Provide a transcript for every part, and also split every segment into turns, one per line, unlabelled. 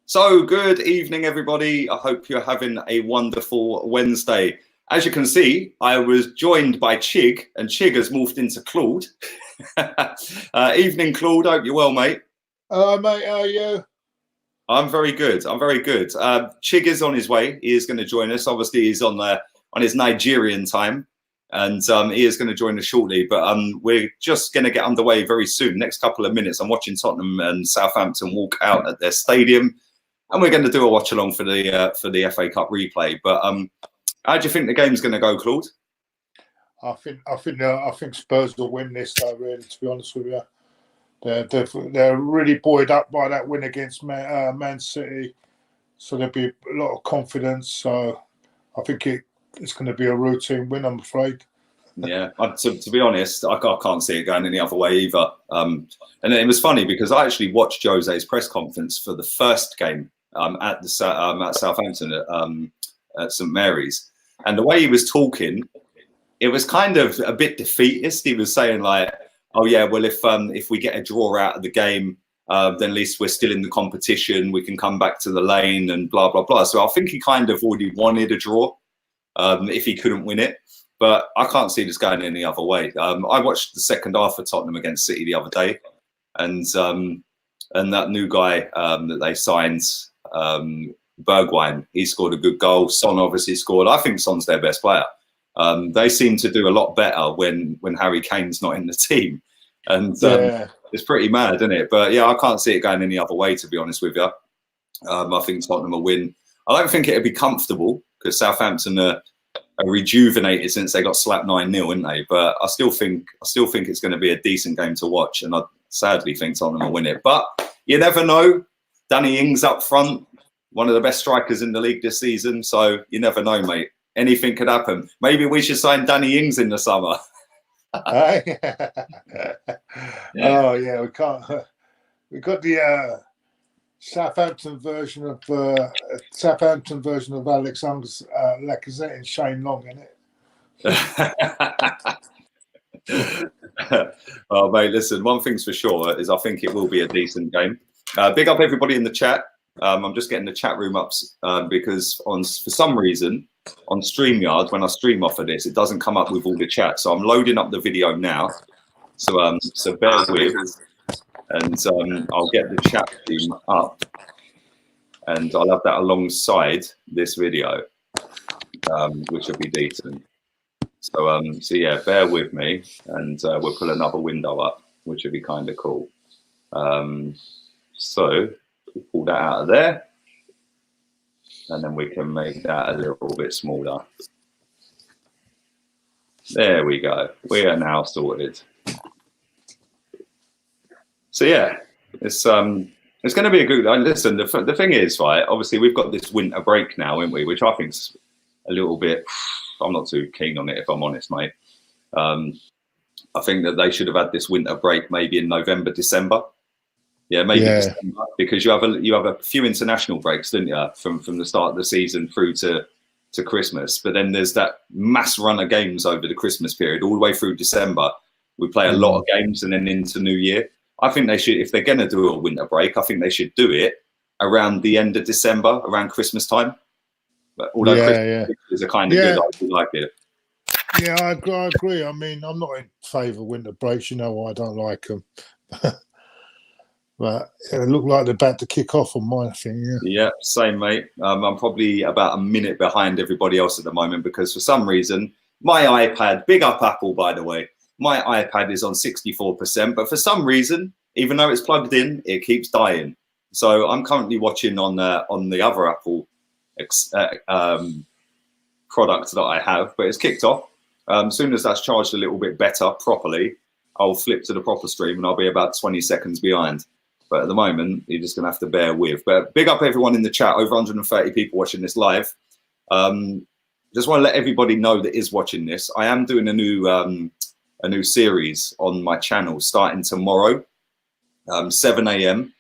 So, good evening, everybody. I hope you're having a wonderful Wednesday. As you can see, I was joined by Chig, and Chig has morphed into Claude. Evening, Claude. Hope you're well, mate.
Mate, how are you?
I'm very good. I'm very good. Chig is on his way. He is going to join us. Obviously, he's on his Nigerian time, and he is going to join us shortly. But we're just going to get underway very soon. Next couple of minutes, I'm watching Tottenham and Southampton walk out at their stadium. And we're going to do a watch along for the FA Cup replay. But how do you think the game's going to go, Claude?
I think Spurs will win this, though. Really, to be honest with you, they're really buoyed up by that win against Man City, so there'll be a lot of confidence. So I think it's going to be a routine win, I'm afraid.
Yeah, to be honest, I can't see it going any other way either. And it was funny because I actually watched Jose's press conference for the first game at Southampton at St Mary's, and the way he was talking, it was kind of a bit defeatist. He was saying like, "Oh yeah, well if we get a draw out of the game, then at least we're still in the competition. We can come back to the lane and blah blah blah." So I think he kind of already wanted a draw if he couldn't win it. But I can't see this going any other way. I watched the second half of Tottenham against City the other day, and that new guy that they signed, Bergwijn, he scored a good goal. Son obviously scored. I think Son's their best player. They seem to do a lot better when Harry Kane's not in the team, and it's pretty mad, isn't it? But yeah, I can't see it going any other way, to be honest with you. I think Tottenham will win. I don't think it'll be comfortable because Southampton are rejuvenated since they got slapped 9-0, didn't they? But I still think it's going to be a decent game to watch, and I sadly think Tottenham will win it. But you never know. Danny Ings up front, one of the best strikers in the league this season. So you never know, mate. Anything could happen. Maybe we should sign Danny Ings in the summer.
Yeah. Oh yeah, we can't. We got the Southampton version of Alexander's Lacazette and Shane Long in
it. Well, mate, listen. One thing's for sure is I think it will be a decent game. Big up everybody in the chat. I'm just getting the chat room up because for some reason on StreamYard, when I stream off of this, it doesn't come up with all the chat. So I'm loading up the video now. So bear with, and I'll get the chat room up, and I'll have that alongside this video, which will be decent. So yeah, bear with me, and we'll pull another window up, which will be kind of cool. So we'll pull that out of there, and then we can make that a little bit smaller. There we go. We are now sorted. So yeah, it's going to be a good. Listen, the thing is, right? Obviously, we've got this winter break now, haven't we? Which I think's a little bit. I'm not too keen on it, if I'm honest, mate. I think that they should have had this winter break maybe in November, December. Yeah, maybe December, because you have a few international breaks, didn't you, from the start of the season through to Christmas. But then there's that mass run of games over the Christmas period, all the way through December. We play a lot of games, and then into New Year. I think they should, if they're going to do a winter break, I think they should do it around the end of December, around Christmas time. But although Christmas is a kind of good, I do like it.
Yeah, I agree. I mean, I'm not in favour of winter breaks. You know why I don't like them. But it looked like they're about to kick off on mine, I think.
Yeah, same, mate. I'm probably about a minute behind everybody else at the moment because for some reason, my iPad, big up Apple, by the way, my iPad is on 64%, but for some reason, even though it's plugged in, it keeps dying. So I'm currently watching on the other Apple product that I have, but it's kicked off. As soon as that's charged a little bit better properly, I'll flip to the proper stream and I'll be about 20 seconds behind. But at the moment, you're just going to have to bear with. But big up everyone in the chat, over 130 people watching this live. Just want to let everybody know that is watching this. I am doing a new series on my channel starting tomorrow, 7 a.m.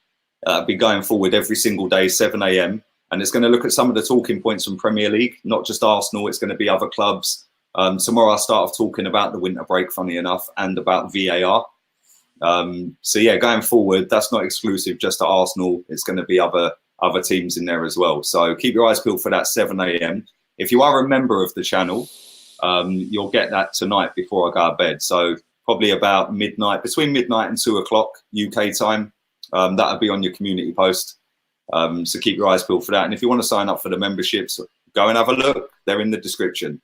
Be going forward every single day, 7 a.m. And it's going to look at some of the talking points from Premier League, not just Arsenal. It's going to be other clubs. Tomorrow I'll start off talking about the winter break, funny enough, and about VAR. So yeah, going forward, that's not exclusive just to Arsenal. It's going to be other other teams in there as well. So keep your eyes peeled for that 7 a.m. If you are a member of the channel, you'll get that tonight before I go to bed. So probably about midnight, between midnight and 2 o'clock UK time. That'll be on your community post. So keep your eyes peeled for that. And if you want to sign up for the memberships, go and have a look. They're in the description.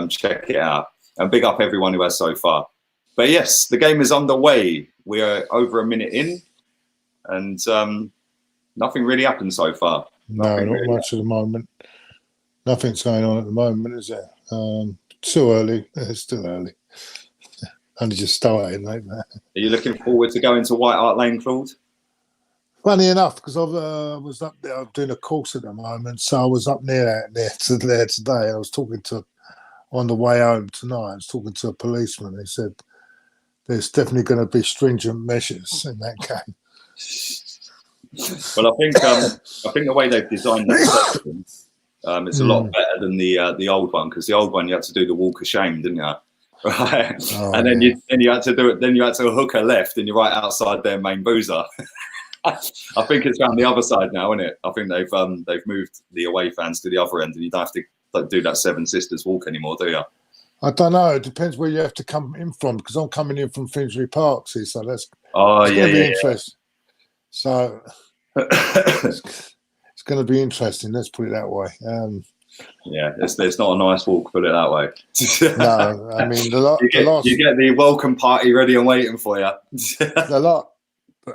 Check it out. And big up everyone who has so far. But yes, the game is underway. We are over a minute in, and nothing really happened so far.
No, not really much at the moment. Nothing's going on at the moment, is there? Too early. It's still early. Only just started, mate.
Are you looking forward to going to White Hart Lane, Claude?
Funny enough, because I was up there, I'm doing a course at the moment, so I was up there today. I was talking to, on the way home tonight, I was talking to a policeman. He said there's definitely going to be stringent measures in that game.
Well, I think the way they've designed that section, it's a lot better than the old one, because the old one you had to do the walk of shame, didn't you? Right, and then you had to do it. Then you had to hook a left, and you're right outside their main boozer. I think it's around the other side now, isn't it? I think they've moved the away fans to the other end, and you don't have to do that Seven Sisters walk anymore, do you?
I don't know. It depends where you have to come in from, because I'm coming in from Finsbury Park, see, so that's going to be interesting. So it's going to be interesting. Let's put it that way.
Yeah, it's not a nice walk, put it that way.
No, I mean
you get the welcome party ready and waiting for you.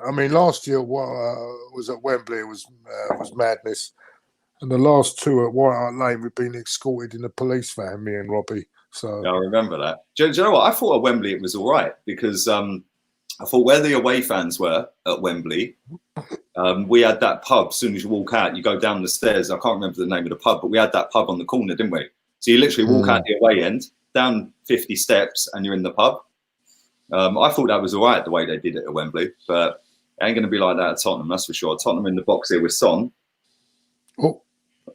I mean, last year was at Wembley. It was madness, and the last two at White Hart Lane, we've been escorted in a police van, me and Robbie. So
yeah, I remember that. Do you know what? I thought at Wembley it was all right, because I thought where the away fans were at Wembley, we had that pub. As soon as you walk out, you go down the stairs. I can't remember the name of the pub, but we had that pub on the corner, didn't we? So you literally walk out the away end, down 50 steps, and you're in the pub. I thought that was all right the way they did it at Wembley, but it ain't going to be like that at Tottenham, that's for sure. Tottenham in the box here with Son. Oh,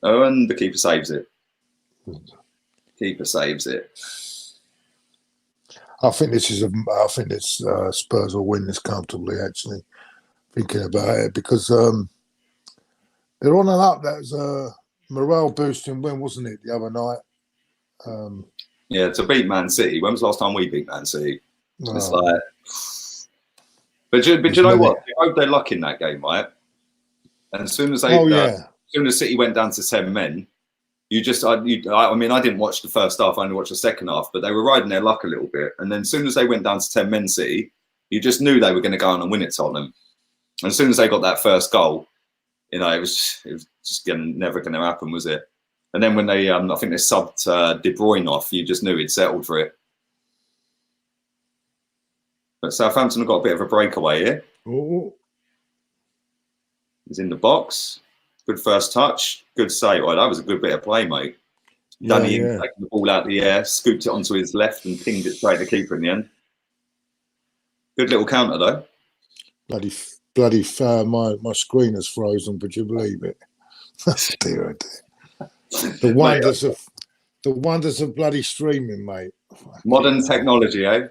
and the keeper saves it. Keeper saves it.
I think Spurs will win this comfortably, actually, thinking about it, because they're on and up. That was a morale boosting win, wasn't it, the other night?
Yeah, to beat Man City. When was the last time we beat Man City? It's like, but you know what? I hope they're lucky in that game, right? And as soon as as soon as City went down to 10 men, I mean, I didn't watch the first half, I only watched the second half, but they were riding their luck a little bit. And then as soon as they went down to 10 men City, you just knew they were going to go on and win it, Tottenham. And as soon as they got that first goal, you know, it was just never going to happen, was it? And then when they, I think they subbed De Bruyne off, you just knew he'd settled for it. But Southampton have got a bit of a breakaway here.
Ooh.
He's in the box. Good first touch. Good save. Oh, that was a good bit of play, mate. Danny taking the ball out of the air, scooped it onto his left and pinged it straight to the keeper in the end. Good little counter, though.
Bloody my screen has frozen, would you believe it? That's dear. The wonders of bloody streaming, mate.
Modern technology, eh?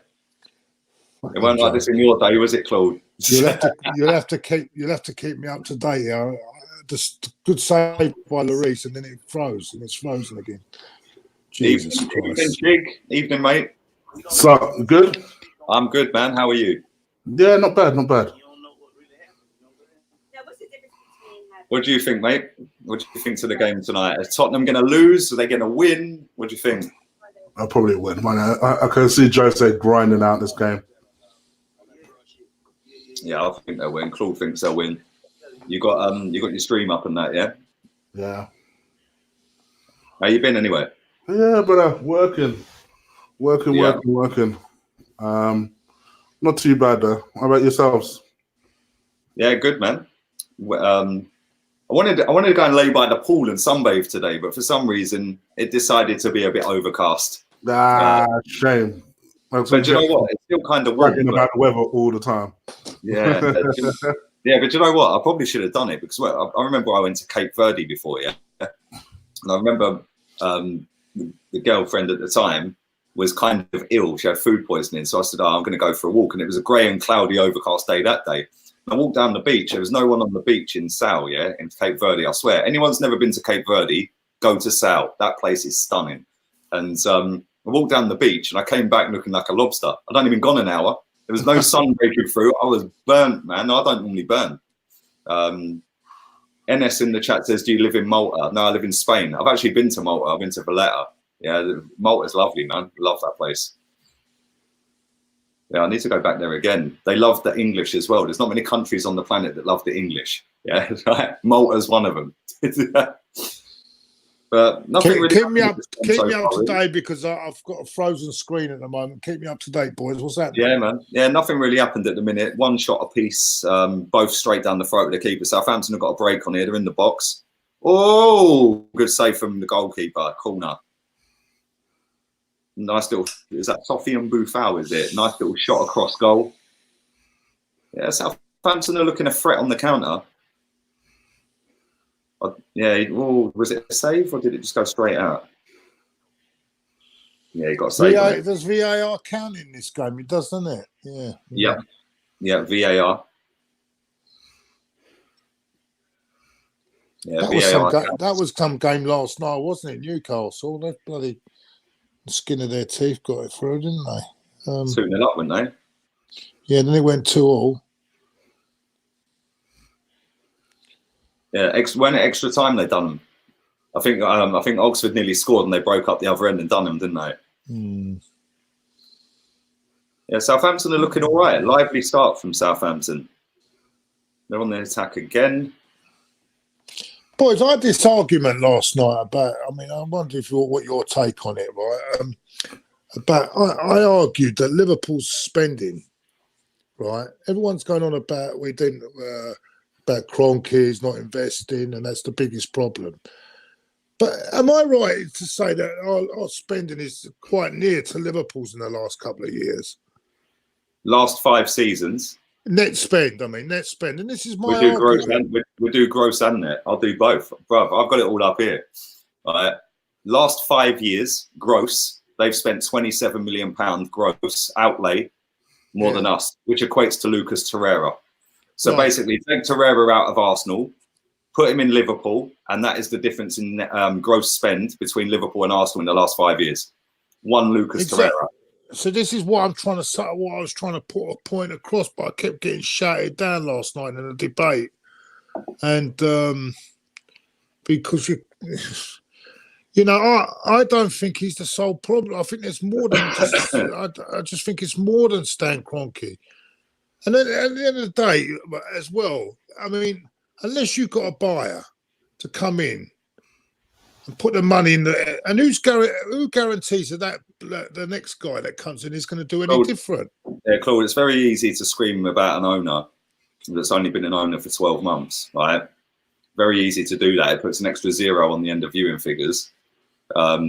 It wasn't like this in your day, was it, Claude?
You'll have to keep me up to date. Just good save by Lloris, and then it froze, and it's frozen again. Jesus Christ.
Evening, mate.
So good.
I'm good, man. How are you?
Yeah, not bad, not bad.
What do you think, mate? What do you think to the game tonight? Is Tottenham going to lose? Are they going to win? What do you think?
I'll probably win. Man, I can see Jose grinding out this game.
Yeah, I think they'll win. Claude thinks they'll win. You got your stream up and that, yeah?
Yeah.
How you been anyway?
Yeah, brother. Working. Not too bad though. How about yourselves?
Yeah, good, man. I wanted to go and lay by the pool and sunbathe today, but for some reason it decided to be a bit overcast.
Shame.
But you know what? It's still kind of warm.
About the weather all the time.
Yeah. Yeah, but you know what? I probably should have done it, because I remember I went to Cape Verde before, yeah? And I remember the girlfriend at the time was kind of ill. She had food poisoning. So I said, I'm going to go for a walk. And it was a grey and cloudy overcast day that day. I walked down the beach. There was no one on the beach in Sal, yeah, in Cape Verde. I swear, anyone's never been to Cape Verde, go to Sal. That place is stunning. And I walked down the beach and I came back looking like a lobster. I'd only been gone an hour. There was no sun breaking through. I was burnt, man. I don't normally burn. NS in the chat says, do you live in Malta? No, I live in Spain. I've actually been to Malta. I've been to Valletta. Yeah, Malta's lovely, man. Love that place. Yeah, I need to go back there again. They love the English as well. There's not many countries on the planet that love the English. Yeah, right. Malta's one of them. But nothing
keep me up
really
to date, because I've got a frozen screen at the moment. Keep me up to date, boys. What's that?
Yeah, man. Yeah, nothing really happened at the minute. One shot apiece, both straight down the throat of the keeper. Southampton have got a break on here. They're in the box. Oh, good save from the goalkeeper. Corner. Nice little, is that Sofian Boufal, is it? Nice little shot across goal. Yeah, Southampton are looking a threat on the counter. Yeah, was it a save or did it just go straight out? Yeah, he got a save.
Does VAR count in this game? It does, doesn't it? Yeah.
Yeah, VAR. Yeah,
that was some game last night, wasn't it? Newcastle, they bloody skin of their teeth got it through, didn't they?
2-0 up, weren't they?
Yeah, then it went 2-2.
Yeah, when at extra time they done them. I think Oxford nearly scored and they broke up the other end and done them, didn't they? Yeah, Southampton are looking all right. Lively start from Southampton. They're on the attack again.
Boys, I had this argument last night about, I wonder what your take on it, right? I argued that Liverpool's spending, right? Everyone's going on about about Kroenke's not investing, and that's the biggest problem. But am I right to say that our spending is quite near to Liverpool's in the last couple of years?
Last 5 seasons.
Net spend, and this is my
argument. We do gross and net. I'll do both. Bruv, I've got it all up here. All right. Last 5 years, gross, they've spent £27 million gross outlay more than us, which equates to Lucas Torreira. So basically, take Torreira out of Arsenal, put him in Liverpool, and that is the difference in gross spend between Liverpool and Arsenal in the last 5 years. One Lucas Torreira.
So this is what I'm trying to say. What I was trying to put a point across, but I kept getting shouted down last night in a debate, and because I don't think he's the sole problem. I think there's more than just. I just think it's more than Stan Kroenke. And then at the end of the day, as well, unless you've got a buyer to come in and put the money in there, and who guarantees that the next guy that comes in is going to do any different?
Yeah, Claude, it's very easy to scream about an owner that's only been an owner for 12 months, right? Very easy to do that. It puts an extra 0 on the end of viewing figures. But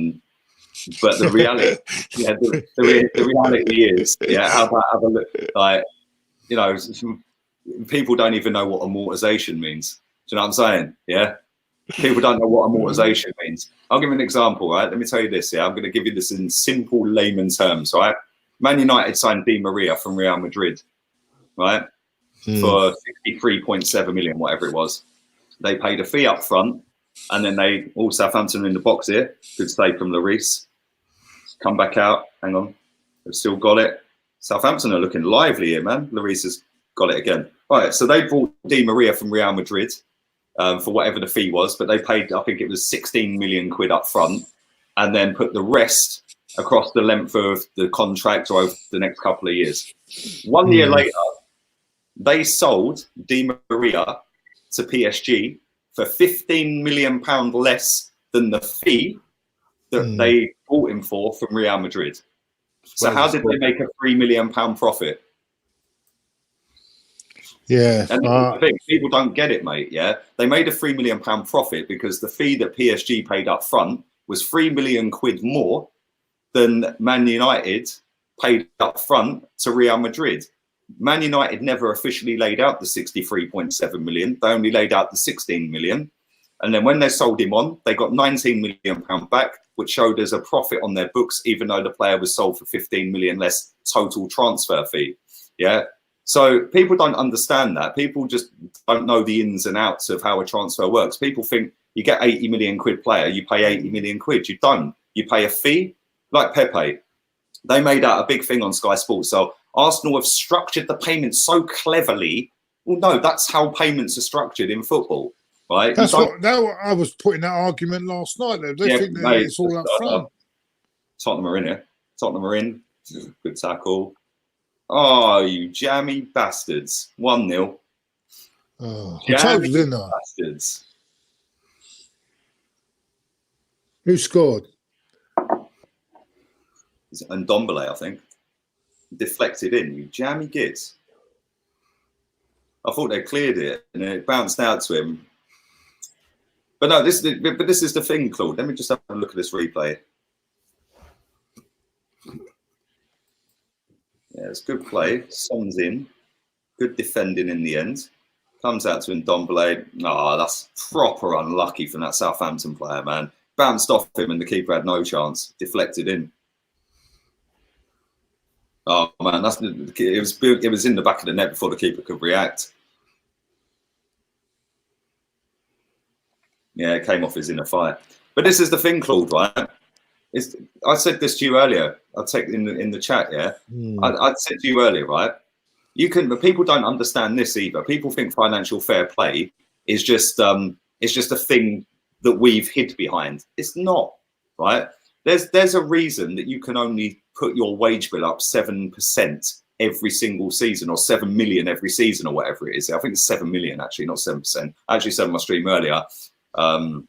the reality, the reality is, how about have a look, like, people don't even know what amortization means. Do you know what I'm saying? Yeah. People don't know what amortization means. I'll give you an example, right? Let me tell you this. Yeah, I'm going to give you this in simple layman terms, right? Man United signed Di Maria from Real Madrid, right? For 63.7 million, whatever it was. They paid a fee up front, and then Southampton in the box here. Good save from Lloris. Come back out. Hang on. They've still got it. Southampton are looking lively here, man. Lloris has got it again. All right, so they bought Di Maria from Real Madrid for whatever the fee was, but they paid, I think it was 16 million quid up front, and then put the rest across the length of the contract or over the next couple of years. 1 year later, they sold Di Maria to PSG for £15 million less than the fee that they bought him for from Real Madrid. So how did they make a £3 million profit?
Yeah.
And the thing, people don't get it, mate. Yeah. They made a £3 million profit because the fee that PSG paid up front was 3 million quid more than Man United paid up front to Real Madrid. Man United never officially laid out the 63.7 million. They only laid out the 16 million. And then when they sold him on, they got 19 million pound back, which showed as a profit on their books, even though the player was sold for 15 million less total transfer fee. Yeah. So people don't understand that. People just don't know the ins and outs of how a transfer works. People think you get 80 million quid player, you pay 80 million quid. You don't. You pay a fee, like Pepe. They made out a big thing on Sky Sports. So Arsenal have structured the payments so cleverly. Well, no, that's how payments are structured in football, right?
That's what I was putting that argument last night. They think that it's all up front.
Tottenham are in it. Tottenham are in. Good tackle. Oh, you jammy bastards. 1-0.
Oh, I told you, didn't I?
Bastards.
Who scored?
And Ndombele, I think. Deflected in, you jammy gits. I thought they cleared it and it bounced out to him. But no, this is the thing, Claude. Let me just have a look at this replay. Yeah, it's good play. Son's in. Good defending in the end. Comes out to Ndombele. Oh, that's proper unlucky from that Southampton player, man. Bounced off him and the keeper had no chance. Deflected in. Oh man, it was in the back of the net before the keeper could react. Yeah, it came off his inner fight. But this is the thing, Claude, right? I said this to you earlier. I'll take in the chat, yeah. I said to you earlier, right? But people don't understand this either. People think financial fair play is just a thing that we've hid behind. It's not, right? There's a reason that you can only put your wage bill up 7% every single season, or 7 million every season, or whatever it is. I think it's 7 million actually, not 7%. I actually said on my stream earlier, 7%.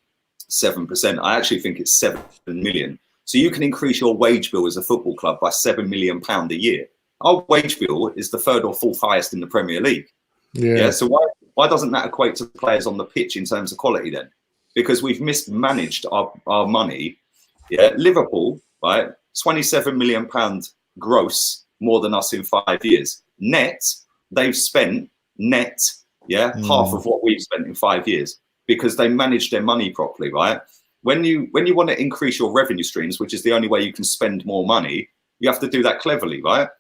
I actually think it's 7 million. So you can increase your wage bill as a football club by £7 million a year. Our wage bill is the third or fourth highest in the Premier League. Yeah. So why doesn't that equate to players on the pitch in terms of quality then? Because we've mismanaged our money. Yeah. Liverpool, right? £27 million gross, more than us in 5 years. Net, they've spent half of what we've spent in 5 years, because they managed their money properly, right? When you want to increase your revenue streams, which is the only way you can spend more money, you have to do that cleverly, right?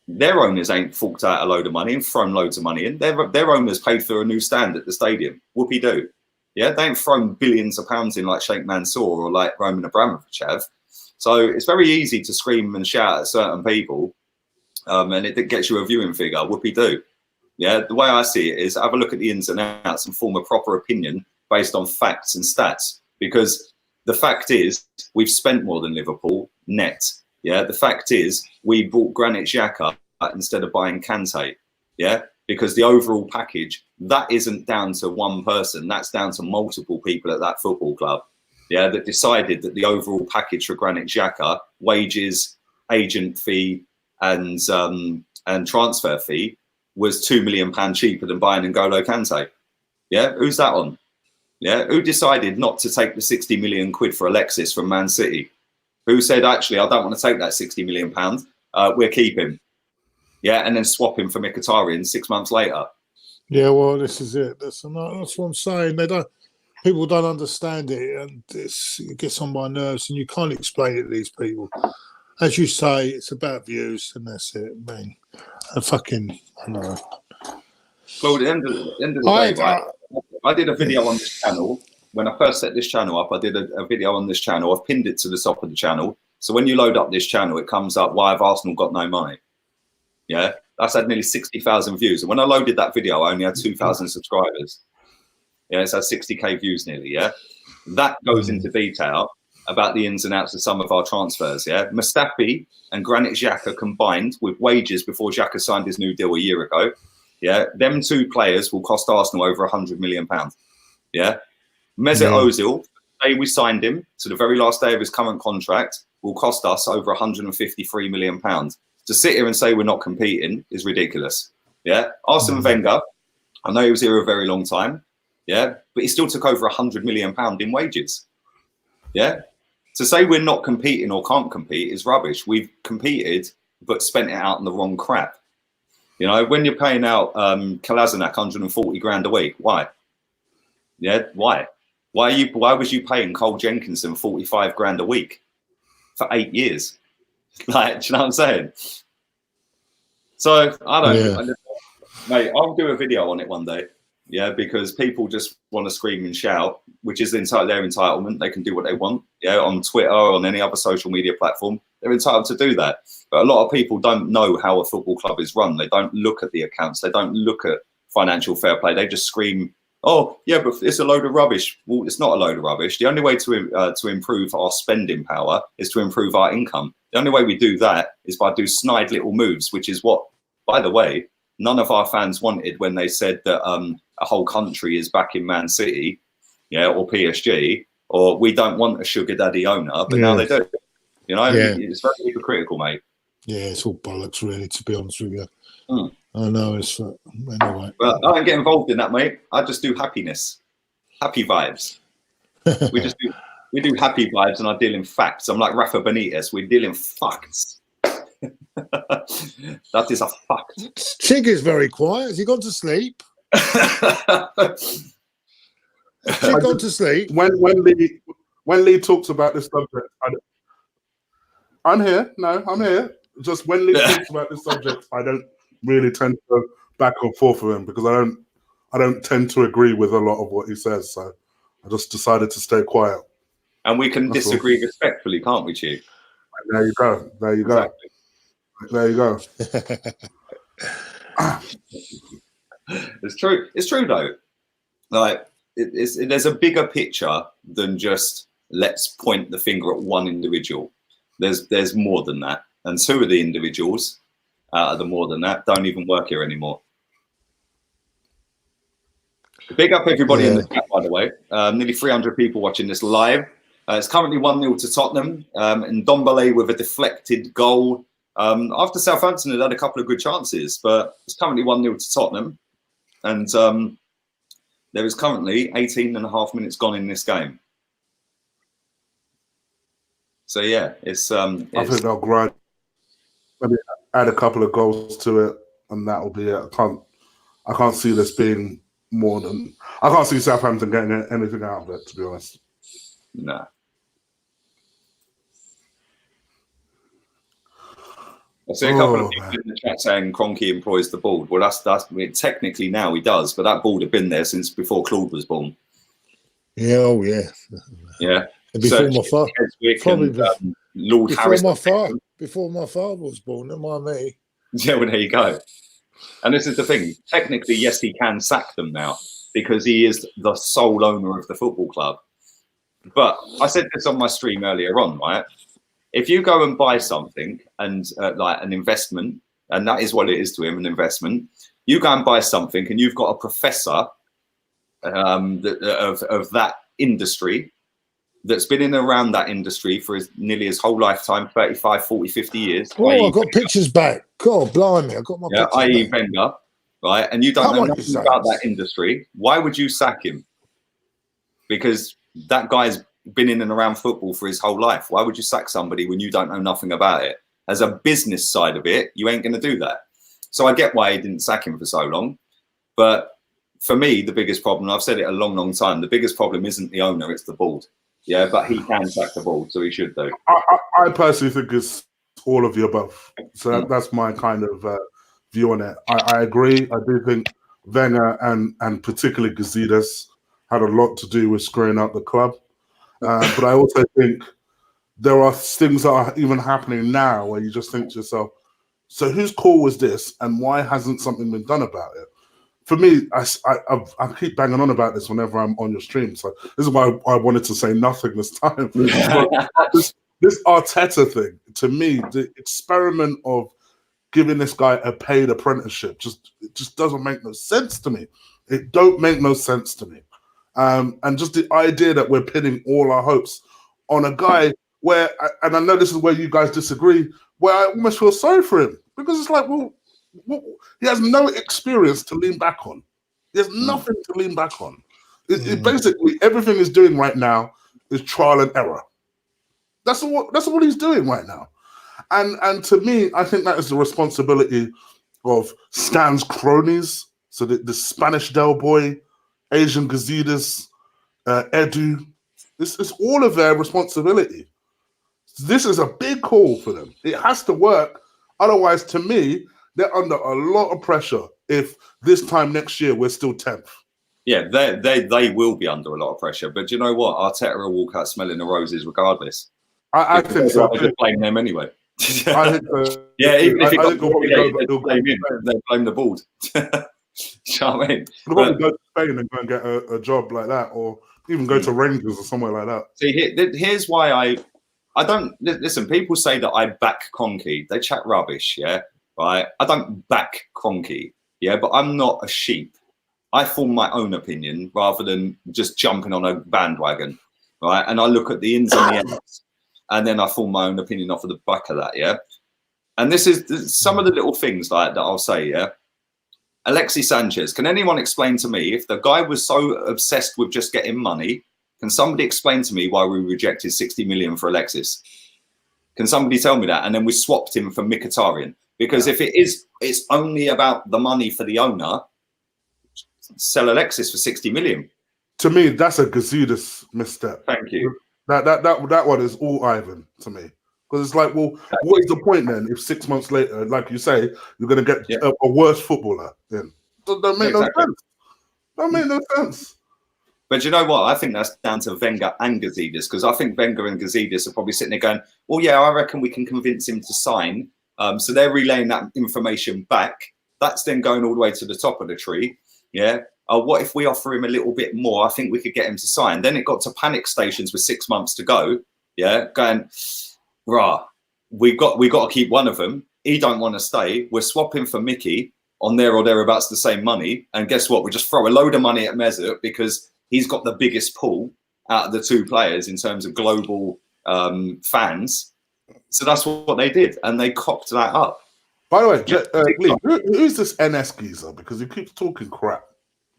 Their owners ain't forked out a load of money and thrown loads of money in. Their owners paid for a new stand at the stadium. Whoopie-doo. Yeah, they ain't thrown billions of pounds in like Sheikh Mansour or like Roman Abramovich have. So it's very easy to scream and shout at certain people, and it gets you a viewing figure. Whoopie-doo. Yeah, the way I see it is have a look at the ins and outs and form a proper opinion based on facts and stats. Because the fact is, we've spent more than Liverpool net. Yeah, the fact is, we bought Granit Xhaka instead of buying Kante. Yeah, because the overall package, that isn't down to one person. That's down to multiple people at that football club. Yeah, that decided that the overall package for Granit Xhaka, wages, agent fee, and transfer fee, was £2 million cheaper than buying N'Golo Kante. Yeah, who's that on? Yeah, who decided not to take the 60 million quid for Alexis from Man City? Who said, actually, I don't want to take that 60 million pounds. We'll keep him. Yeah, and then swap him for Mkhitaryan 6 months later.
Yeah, well, this is it. That's what I'm saying. People don't understand it, and it gets on my nerves, and you can't explain it to these people. As you say, it's about views, and that's it. I mean, I know.
Well, at the end of the day, right? I did a video on this channel. When I first set this channel up, I did a video on this channel. I've pinned it to the top of the channel. So when you load up this channel, it comes up, why have Arsenal got no money? Yeah, that's had nearly 60,000 views. And when I loaded that video, I only had 2,000 subscribers. Yeah, it's had 60k views nearly, yeah? That goes into detail about the ins and outs of some of our transfers, yeah? Mustafi and Granit Xhaka combined with wages before Xhaka signed his new deal a year ago. Yeah, them two players will cost Arsenal over £100 million. Yeah, Mesut Ozil, the day we signed him to the very last day of his current contract, will cost us over £153 million. To sit here and say we're not competing is ridiculous. Yeah, Arsene Wenger, I know he was here a very long time. Yeah, but he still took over £100 million in wages. Yeah, to say we're not competing or can't compete is rubbish. We've competed but spent it out on the wrong crap. You know, when you're paying out Kolasinac 140 grand a week, why? Yeah, why? Why was you paying Cole Jenkinson 45 grand a week for 8 years? Like, do you know what I'm saying? So I don't,
Yeah.
mate. I'll do a video on it one day. Yeah, because people just want to scream and shout, which is their entitlement. They can do what they want. Yeah, on Twitter or on any other social media platform, they're entitled to do that. But a lot of people don't know how a football club is run. They don't look at the accounts. They don't look at financial fair play. They just scream, "Oh, yeah, but it's a load of rubbish." Well, it's not a load of rubbish. The only way to improve our spending power is to improve our income. The only way we do that is by do snide little moves, which is what, by the way, none of our fans wanted when they said that a whole country is backing Man City, yeah, or PSG, or we don't want a sugar daddy owner, but now they do. You know, it's very hypocritical, mate.
Yeah, it's all bollocks, really, to be honest with you.
Mm.
I know it's anyway.
But I don't get involved in that, mate. I just do happiness, happy vibes. we do happy vibes, and I deal in facts. I'm like Rafa Benitez. We deal in facts. That is a fact.
Chig is very quiet. Has he gone to sleep? Has he gone to sleep?
When Lee talks about this subject, I'm here. No, I'm here. Just when Lee talks about this subject, I don't really tend to go back and forth with him because I don't tend to agree with a lot of what he says. So I just decided to stay quiet.
And we can disagree respectfully, can't we, Chief?
There you go. There you go. Exactly. There you go.
It's true. It's true though. Like there's a bigger picture than just let's point the finger at one individual. There's more than that, and two of the individuals out of the more than that don't even work here anymore. Big up everybody in the chat, by the way. Nearly 300 people watching this live. It's currently 1-0 to Tottenham, and Ndombele with a deflected goal. After Southampton had a couple of good chances, but it's currently 1-0 to Tottenham. And there is currently 18 and a half minutes gone in this game. So, yeah, it's... I
think they'll grind. Maybe add a couple of goals to it, and that'll be it. I can't see this being more than... I can't see Southampton getting anything out of it, to be honest.
No. I see a couple of people in the chat saying Kroenke employs the ball. Well, that's I mean, technically now he does, but that ball had been there since before Claude was born.
Yeah, oh yeah,
yeah.
Before my father, probably
Lord Harris.
Before my father was born, don't mind me.
Yeah, well, there you go. And this is the thing. Technically, yes, he can sack them now because he is the sole owner of the football club. But I said this on my stream earlier on, right? If you go and buy something and like an investment, and that is what it is to him, an investment, you go and buy something and you've got a professor of that industry that's been in and around that industry for nearly his whole lifetime, 35, 40, 50 years.
Oh, I've got pictures back. God, blimey, I've got my pictures
i.e. Wenger, right? And you don't know nothing about that industry. Why would you sack him? Because that guy's been in and around football for his whole life. Why would you sack somebody when you don't know nothing about it? As a business side of it, you ain't going to do that. So I get why he didn't sack him for so long. But for me, the biggest problem, I've said it a long, long time, the biggest problem isn't the owner, it's the board. Yeah, but he can sack the board, so he should do.
I personally think it's all of the above. So that's my kind of view on it. I agree. I do think Wenger and particularly Gazidis had a lot to do with screwing up the club. But I also think there are things that are even happening now where you just think to yourself, so whose call was this and why hasn't something been done about it? For me, I keep banging on about this whenever I'm on your stream. So this is why I wanted to say nothing this time. this Arteta thing, to me, the experiment of giving this guy a paid apprenticeship just doesn't make no sense to me. It don't make no sense to me. And just the idea that we're pinning all our hopes on a guy where, and I know this is where you guys disagree, where I almost feel sorry for him because it's like, well, he has no experience to lean back on. There's nothing to lean back on. It basically, everything he's doing right now is trial and error. That's what he's doing right now. And to me, I think that is the responsibility of Stan's cronies. So the Spanish Del Boy, Asian Gazidis, Edu, it's all of their responsibility. This is a big call for them. It has to work. Otherwise, to me, they're under a lot of pressure if this time next year we're still 10th.
Yeah, they will be under a lot of pressure. But do you know what? Arteta will walk out smelling the roses regardless.
I think so.
I just blame them anyway.
I think so.
Yeah, even if
I think
they'll blame the board. Do you know what I mean?
They'll probably go to Spain and go and get a job like that, or even go to Rangers or somewhere like that.
See, here's why I don't listen. People say that I back Kroenke. They chat rubbish, yeah, right? I don't back Kroenke, yeah, but I'm not a sheep. I form my own opinion rather than just jumping on a bandwagon, right? And I look at the ins and the outs, and then I form my own opinion off of the back of that, yeah. And this is some of the little things like that I'll say, yeah. Alexis Sanchez. Can anyone explain to me, if the guy was so obsessed with just getting money, can somebody explain to me why we rejected 60 million for Alexis? Can somebody tell me that? And then we swapped him for Mkhitaryan. Because if it's only about the money for the owner, sell Alexis for 60 million.
To me, that's a Gazidis misstep.
Thank you.
That one is all Ivan to me. Because it's like, well, what is the point then if 6 months later, like you say, you're going to get a worse footballer in? That make no sense. That make no sense.
But you know what? I think that's down to Wenger and Gazidis, because I think Wenger and Gazidis are probably sitting there going, well, yeah, I reckon we can convince him to sign. So they're relaying that information back. That's then going all the way to the top of the tree. Yeah. What if we offer him a little bit more? I think we could get him to sign. Then it got to panic stations with 6 months to go. Yeah. Going, rah, we got to keep one of them. He don't want to stay. We're swapping for Mickey on there or thereabouts the same money. And guess what? We just throw a load of money at Mesut because he's got the biggest pull out of the two players in terms of global fans. So that's what they did. And they cocked that up.
By the way, Lee, who's this NS geezer? Because he keeps talking crap.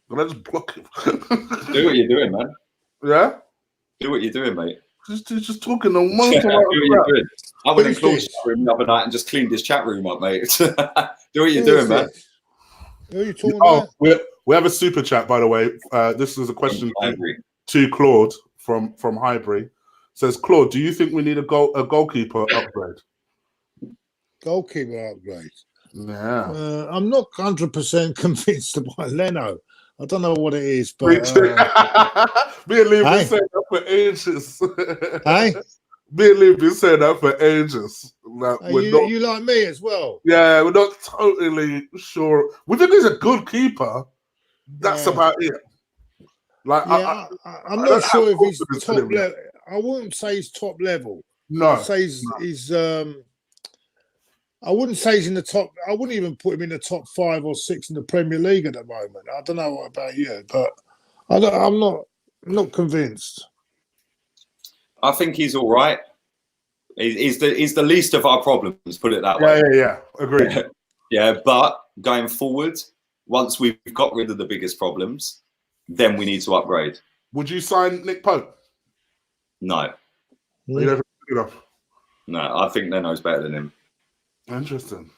Can I just block him?
Do what you're doing, man.
Yeah?
Do what you're doing, mate.
Just talking on one
I went and closed his chat room the other night and just cleaned his chat room up, mate. Do what you're doing, man.
Who are you talking about?
We have a super chat, by the way. This is a question to Claude from Highbury. Says, Claude, do you think we need a goalkeeper upgrade?
Goalkeeper upgrade?
Yeah.
I'm not 100% convinced about Leno. I don't know what it is, but
me and Lee been saying that for ages.
Hey?
Me and Lee been saying that for ages.
You like me as well?
Yeah, we're not totally sure. We think he's a good keeper. That's about it. Like,
yeah, I'm not sure if he's top level. I wouldn't say he's top level.
No,
I'd say he's I wouldn't say he's in the top. I wouldn't even put him in the top 5 or 6 in the Premier League at the moment. I don't know what about you, but I'm not convinced.
I think he's all right. He's the least of our problems. Put it that way.
Yeah. Agreed.
Yeah, but going forward, once we've got rid of the biggest problems, then we need to upgrade.
Would you sign Nick Pope?
No.
You don't think enough?
No, I think Leno's better than him.
Interesting.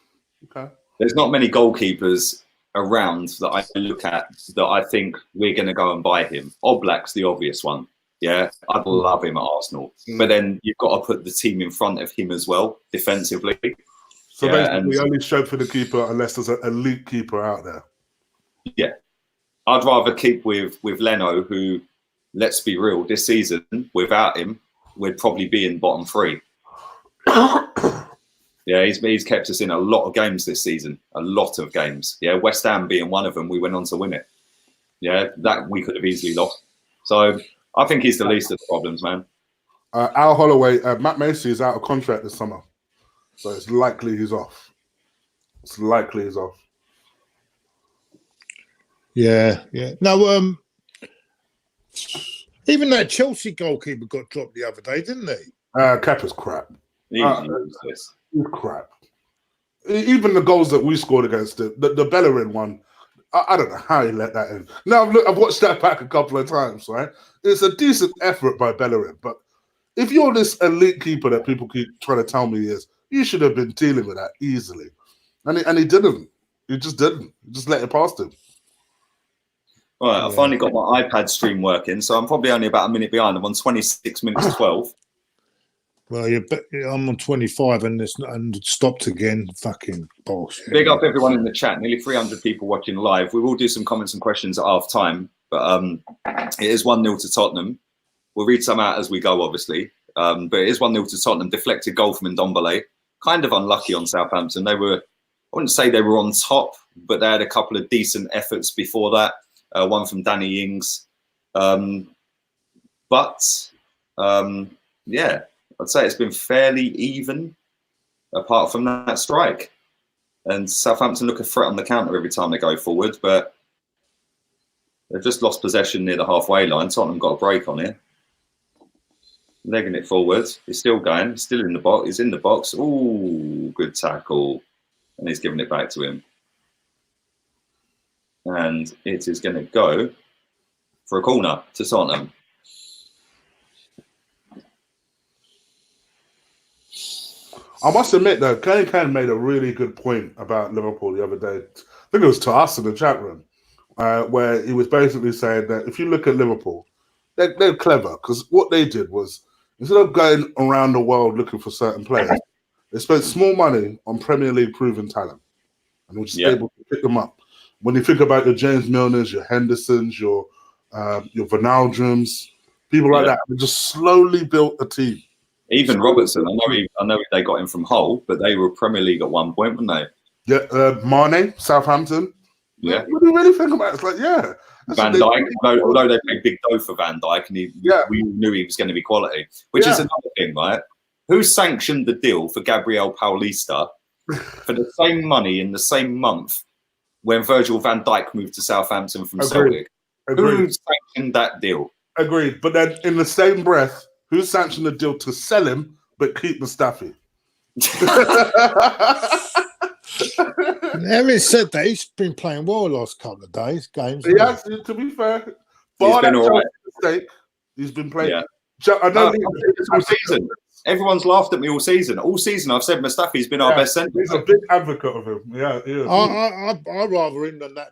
Okay.
There's not many goalkeepers around that I look at that I think we're going to go and buy him. Oblak's the obvious one. Yeah, I'd love him at Arsenal. But then you've got to put the team in front of him as well, defensively.
So basically, only show for the keeper unless there's an elite keeper out there. Yeah.
I'd rather keep with Leno, who, let's be real, this season, without him, we'd probably be in bottom 3. Yeah, he's kept us in a lot of games this season. A lot of games. Yeah, West Ham being one of them, we went on to win it. Yeah, that we could have easily lost. So I think he's the least of the problems, man.
Al Holloway, Matt Macy is out of contract this summer. So it's likely he's off.
Yeah. No, even that Chelsea goalkeeper got dropped the other day, didn't he?
Kepa's crap. He's crap. Even the goals that we scored against it, the Bellerin one, I don't know how he let that in. Now I've watched that back a couple of times, right? It's a decent effort by Bellerin, but if you're this elite keeper that people keep trying to tell me he is, you should have been dealing with that easily. And he didn't. He just didn't. He just let it past him.
All right, I finally got my iPad stream working, so I'm probably only about a minute behind. I'm on 26 minutes 12.
Well, I'm on 25 and stopped again. Fucking bullshit.
Big up everyone in the chat. Nearly 300 people watching live. We will do some comments and questions at half time, but it is 1-0 to Tottenham. We'll read some out as we go, obviously. But it is 1-0 to Tottenham. Deflected goal from Ndombele. Kind of unlucky on Southampton. They were, I wouldn't say they were on top, but they had a couple of decent efforts before that. One from Danny Ings. Yeah, I'd say it's been fairly even, apart from that strike. And Southampton look a threat on the counter every time they go forward, but they've just lost possession near the halfway line. Tottenham got a break on it. Legging it forward. He's still going. He's still in the box. He's in the box. Ooh, good tackle. And he's giving it back to him. And it is going to go for a corner to Tottenham.
I must admit, though, Kane made a really good point about Liverpool the other day. I think it was to us in the chat room, where he was basically saying that if you look at Liverpool, they're clever, because what they did was, instead of going around the world looking for certain players, they spent small money on Premier League proven talent, and were just able to pick them up. When you think about your James Milners, your Hendersons, your Wijnaldums, people like that, they just slowly built a team.
Even Robertson, I know they got him from Hull, but they were Premier League at one point, weren't they?
Yeah, Mane, Southampton.
Yeah.
What do you really think about it? It's like, yeah.
Van Dijk, although they paid big dough for Van Dijk, and we knew he was going to be quality, which is another thing, right? Who sanctioned the deal for Gabriel Paulista for the same money in the same month when Virgil van Dijk moved to Southampton from Celtic? Who sanctioned that deal?
Agreed. But then in the same breath, who sanctioned the deal to sell him but keep Mustafi?
Having said that, he's been playing well the last couple of games.
Yeah, to be fair.
He's been all right.
Mistake, he's been playing.
Yeah. I don't think all season. Everyone's laughed at me all season. All season I've said Mustafi's been our best centre.
He's a big advocate of him. Yeah, he is.
I'd rather him than that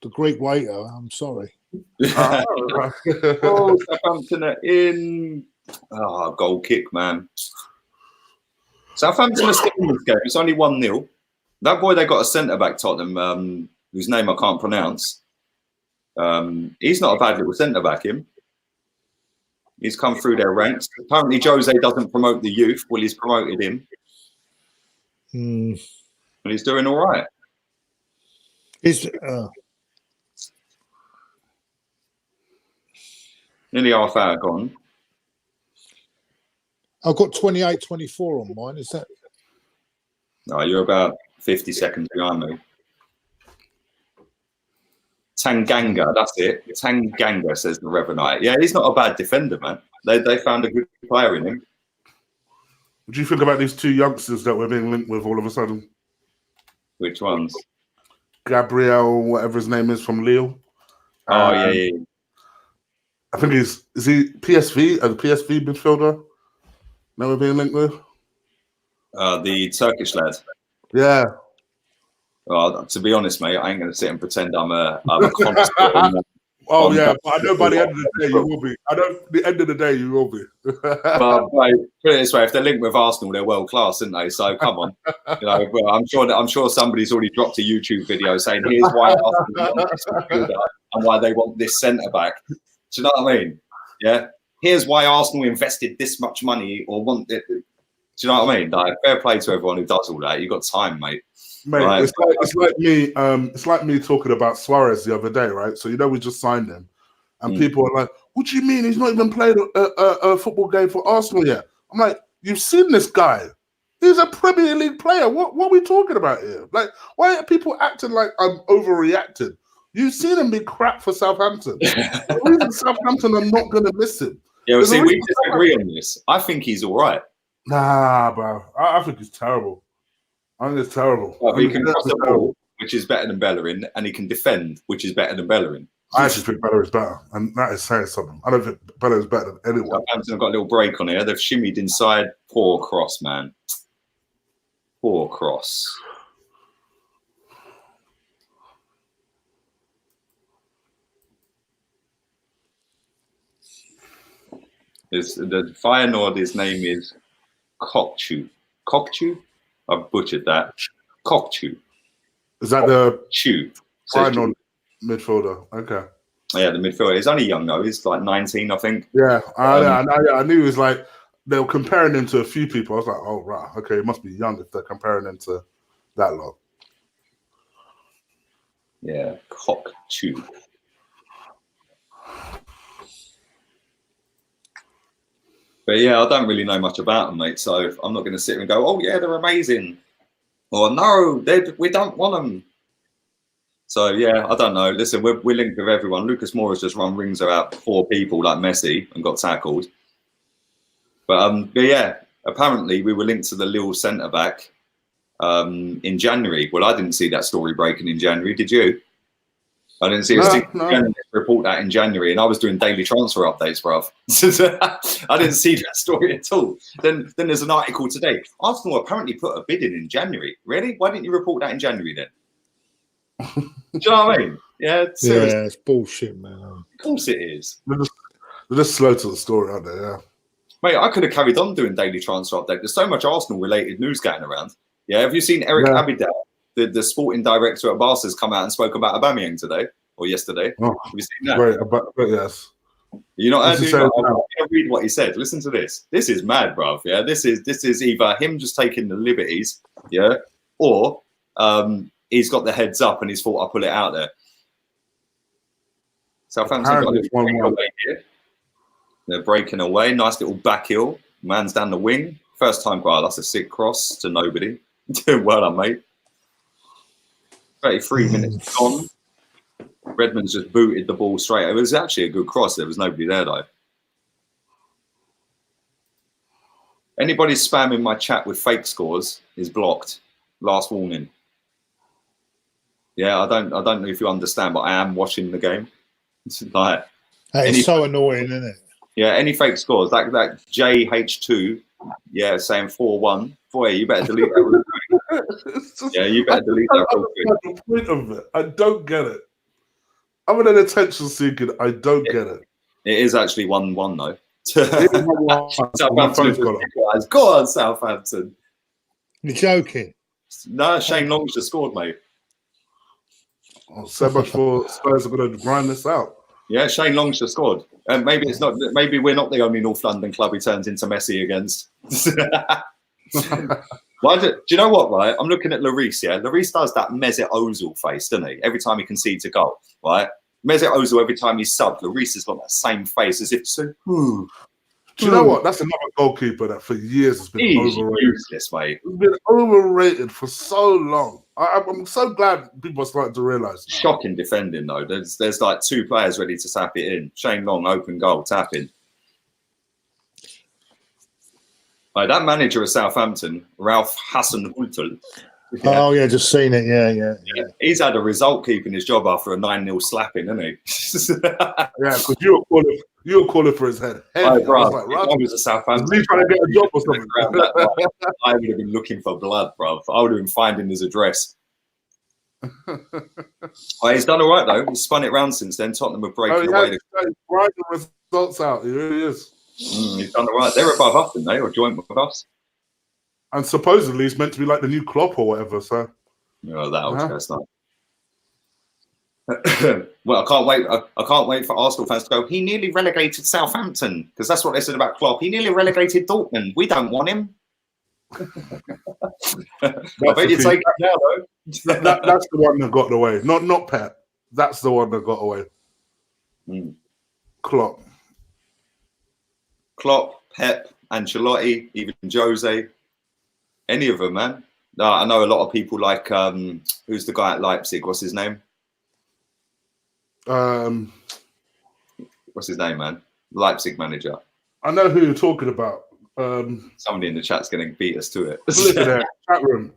the Greek waiter. I'm sorry.
Southampton are in. Goal kick, man. Southampton are still in this game. It's only 1-0. That boy they got a centre-back, Tottenham, whose name I can't pronounce. He's not a bad little centre-back, him. He's come through their ranks. Apparently, Jose doesn't promote the youth. Well, he's promoted him. And he's doing all right. Nearly half hour gone.
I've got 28-24 on mine. Is that?
No, you're about 50 seconds behind me. Tanganga, that's it. Tanganga, says the Revenite. Yeah, he's not a bad defender, man. They found a good player in him.
What do you think about these two youngsters that we're being linked with all of a sudden?
Which ones?
Gabriel, whatever his name is, from Lille.
Yeah.
I think is he PSV, the PSV midfielder that we're being linked with?
The Turkish lad.
Yeah.
Well, to be honest, mate, I ain't going to sit and pretend I'm a connoisseur.
But I know by the end of the day you will be. I know the end of the day you will be.
Well, mate, put it this way: if they're linked with Arsenal, they're world class, aren't they? So come on, well, I'm sure somebody's already dropped a YouTube video saying here's why Arsenal want this midfielder and why they want this centre back. Do you know what I mean? Yeah. Here's why Arsenal invested this much money or want it. Do you know what I mean? Like, fair play to everyone who does all that. You've got time, mate.
Mate, right. It's like me talking about Suarez the other day, right? So we just signed him, and people are like, "What do you mean he's not even played a football game for Arsenal yet?" I'm like, "You've seen this guy? He's a Premier League player. What are we talking about here? Like, why are people acting like I'm overreacting? You've seen him be crap for Southampton. The reason Southampton are not going to miss him."
Yeah, well, see, we disagree on this. I think he's all right.
Nah, bro. I think he's terrible. I think it's terrible.
Well, he can cross the ball, which is better than Bellerin, and he can defend, which is better than Bellerin.
I actually think Bellerin's better, and that is saying something. I don't think Bellerin's better than anyone.
Southampton have got a little break on here. They've shimmied inside. Poor cross, man. Poor cross. The Feyenoord, his name is Kokchu. Kokchu? I've butchered that. Kokchu.
Is that the
Chu.
final midfielder? Okay.
Yeah, the midfielder. He's only young though. He's like 19, I think.
Yeah, I knew he was like, they were comparing him to a few people. I was like, oh, right. Okay, he must be young if they're comparing him to that lot.
Yeah, Kokchu. But yeah, I don't really know much about them, mate. So I'm not going to sit here and go, oh, yeah, they're amazing. Or no, we don't want them. So yeah, I don't know. Listen, we're linked with everyone. Lucas Moura's just run rings about 4 people like Messi and got tackled. But yeah, apparently we were linked to the Lille centre back in January. Well, I didn't see that story breaking in January. Did you? I didn't see a report that in January, and I was doing daily transfer updates, bruv. I didn't see that story at all. Then there's an article today. Arsenal apparently put a bid in January. Really? Why didn't you report that in January then? Do you know what I mean? Yeah, seriously.
Yeah, it's bullshit, man.
Of course it is.
They're just slow to the story, aren't they? Yeah.
Mate, I could have carried on doing daily transfer update. There's so much Arsenal-related news getting around. Yeah, have you seen Eric Abidal, the sporting director at Barca, has come out and spoke about Aubameyang today or yesterday?
Oh,
have you seen that?
Great, but yes.
You know, I'll read what he said. Listen to this. This is mad, bruv. Yeah, this is either him just taking the liberties, yeah, or he's got the heads up and he's thought I'll pull it out there. Southampton got a break away here. They're breaking away. Nice little back heel. Man's down the wing. First time goal. That's a sick cross to nobody. Well done, mate. 33 minutes gone. Redmond's just booted the ball straight. It was actually a good cross. There was nobody there, though. Anybody spamming my chat with fake scores is blocked. Last warning. Yeah, I don't know if you understand, but I am watching the game. It's like
it's so annoying, isn't it?
Yeah, any fake scores, that JH2, yeah, saying 4-1. Boy, you better delete that real quick. Yeah, you better delete that real quick.
The point of it, I don't get it. I'm an attention seeker. I don't get it.
It is actually 1-1 though. Southampton. Go on, Southampton.
You're joking.
No, Shane Long's just scored, mate.
Oh, so much for Spurs are going to grind this out.
Yeah, Shane Long's just scored. And maybe it's not. Maybe we're not the only North London club he turns into Messi against. Do you know what? Right, I'm looking at Lloris. Yeah, Lloris does that Mesut Ozil face, doesn't he? Every time he concedes a goal, right? Mesut Ozil, every time he's subbed, Lloris has got that same face as if to say,
Do you know what? That's another goalkeeper that for years has been overrated.
Useless, mate.
He's been overrated for so long. I'm so glad people are starting to realise.
Shocking defending though. There's like 2 players ready to tap it in. Shane Long, open goal, tapping. Like that manager of Southampton, Ralph Hasenhüttl.
Yeah. Oh yeah, just seen it. Yeah.
He's had a result keeping his job after a 9-0 slapping, hasn't he?
Yeah, because you were calling for his head.
Oh, bro, I was a Southampton.
He's trying to get a job or something.
I would have been looking for blood, bro. I would have been finding his address. He's done all right though. He's spun it round since then. Tottenham have breaking away.
He's grinding results out. He really is.
He's done all right. They're above us, didn't they, or joint with us?
And supposedly he's meant to be like the new Klopp or whatever. So,
that old chestnut. Well, I can't wait for Arsenal fans to go. He nearly relegated Southampton because that's what they said about Klopp. He nearly relegated Dortmund. We don't want him. I bet you take that now, though.
That's the one that got away. Not Pep. That's the one that got away. Klopp,
Pep, Ancelotti, even Jose. Any of them, man. No, I know a lot of people like who's the guy at Leipzig? What's his name? What's his name, man? Leipzig manager.
I know who you're talking about.
Somebody in the chat's going to beat us to it.
Look at that chat room.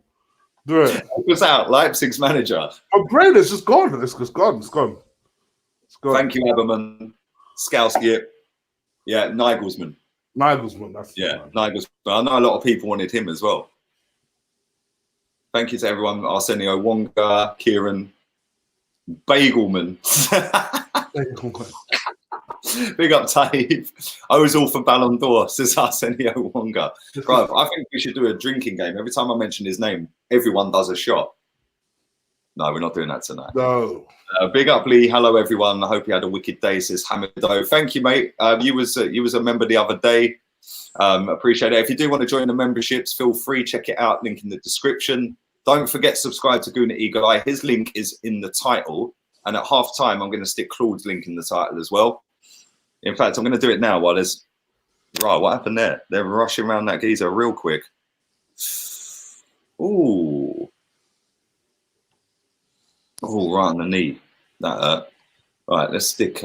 Do it.
What's out? Leipzig's manager.
My brain is just gone. It's gone. It's gone.
Thank you, Haberman. Skowski. Yeah, Nagelsmann.
That's
Nagelsmann. I know a lot of people wanted him as well. Thank you to everyone. Arsenio Wonga, Kieran, Bagelman. Big up, Dave. I was all for Ballon d'Or, says Arsenio Wonga. Right, I think we should do a drinking game. Every time I mention his name, everyone does a shot. No, we're not doing that tonight.
No.
Big up, Lee. Hello, everyone. I hope you had a wicked day, says Hamido. Thank you, mate. You was a member the other day. Appreciate it. If you do want to join the memberships, feel free. Check it out. Link in the description. Don't forget to subscribe to Guna Eagle Eye. His link is in the title. And at half time, I'm going to stick Claude's link in the title as well. In fact, I'm going to do it now while there's... Right, what happened there? They're rushing around that geezer real quick. Ooh. Oh, right on the knee. That hurt. Right, let's stick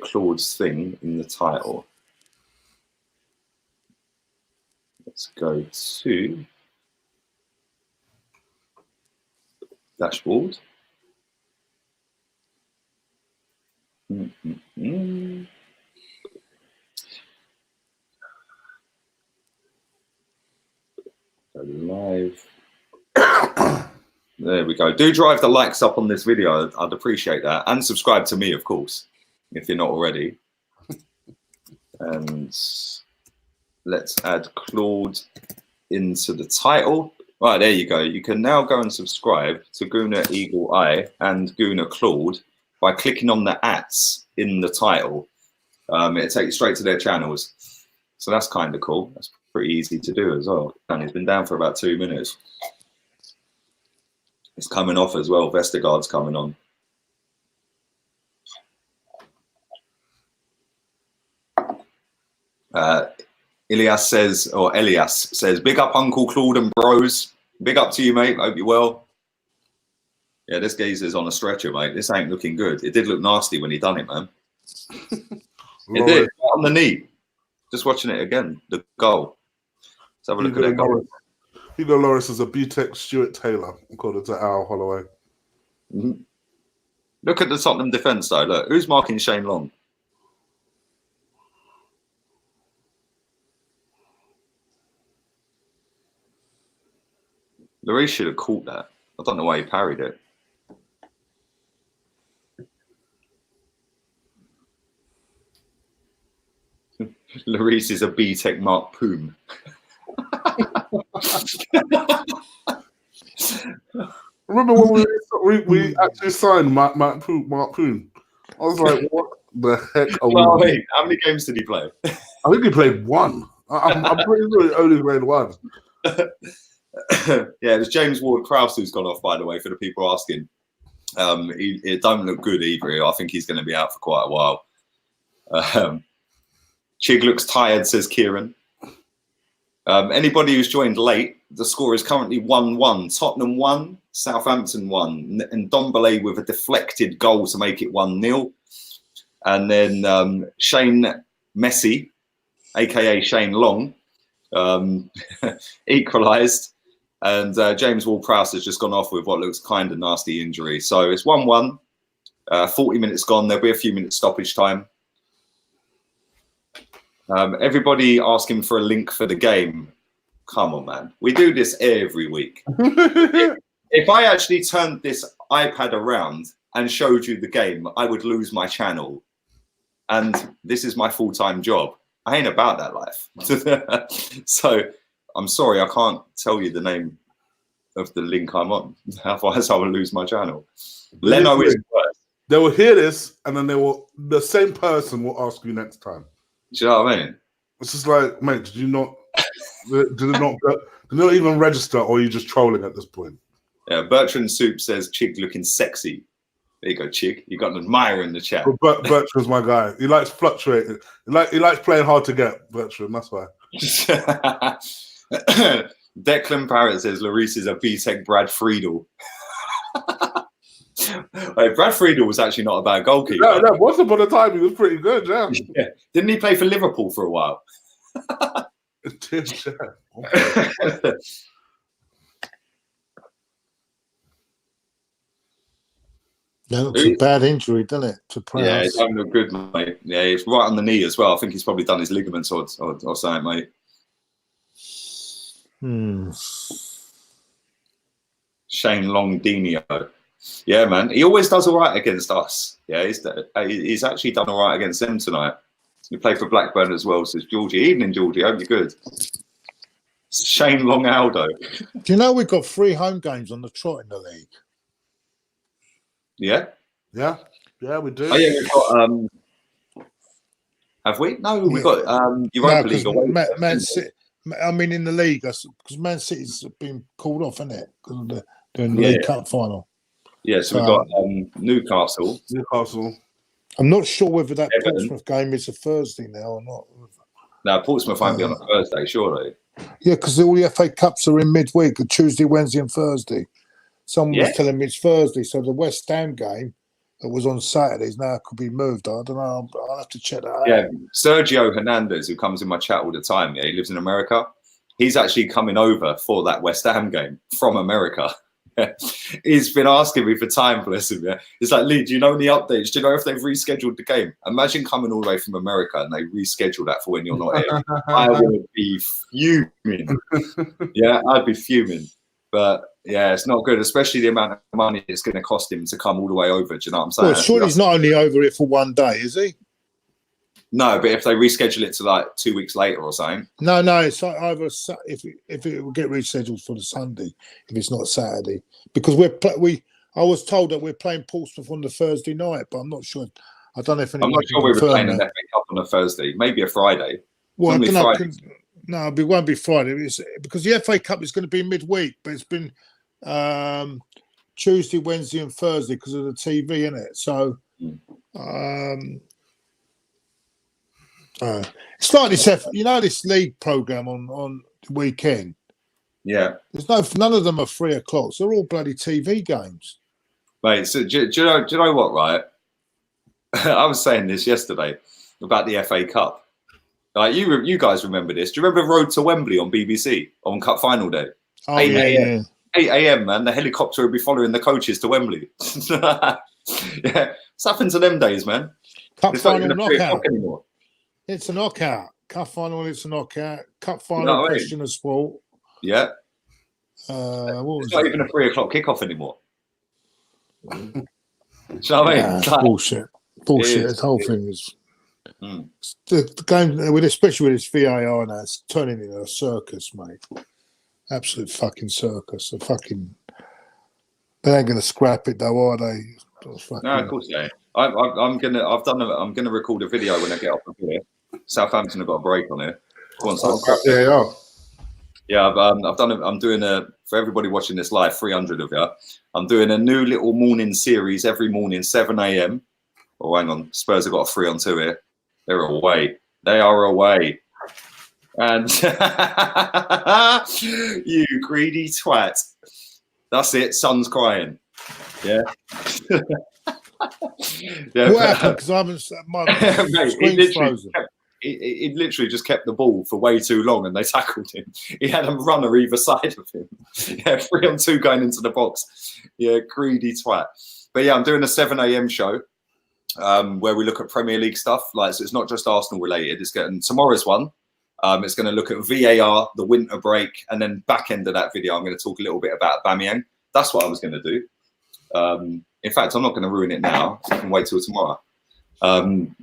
Claude's thing in the title. Let's go to dashboard. Go live. There we go. Do drive the likes up on this video. I'd appreciate that. And subscribe to me, of course, if you're not already. And let's add Claude into the title. Right, there you go. You can now go and subscribe to Guna Eagle Eye and Guna Claude by clicking on the @ in the title. It'll take you straight to their channels. So that's kind of cool. That's pretty easy to do as well. And he's been down for about 2 minutes. It's coming off as well. Vestergaard's coming on. Elias says, big up Uncle Claude and bros. Big up to you, mate. Hope you're well. Yeah, this geezer's on a stretcher, mate. This ain't looking good. It did look nasty when he done it, man. It did. On the knee. Just watching it again. The goal. Let's have a look at that goal.
Hugo Lloris is a BTEC Stuart Taylor, according to Al Holloway.
Mm-hmm. Look at the Tottenham defence, though. Look, who's marking Shane Long? Lloris should have caught that. I don't know why he parried it. Lloris is a BTEC Mark Poom.
Remember when we actually signed Mark Poon? I was like, what the heck are
well,
we
wait, how many games did he play?
I think he played one. I'm pretty sure he only played one.
Yeah, it was James Ward-Prowse who's gone off, by the way, for the people asking. It don't look good either. I think he's going to be out for quite a while. Chig looks tired, says Kieran. Anybody who's joined late, the score is currently 1-1. Tottenham 1, Southampton 1. And Ndombele with a deflected goal to make it 1-0. And then Shane Messi, a.k.a. Shane Long, equalised. And James Ward-Prowse has just gone off with what looks kind of nasty injury. So it's 1-1. 40 minutes gone. There'll be a few minutes stoppage time. Everybody asking for a link for the game. Come on, man. We do this every week. If I actually turned this iPad around and showed you the game, I would lose my channel. And this is my full-time job. I ain't about that life. So I'm sorry, I can't tell you the name of the link I'm on. Otherwise, I will lose my channel. Leno is worse.
They will hear this, and then the same person will ask you next time.
Do you know what I mean?
It's just like, mate, did it not even register, or are you just trolling at this point?
Yeah, Bertrand Soup says Chig looking sexy. There you go, Chig. You got an admirer in the chat.
But Bertrand's my guy. He likes fluctuating. He likes playing hard to get, Bertrand. That's why.
Declan Parrott says Lloris is a BTEC Brad Friedel. Wait, Brad Friedel was actually not a bad goalkeeper.
No, once upon a time he was pretty good, yeah.
Yeah. Didn't he play for Liverpool for a while?
That looks a bad injury, doesn't it? To Prowse.
Yeah, it don't look good, mate. Yeah, it's right on the knee as well. I think he's probably done his ligaments or something, mate. Shane Longdinho. Yeah, man. He always does all right against us. Yeah, he's actually done all right against them tonight. He played for Blackburn as well, says Georgie. Evening, Georgie. Hope you're good. Shane Long Aldo.
Do you know we've got 3 home games on the trot in the league?
Yeah?
Yeah, we do.
Oh, yeah, we've got... have we? No, we've got Europa League away.
Man City, I mean, in the league, because Man City's been called off, isn't it? Because of the League Cup final.
Yeah, so we've got Newcastle.
I'm not sure whether that
Everton.
Portsmouth game is a Thursday now or not.
No, Portsmouth won't be on a Thursday, surely.
Yeah, because all the FA Cups are in midweek, Tuesday, Wednesday and Thursday. Someone was telling me it's Thursday, so the West Ham game that was on Saturdays now could be moved. I don't know. I'll have to check that out.
Yeah, Sergio Hernandez, who comes in my chat all the time, he lives in America. He's actually coming over for that West Ham game from America. He's been asking me for time, bless him. Yeah, it's like, Lee, do you know any updates? Do you know if they've rescheduled the game? Imagine coming all the way from America and they reschedule that for when you're not here. I would be fuming. Yeah, I'd be fuming. But yeah, it's not good, especially the amount of money it's going to cost him to come all the way over. Do you know what I'm saying?
Well, surely he's not only over it for one day, is he?
No, but if they reschedule it to like 2 weeks later or something.
No, it's either if it will get rescheduled for the Sunday, if it's not Saturday, because I was told that we're playing Portsmouth on the Thursday night, but I'm not sure. I don't know if
I'm not sure we were playing an FA Cup on a Thursday, maybe a Friday.
Well, I don't know. No, it won't be Friday. It's because the FA Cup is going to be midweek, but it's been Tuesday, Wednesday, and Thursday because of the TV, isn't it? So. It's like this, this league program on the weekend.
Yeah,
there's none of them are 3 o'clock. So they're all bloody TV games,
mate. So do you know what? Right, I was saying this yesterday about the FA Cup. Like you guys remember this? Do you remember Road to Wembley on BBC on Cup Final day?
Oh, 8 a.m.
8 a.m. Man, the helicopter would be following the coaches to Wembley. Yeah, it's happened to them days, man.
Cup
it's
final
not even
knockout
anymore.
It's a knockout. Cup final, it's a knockout. Cup final, question of sport.
Yeah.
It's
not even a 3 o'clock kickoff anymore. Do you know what I mean?
Bullshit. This whole thing is the game, especially with this VAR now, it's turning into a circus, mate. Absolute fucking circus. They ain't gonna scrap it though, are they?
No, of course they ain't. I'm gonna record a video when I get off of here. Southampton have got a break on it. Go on, yeah. I'm doing for everybody watching this live, 300 of you. I'm doing a new little morning series every morning, 7 a.m. Oh, hang on, Spurs have got a 3-on-2 here. They're away. They are away. And you greedy twat. That's it. Son's crying. Yeah.
Yeah, what happened? Because I haven't. My screen's frozen.
He literally just kept the ball for way too long, and they tackled him. He had a runner either side of him. Yeah, 3-on-2 going into the box. Yeah, greedy twat. But yeah, I'm doing a 7 a.m. show where we look at Premier League stuff. Like, so it's not just Arsenal related. It's getting tomorrow's one. It's going to look at VAR, the winter break, and then back end of that video, I'm going to talk a little bit about Aubameyang. That's what I was going to do. In fact, I'm not going to ruin it now. I can wait till tomorrow.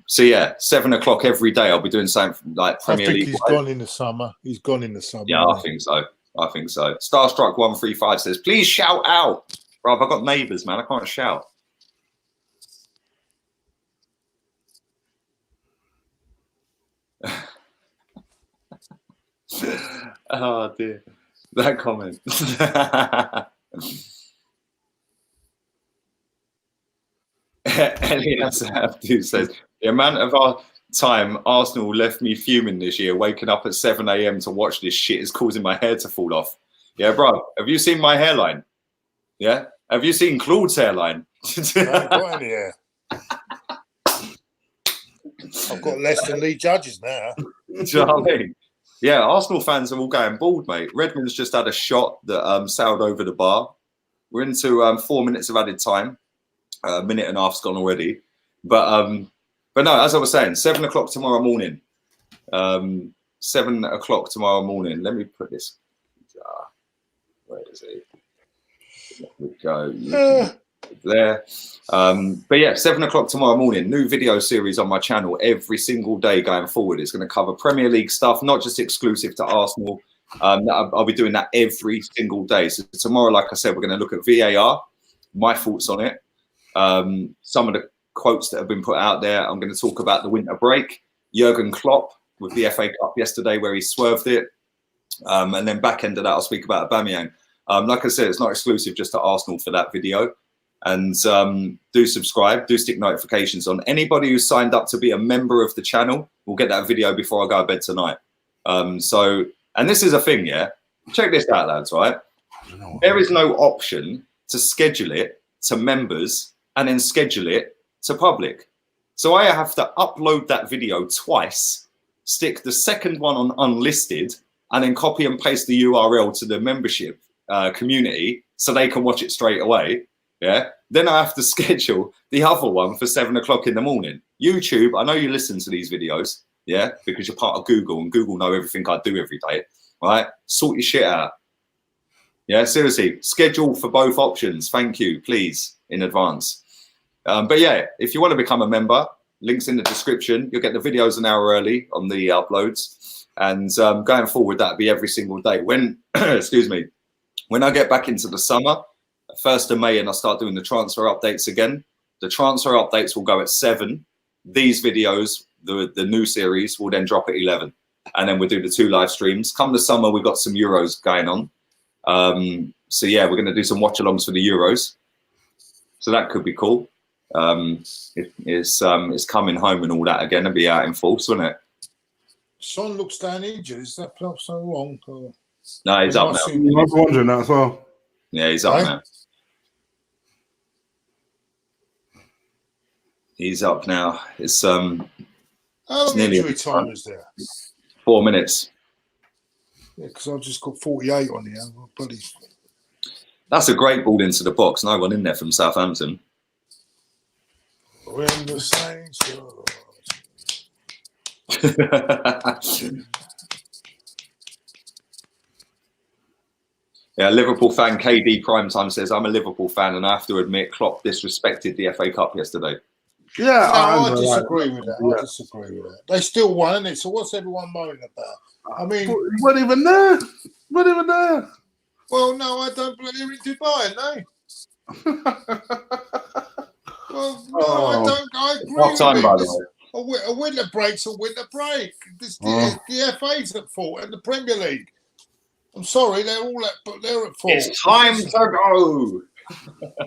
So yeah, 7 o'clock every day. I'll be doing something like Premier League.
He's gone in the summer. He's gone in the summer.
Yeah, I think so. Starstruck 135 says, "Please shout out, bro. I've got neighbours, man. I can't shout." Oh dear, that comment. Elliot says, the amount of our time Arsenal left me fuming this year, waking up at 7 a.m. to watch this shit is causing my hair to fall off. Yeah, bro, have you seen my hairline? Yeah? Have you seen Claude's hairline?
I haven't got any hair. I've got less than Lee Judges now.
Do you know what I mean? Yeah, Arsenal fans are all going bald, mate. Redmond's just had a shot that sailed over the bar. We're into 4 minutes of added time. A minute and a half's gone already. But no, as I was saying, 7 o'clock tomorrow morning. 7 o'clock tomorrow morning. Let me put this. Where is it? Let me go. there. But yeah, 7 o'clock tomorrow morning, new video series on my channel every single day going forward. It's going to cover Premier League stuff, not just exclusive to Arsenal. I'll be doing that every single day. So tomorrow, like I said, we're going to look at VAR, my thoughts on it, some of the quotes that have been put out there. I'm going to talk about the winter break, Jurgen Klopp with the FA Cup yesterday where he swerved it. And then back end of that, I'll speak about Aubameyang. Like I said, it's not exclusive just to Arsenal for that video. And do subscribe, do stick notifications on. Anybody who's signed up to be a member of the channel will get that video before I go to bed tonight. And this is a thing, yeah? Check this out, lads, right? There is no option to schedule it to members and then schedule it to public. So I have to upload that video twice, stick the second one on unlisted, and then copy and paste the URL to the membership community so they can watch it straight away. Yeah. Then I have to schedule the other one for 7 o'clock in the morning. YouTube, I know you listen to these videos, yeah, because you're part of Google and Google know everything I do every day, right? Sort your shit out. Yeah, seriously, schedule for both options. Thank you, please, in advance. But yeah, if you want to become a member, links in the description. You'll get the videos an hour early on the uploads. And going forward, that'll be every single day. When, excuse me, when I get back into the summer, 1st of May, and I start doing the transfer updates again, the transfer updates will go at 7. These videos, the new series, will then drop at 11. And then we'll do the 2 live streams. Come the summer, we've got some Euros going on. So yeah, we're going to do some watch-alongs for the Euros. So that could be cool. It's coming home and all that again and be out in force, wouldn't it?
Son looks down injured. Is that felt so long?
No, he's up now.
I was wondering that as well.
Yeah, he's up now. He's up now. It's
how long injury time is there?
4 minutes.
Yeah, because I've just got 48 on here. Bloody.
That's a great ball into the box. No one in there from Southampton.
When the Saints go.
Yeah, Liverpool fan KD Primetime says, I'm a Liverpool fan and I have to admit Klopp disrespected the FA Cup yesterday.
Yeah, I disagree with that. I disagree with that. They still won, innit? So what's everyone moaning about? I mean,
you weren't even there. Weren't even there.
Well, no, I don't believe in Dubai, no. Well, no, I don't. I agree
What time,
with
by
it.
the way?
A winter break's a winter break. The FA's at fault and the Premier League. I'm sorry, they're all they're at fault.
It's time to go.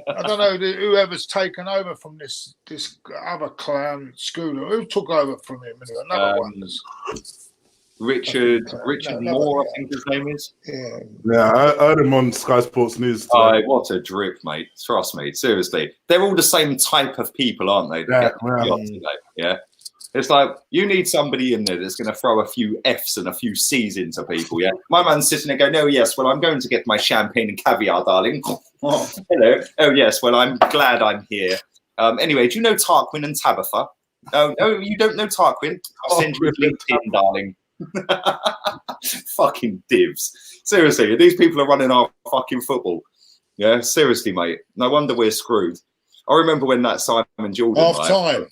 I don't know whoever's taken over from this other clown Scooter. Who took over from him? Another one.
Richard Moore, I think his name is.
Yeah,
I heard him on Sky Sports News today.
Oh, what a drip, mate. Trust me, seriously. They're all the same type of people, aren't they? Yeah. It's like, you need somebody in there that's going to throw a few F's and a few C's into people, yeah? My man's sitting there going, oh, yes, well, I'm going to get my champagne and caviar, darling. Oh, hello. Oh, yes, well, I'm glad I'm here. Anyway, do you know Tarquin and Tabitha? Oh, no, you don't know Tarquin? I'll send you a LinkedIn, darling. Fucking divs. Seriously, these people are running our fucking football. Yeah, seriously, mate. No wonder we're screwed. I remember when that Simon Jordan...
Half time.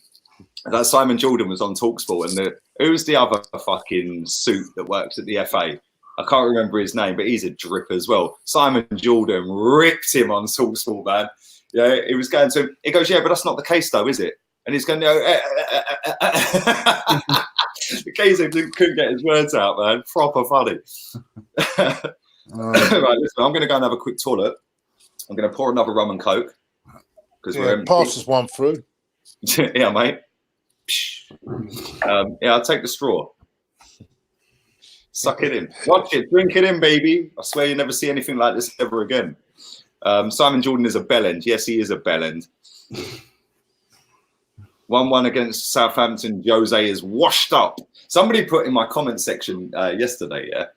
That Simon Jordan was on TalkSport, and who's the other fucking suit that works at the FA? I can't remember his name, but he's a drip as well. Simon Jordan ripped him on TalkSport, man. Yeah, he was going to him. He goes, yeah, but that's not the case, though, is it? And he's going, no. The case couldn't get his words out, man. Proper funny. Right, listen, I'm going to go and have a quick toilet. I'm going to pour another rum and coke because we're
passes one through.
Yeah, mate. Yeah, I'll take the straw. Suck it in. Watch it. Drink it in, baby. I swear you never see anything like this ever again. Simon Jordan is a bellend. Yes, he is a bellend. 1-1 against Southampton. Jose is washed up. Somebody put in my comment section yesterday, yeah,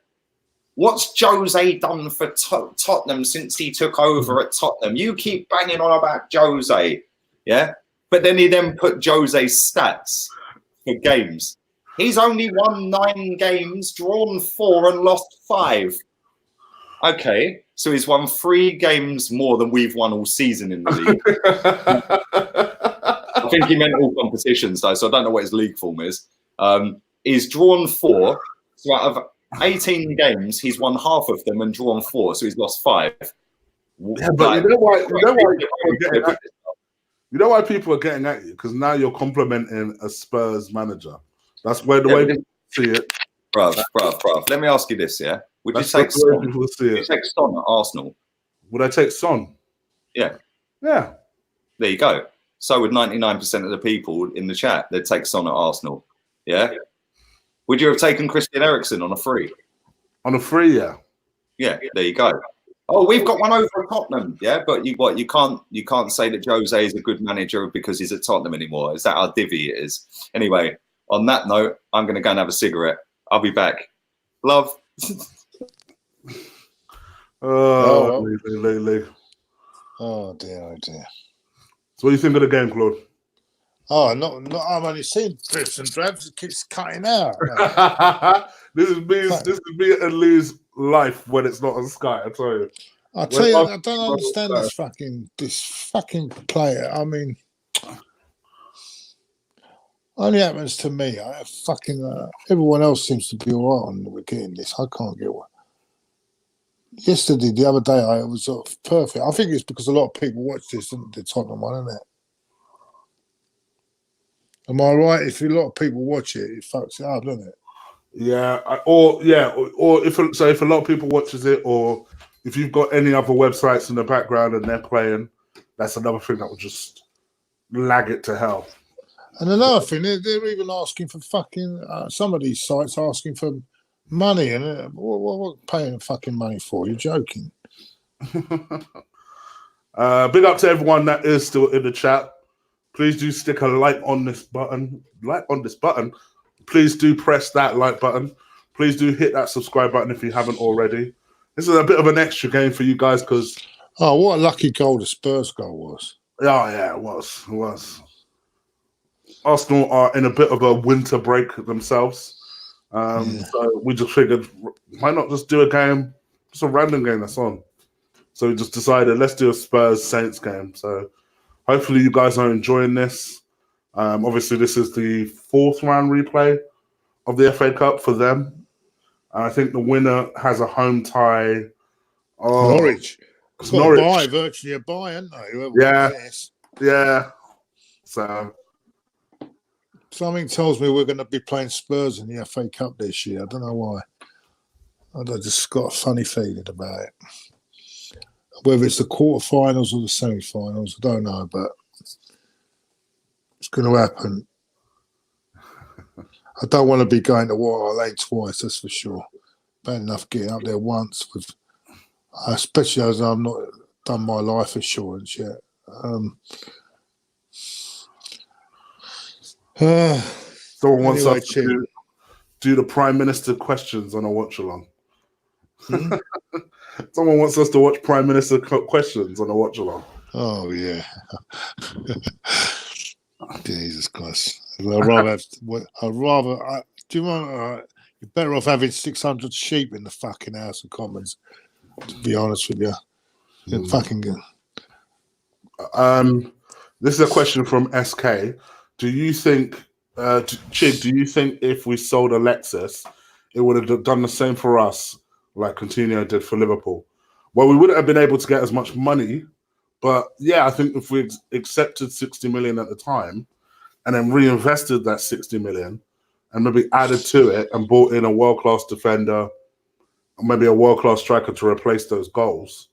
what's Jose done for Tottenham since he took over at Tottenham? You keep banging on about Jose, yeah? But then he then put Jose's stats for games. He's only won 9 games, drawn 4 and lost 5. Okay, so he's won 3 games more than we've won all season in the league. I think he meant all competitions though, so I don't know what his league form is. He's drawn 4. So out of 18 games, he's won half of them and drawn 4, so he's lost 5.
Yeah, but you know why people are getting at you? Because now you're complimenting a Spurs manager. That's where the way people see it.
Bruv. Let me ask you this, yeah? Would you take Son? Would you take Son at Arsenal?
Would I take Son?
Yeah.
Yeah.
There you go. So would 99% of the people in the chat. They'd take Son at Arsenal. Yeah? Would you have taken Christian Eriksen on a free?
On a free, yeah.
Yeah, there you go. Oh, we've got one over at Tottenham, yeah. But you can't say that Jose is a good manager because he's at Tottenham anymore. Is that how divvy it is? Anyway, on that note, I'm going to go and have a cigarette. I'll be back. Love.
Oh dear.
So what do you think of the game, Claude?
Oh, not. I've only seen drips and drabs. It keeps cutting out.
This is me and Lou's life when it's not on Sky. I tell you.
I tell you, I don't understand this fucking player. I mean, only happens to me. Everyone else seems to be all right on we're getting this. I can't get one. Yesterday, the other day, I was sort of perfect. I think it's because a lot of people watch this, the Tottenham one, isn't it? Am I right? If a lot of people watch it, it fucks it up, doesn't it?
Yeah, or if a lot of people watches it, or if you've got any other websites in the background and they're playing, that's another thing that will just lag it to hell.
And another thing, they're even asking for fucking some of these sites asking for money, and what paying fucking money for? You're joking.
Big up to everyone that is still in the chat. Please do stick a like on this button. Please do press that like button. Please do hit that subscribe button if you haven't already. This is a bit of an extra game for you guys because...
Oh, what a lucky goal the Spurs goal was.
Oh, yeah, it was. Arsenal are in a bit of a winter break themselves. So we just figured, why not just do a game, just a random game that's on. So we just decided, let's do a Spurs-Saints game. So hopefully you guys are enjoying this. Obviously, this is the 4th round replay of the FA Cup for them. I think the winner has a home tie.
Norwich.
It's Norwich.
Virtually a bye, haven't they?
Yeah. So
something tells me we're going to be playing Spurs in the FA Cup this year. I don't know why. I just got a funny feeling about it. Whether it's the quarterfinals or the semi-finals, I don't know, but it's going to happen. I don't want to be going to Watchalong twice, that's for sure. Bad enough getting up there once, especially as I've not done my life assurance yet.
Someone wants us to do the Prime Minister questions on a watch-along. Someone wants us to watch Prime Minister questions on a watch-along.
Oh, yeah. Jesus Christ. I'd rather do you want, you're better off having 600 sheep in the fucking House of Commons, to be honest with you. You're fucking good.
This is a question from SK. Do you think, Chig, do you think if we sold Alexis, it would have done the same for us like Coutinho did for Liverpool? Well, we wouldn't have been able to get as much money, but yeah, I think if we accepted 60 million at the time and then reinvested that 60 million and maybe added to it and brought in a world-class defender, or maybe a world-class striker to replace those goals,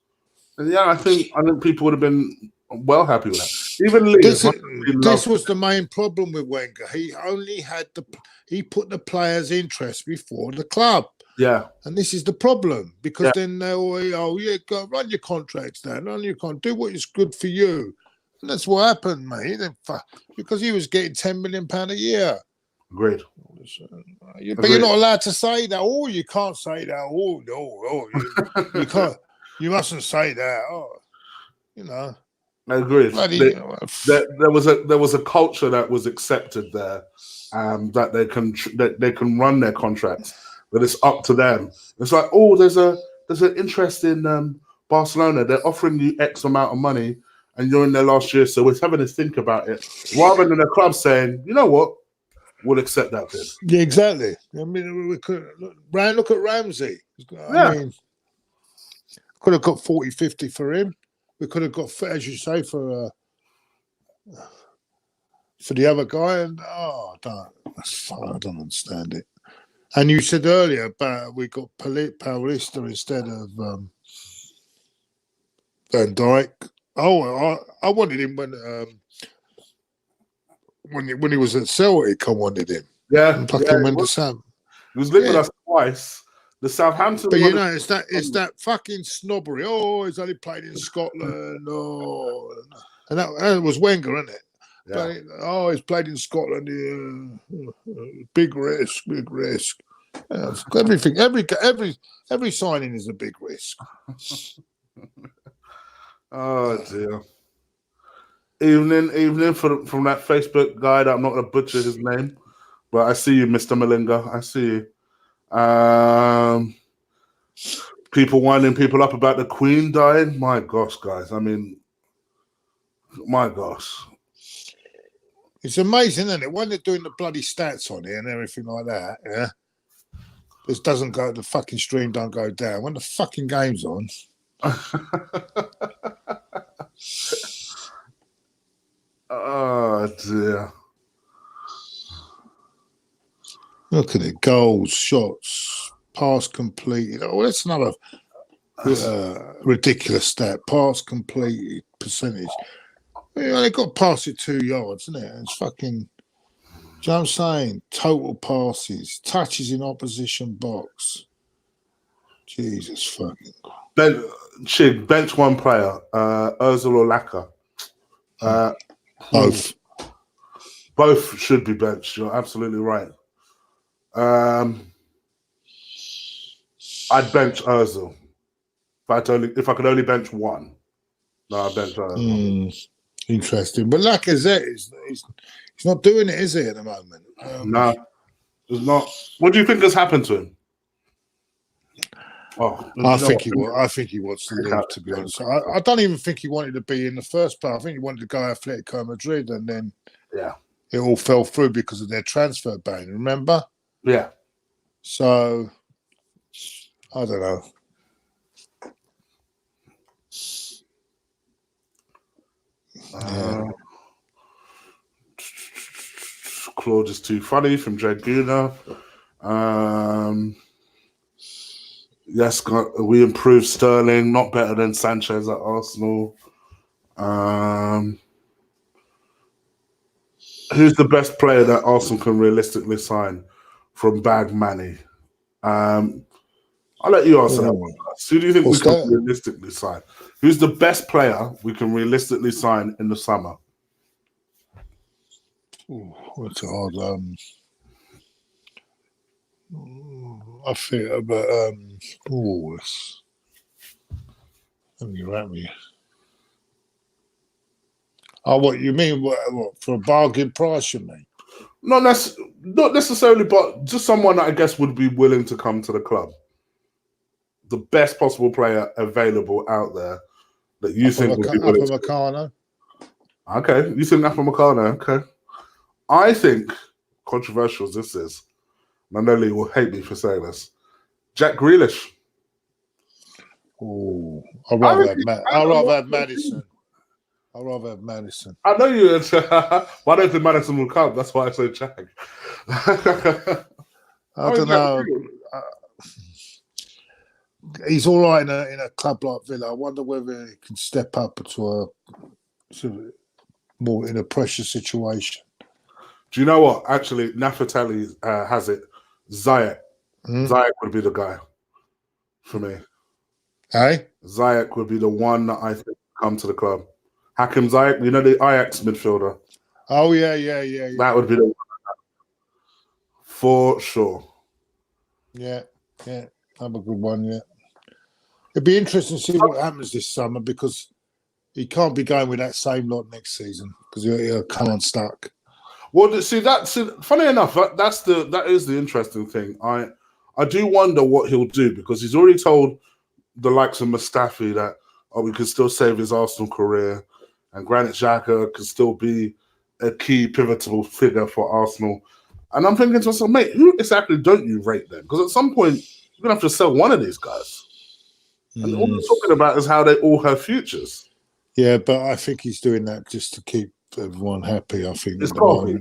and yeah, I think people would have been well happy with that. Even Lee,
this was the main problem with Wenger. He only had he put the players' interest before the club.
Yeah,
and this is the problem because then they always, go run your contracts down, do what is good for you, and that's what happened, mate. Because he was getting £10 million a year.
Great.
But you're not allowed to say that. Oh, you can't say that. Oh no, you can't. You mustn't say that. Oh, you know.
I agree. There was a culture that was accepted there, that they can run their contracts, but it's up to them. It's like, oh, there's a there's an interest in Barcelona. They're offering you X amount of money, and you're in their last year, so we're having to think about it, rather than the club saying, you know what, we'll accept that bid.
Yeah, exactly. I mean, we could look at Ramsey. I mean, could have got 40, 50 for him. We could have got, as you say, for the other guy, and I don't understand it. And you said earlier about we got Paulista instead of Van Dijk. Oh, I wanted him when he was at Celtic. I wanted him.
Yeah,
fucking went to Sam.
He was linked with us twice. The Southampton,
but you know, it's that fucking snobbery. Oh, he's only played in Scotland. Oh, and that was Wenger, isn't it? Yeah. He's played in Scotland. Big risk. Everything, every signing is a big risk.
Oh dear. Evening from that Facebook guy that I'm not going to butcher his name, but I see you, Mr. Malinga. I see you. People winding people up about the Queen dying. My gosh, guys. I mean, my gosh.
It's amazing, isn't it? When they're doing the bloody stats on it and everything like that, yeah. This doesn't go. The fucking stream don't go down when the fucking game's on.
Oh dear.
Look at it. Goals, shots, pass completed. Oh, that's another ridiculous stat. Pass completed percentage. They got past it 2 yards, isn't it? It's fucking. Do you know what I'm saying? Total passes, touches in opposition box. Jesus fucking.
Bench one player, Ozil or Laka.
Both.
Both should be benched. You're absolutely right. I'd bench Ozil. If I could only bench one. No, I'd bench Ozil.
Interesting. But Lacazette, he's not doing it, is he, at the moment?
No, it's not. What do you think has happened to him?
I think he wants to leave, to be honest. I don't even think he wanted to be in the first place. I think he wanted to go Atletico Madrid, and then it all fell through because of their transfer ban, remember?
Yeah.
So, I don't know.
Claude is too funny from Jaguna. Yes, we improved Sterling, not better than Sanchez at Arsenal. Who's the best player that Arsenal can realistically sign from Bag Manny? I'll let you answer that one. Who do you think we can realistically sign? Who's the best player we can realistically sign in the summer?
What's hard? I feel about let me wrap me. Oh, what you mean? What for a bargain price? You mean?
Not necessarily, but just someone that I guess would be willing to come to the club. The best possible player available out there that you think would be willing to.
Upamecano.
Okay, you think Upamecano? Okay, I think controversial as this is. I know Lee will hate me for saying this. Jack Grealish.
Oh, I'd rather have Madison. I'd rather have Madison.
I know you. Why don't think Madison will come? That's why I say Jack.
I don't know. He's all right in a club like Villa. I wonder whether he can step up to a more in a pressure situation.
Do you know what? Actually, Nafatelli has it. Ziyech. Ziyech would be the guy for me.
Hey?
Ziyech would be the one that I think would come to the club. Hakim Ziyech, you know, the Ajax midfielder.
Oh, yeah.
That would be the one. For sure.
Yeah. Have a good one, yeah. It'd be interesting to see what happens this summer because he can't be going with that same lot next season because he'll come unstuck.
Well, see, funny enough, that is the interesting thing. I do wonder what he'll do because he's already told the likes of Mustafi that we could still save his Arsenal career, and Granit Xhaka could still be a key pivotal figure for Arsenal. And I'm thinking to myself, mate, who exactly don't you rate them? Because at some point you're gonna have to sell one of these guys. And all we're talking about is how they all have futures.
Yeah, but I think he's doing that just to keep everyone happy. I think
It's got to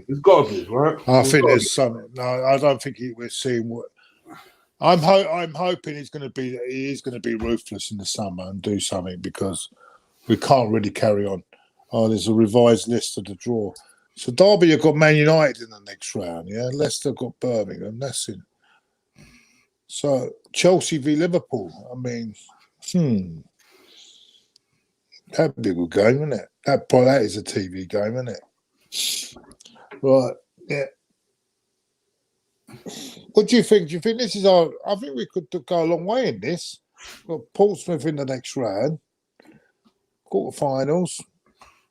be, right?
I think there's something. No, I don't think we're seeing what. I'm hoping he is going to be ruthless in the summer and do something, because we can't really carry on. Oh, there's a revised list of the draw. So Derby have got Man United in the next round. Yeah, Leicester got Birmingham. That's it. So Chelsea v Liverpool. I mean, that'd be a good game, isn't it? That is a TV game, isn't it? Right. Yeah. What do you think? Do you think this is our? I think we could go a long way in this. We've got Portsmouth in the next round, quarterfinals.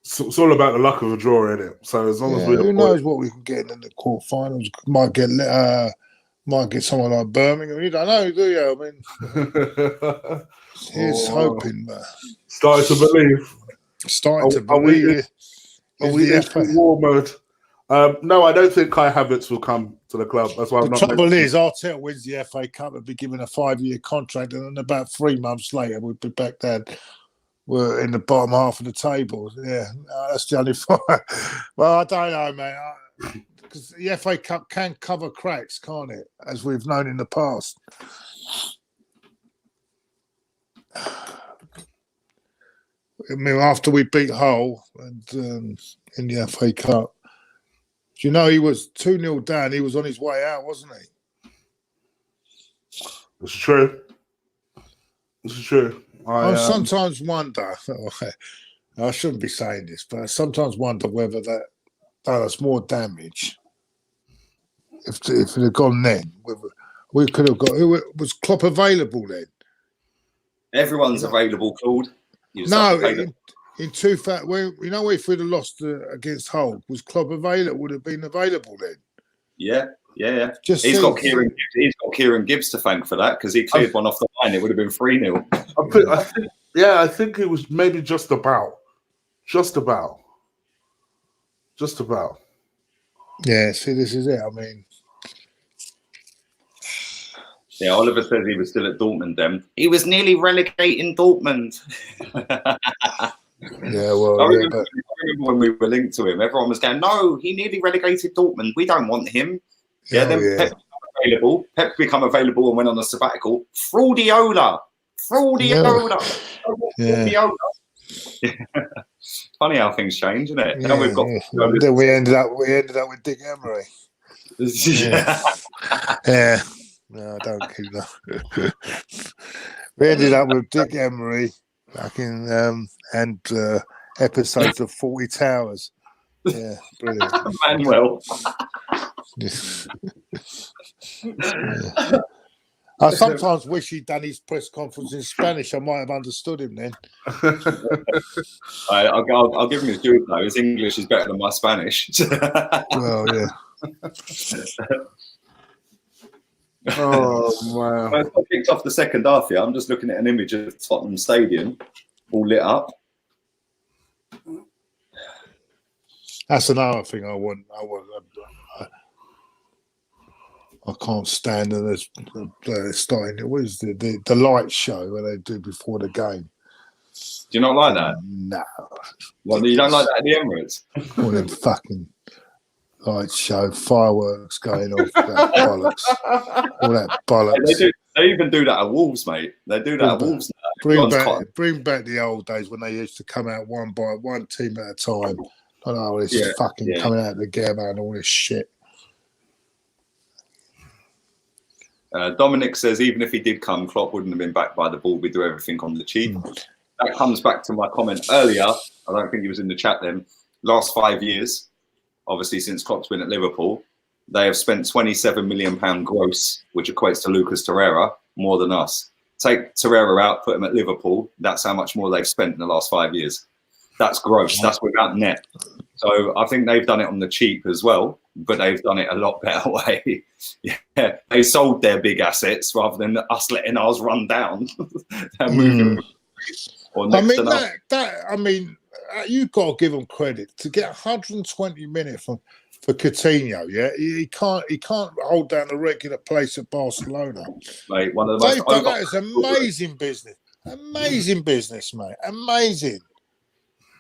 So it's all about the luck of a draw, isn't it? So as long as we,
who knows what we can get in the quarterfinals? Might get someone like Birmingham. You don't know, do you? I mean, here's hoping.
Starting to believe.
Starting to believe.
Are we in war mode? No, I don't think Kai Havertz will come to the club. That's why
the trouble is, Arteta wins the FA Cup and be given a 5-year contract, and then about 3 months later, we'll be back there. We're in the bottom half of the table. Yeah, that's the only fight. Well, I don't know, mate. Because the FA Cup can cover cracks, can't it? As we've known in the past. I mean, after we beat Hull and in the FA Cup, do you know he was 2-0 down? He was on his way out, wasn't he?
It's true. It's true.
I sometimes wonder, I shouldn't be saying this, but I sometimes wonder whether that does more damage. If it had gone then, we could have got. Was Klopp available then?
Everyone's available, Claude.
No, in 2000, if we'd have lost against Hull, was Klopp available? Would have been available then?
Yeah. He's got Kieran Gibbs to thank for that, because he cleared one off the line. It would have been 3-0.
I think it was maybe just about.
Yeah, see, this is it. I mean,
yeah, Oliver says he was still at Dortmund then. He was nearly relegating Dortmund.
Yeah, well,
I remember when we were linked to him, everyone was going, no, he nearly relegated Dortmund. We don't want him. Pep become available and went on a sabbatical. Fraudiola.
Yeah.
Funny how things change, isn't it?
Yeah,
now we've got.
Then we ended up with Dick Emery. Yeah. No, I don't keep that. We ended up with Dick Emery back in episodes of 40 Towers. Yeah, brilliant.
Manuel.
Yeah. I sometimes wish he'd done his press conference in Spanish. I might have understood him then.
I'll give him his due though. His English is better than my Spanish.
Well, yeah.
Oh wow!
I kicked off the second half here. I'm just looking at an image of Tottenham Stadium, all lit up.
That's another thing I want. I can't stand it. Starting. What is the light show where they do before the game?
Do you not like that?
No.
Well, you don't like that at the Emirates?
All them fucking light show, fireworks going off, that bollocks. All that bollocks.
They even do that at Wolves, mate. They do that at Wolves now.
Bring back the old days when they used to come out one team at a time. I know it's coming out together and all this shit.
Dominic says even if he did come, Klopp wouldn't have been backed by the ball. We do everything on the cheap. That comes back to my comment earlier. I don't think he was in the chat then. Last 5 years, obviously since Klopp's been at Liverpool, they have spent £27 million gross, which equates to Lucas Torreira, more than us. Take Torreira out, put him at Liverpool. That's how much more they've spent in the last 5 years. That's gross. That's without net. So I think they've done it on the cheap as well. but they've done it a lot better way. Yeah, they sold their big assets rather than us letting ours run down and moving. Or
I
next
mean,
to
you've got to give them credit to get 120 minutes for Coutinho. Yeah, he can't hold down a regular place at Barcelona.
Mate, one of the
They've
most
done that. It's amazing business, mate. Amazing.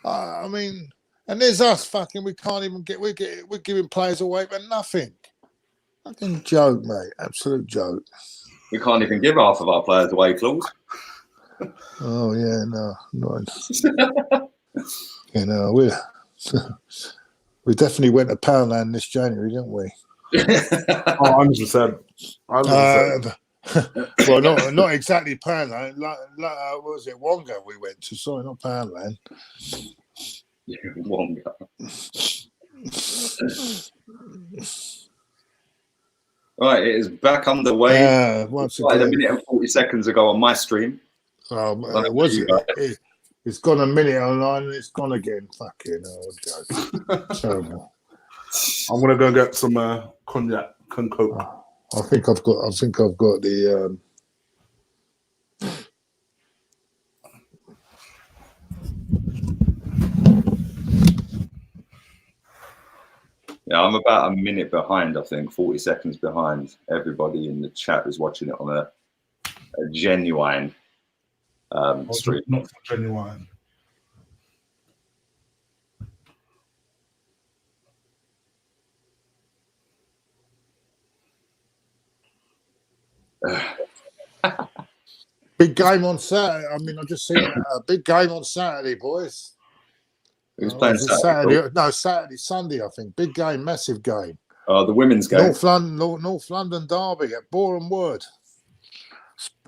I mean, and there's us fucking. We can't even get. We're giving players away for nothing. Fucking joke, mate. Absolute joke.
We can't even give half of our players away, Claude.
Oh yeah, no, not. You know, we definitely went to Poundland this January, didn't we?
100%.
Well, not exactly Poundland. What was it? Wonga we went to. Sorry, not Poundland.
Wonga. Right, it is back underway.
Once
again,
again,
a minute and 40 seconds ago on my stream.
It's gone a minute online and it's gone again. Fucking hell, terrible.
I'm gonna go and get some cognac and coke.
I think I've got the.
Yeah, I'm about a minute behind, I think, 40 seconds behind. Everybody in the chat is watching it on a genuine stream.
Not so genuine.
Big game on Saturday. I mean, I've just seen a big game on Saturday, boys.
Who's playing Saturday?
No, Sunday, I think. Big game, massive game.
The women's game.
North London derby at Boreham Wood.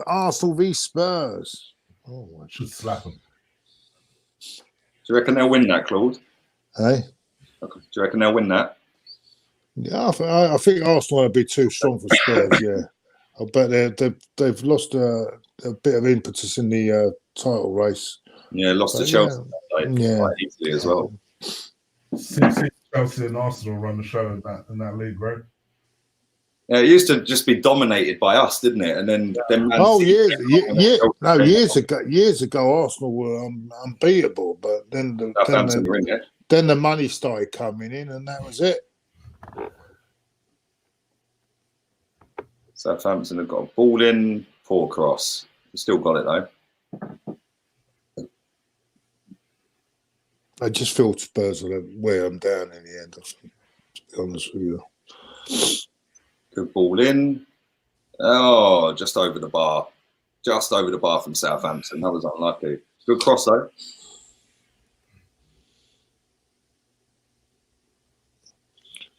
Arsenal v Spurs. Oh,
I should slap them.
Do you reckon they'll win that, Claude?
Hey?
Do you reckon they'll win that?
Yeah, I think Arsenal will be too strong for Spurs, yeah. I bet they've lost a bit of impetus in the title race.
Yeah, lost to Chelsea quite easily as well.
Chelsea and Arsenal run the show in that league, right?
Yeah, it used to just be dominated by us, didn't it? And then
years ago, Arsenal were unbeatable, but then the money started coming in, and that was it.
Southampton have got a ball in, poor cross. Still got it though.
I just feel Spurs will wear them down in the end, I think, to be honest with you.
Good ball in. Oh, just over the bar. Just over the bar from Southampton. That was unlucky. Good cross, though.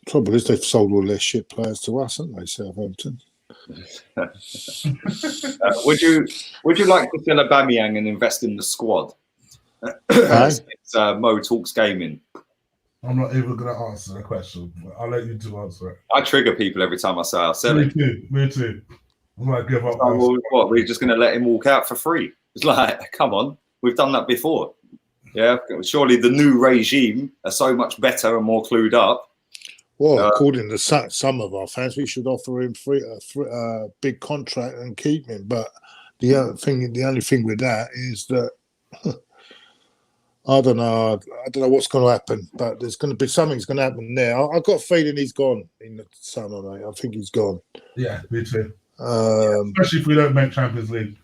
Trouble is they've sold all their shit players to us, haven't they, Southampton?
Would you like to sell Aubameyang and invest in the squad? It's Mo Talks Gaming.
I'm not even going to answer the question, but I'll let you two answer it.
I trigger people every time I say I'll sell it.
Me too. I'm going to give up.
What, we're just going to let him walk out for free? It's like, come on, we've done that before. Yeah, surely the new regime are so much better and more clued up.
Well, according to some of our fans, we should offer him a big contract and keep him. But the only thing with that is that I don't know what's going to happen. But there's going to be something's going to happen there. I've got a feeling he's gone in the summer, mate. I think he's gone.
Yeah, me too. Especially if we don't make Champions League.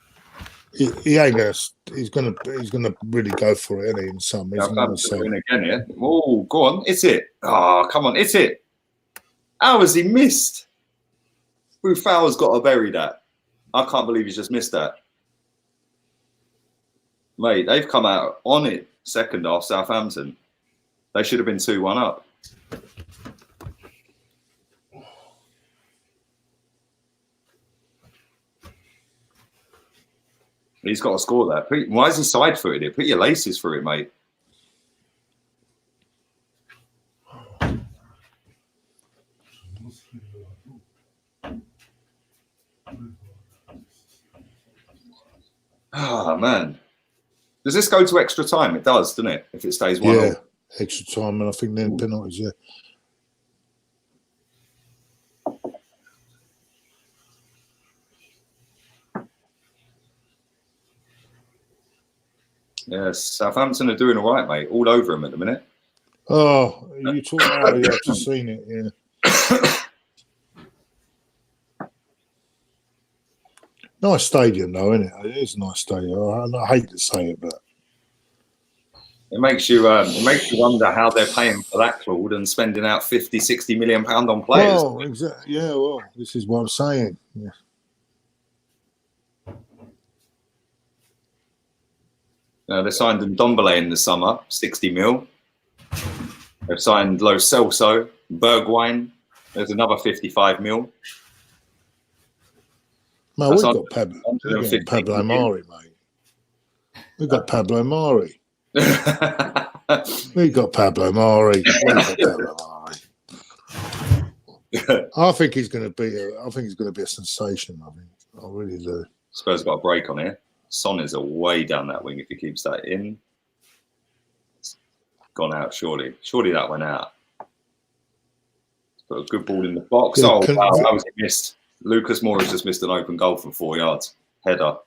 He ain't gonna. He's gonna really go for it, isn't he? In some,
he's going to win again, yeah. Oh, go on, it's it. Oh, come on, it's it. How has he missed? Buffal's got to bury that. I can't believe he's just missed that. Mate, they've come out on it second half, Southampton. They should have been 2-1 up. He's got to score that. Why is he side-footed it? Put your laces through it, mate. Ah, man. Does this go to extra time? It does, doesn't it? If it stays 1-1.
Yeah, extra time, and I think then penalties, yeah.
Yeah, Southampton are doing all right, mate. All over them at the minute.
Oh, you talk. Oh, yeah, I've just seen it. Yeah, nice stadium though, isn't it? It is a nice stadium. I hate to say it, but
it makes you wonder how they're paying for that, Claude, and spending out 50, 60 million pound on players.
well, exactly. Yeah, well, this is what I'm saying. Yeah.
They signed Ndombele in the summer, 60 mil. They've signed Lo Celso, Bergwijn. There's another 55 mil.
No, we've got Pablo Mari, mate. We've got Pablo Mari. We've got Pablo Mari. I think he's going to be a sensation. I really do.
Spurs got a break on here. Son is way down that wing if he keeps that in. It's gone out, surely. Surely that went out. Put a good ball in the box.
Yeah,
wow, that was missed. Lucas Moura has just missed an open goal from 4 yards. Header.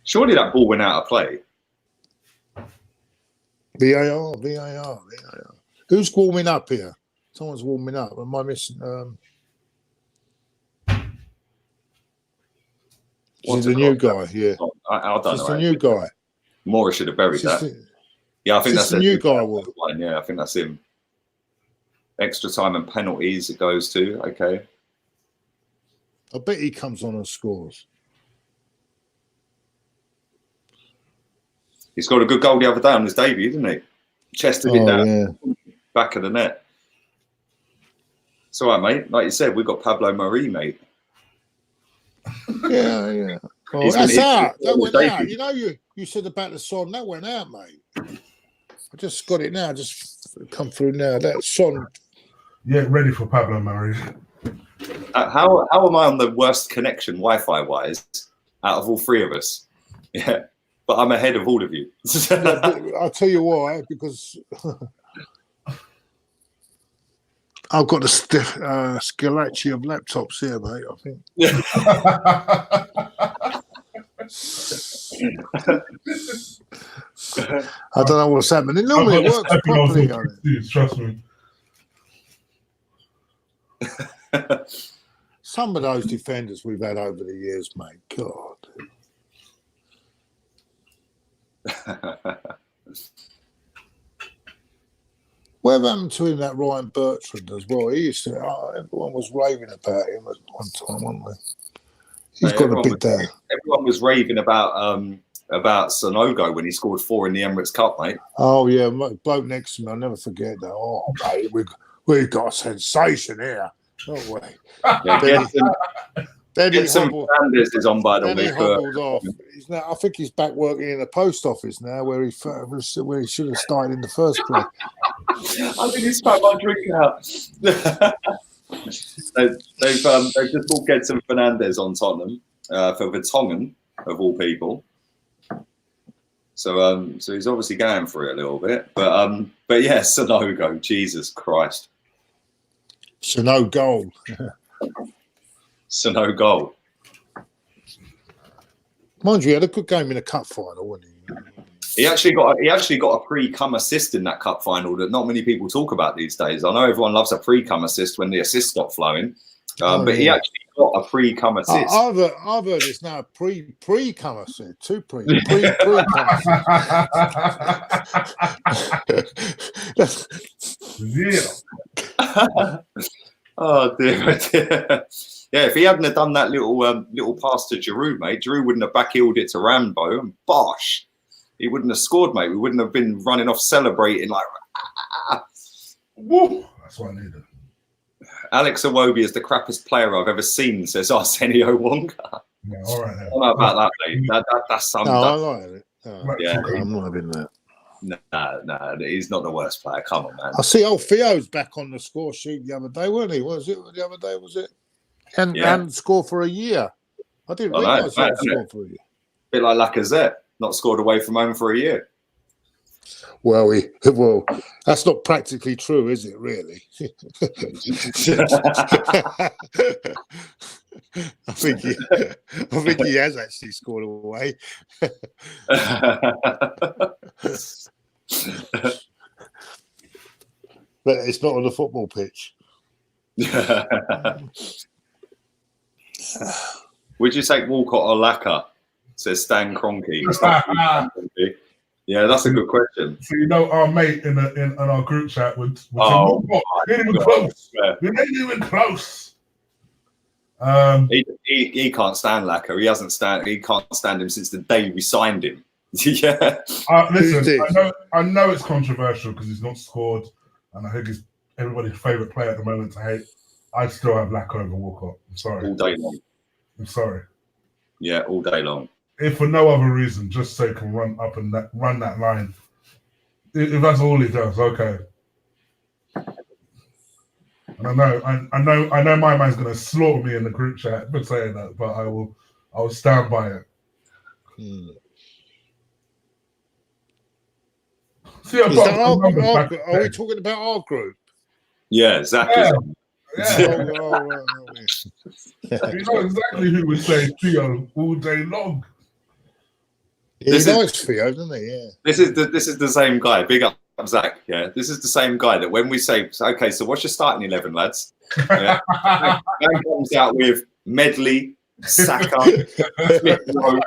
Surely that ball went out of play.
VAR. Who's warming up here? Someone's warming up. Am I missing? Is the new guy? Yeah.
I don't know.
It's the new guy.
Moura should have buried that. Yeah, I think that's
the new guy.
Yeah, I think that's him. Extra time and penalties it goes to. Okay.
I bet he comes on and scores.
He scored a good goal the other day on his debut, didn't he? Chested it down, back of the net. It's all right, mate. Like you said, we've got Pablo Mari, mate.
Yeah. Oh, that's out. That went out. You know, you said about the Son. That went out, mate. I just got it now. Just come through now. That Son.
Yeah, ready for Pablo Mari.
How am I on the worst connection Wi-Fi wise out of all three of us? Yeah, but I'm ahead of all of you.
I'll tell you why. Because I've got the Scalacci of laptops here, mate. I think. I don't know what's happening. Normally it works properly.
Trust me.
Some of those defenders we've had over the years, mate. God. What happened to him, that Ryan Bertrand as well? He used to. Everyone was raving about him at one time, wasn't they? He's got a bit down.
Everyone was raving about Sonogo when he scored 4 in the Emirates Cup, mate.
Oh yeah, bloke next to me, I'll never forget that. Oh mate, we've got a sensation here, don't we?
Yeah, Fernandez is on by the way.
Hobbled off. I think he's back working in the post office now, where he should have started in the first place.
I think he's spat my drink out. They've just bought Gedson Fernandez on Tottenham for Vertonghen of all people. So he's obviously going for it a little bit, but yeah, Sonogo, Jesus Christ,
Sonogo.
So no goal.
Mind you, he had a good game in the cup final, wasn't he?
He actually got a pre-cum assist in that cup final that not many people talk about these days. I know everyone loves a pre-cum assist when the assist stopped flowing, but he actually got a pre-cum assist.
I've heard it's now pre-cum assist, pre-cum assist.
Yeah.
Oh dear. Yeah, if he hadn't have done that little pass to Giroud, mate, Giroud wouldn't have back-heeled it to Rambo, and bosh, he wouldn't have scored, mate. We wouldn't have been running off celebrating like.
Woo, that's what I needed.
Alex Iwobi is the crappiest player I've ever seen, says Arsenio Wonga.
Yeah, all right.
I don't know about that, mate. That's something.
No, I like it.
Yeah,
I'm not having that.
No, he's not the worst player. Come on, man.
I see old Theo's back on the score sheet the other day, wasn't he? Was it the other day? Was it? And scored for a year. I didn't realise he scored for a year.
Bit like Lacazette, not scored away from home for a year.
Well, that's not practically true, is it? Really? I think he has actually scored away. But it's not on the football pitch.
Would you take Walcott or Laka? Says Stan Kroenke. Yeah, that's a good question.
So our mate in our group chat would say, Walcott, you're not even close. You're not even close.
He can't stand Laka. He can't stand him since the day we signed him. Yeah.
Listen, I know it's controversial because he's not scored, and I think he's everybody's favourite player at the moment to hate. I still have Laka over Walcott. I'm sorry.
All day long.
I'm sorry.
Yeah, all day long.
If for no other reason, just so he can run up and run that line. If that's all he does, okay. And I know my man's gonna slaughter me in the group chat for saying that, but I will stand by it. See,
are we talking about our group?
Yeah, exactly.
Yeah. You know exactly who would say Theo all day long.
Yeah, he likes Theo, doesn't he? Yeah.
This is the same guy. Big up Zach. Yeah, this is the same guy that when we say, okay, so what's your starting 11, lads? Yeah. Man comes out with Medley, Saka, Smith Rowe,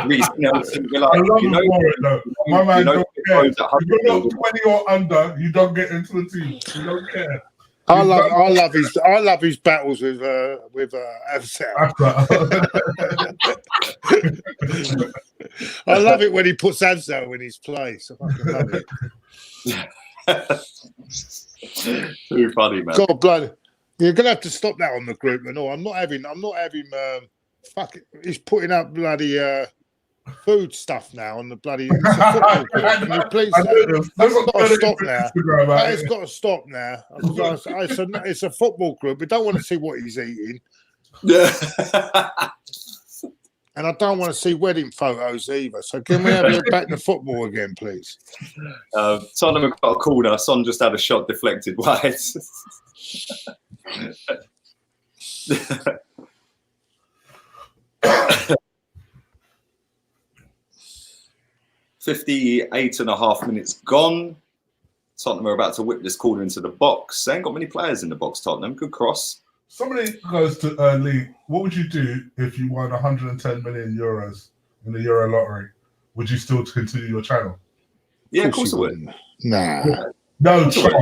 Reece Nelson. We're like,
my man don't care. If you're not 20 or under, you don't get into the team. You don't care.
I love his battles with A.F.C. I love it when he puts A.F.C. in his place. I fucking love it.
Too funny, man.
God blood. You're gonna have to stop that on the group and all. I'm not having fuck it. He's putting up bloody food stuff now on the bloody football group. Can you please that's got to stop now. It's got to stop now. It's a football group. We don't want to see what he's eating.
Yeah.
And I don't want to see wedding photos either. So can we have it back to football again, please?
Tottenham have got a corner. Son just had a shot deflected wide. 58.5 minutes gone. Tottenham are about to whip this corner into the box. They ain't got many players in the box, Tottenham. Good cross.
Somebody goes to Lee, what would you do if you won 110 million euros in the Euro lottery? Would you still continue your channel?
Yeah, of course I would.
Nah.
No chance.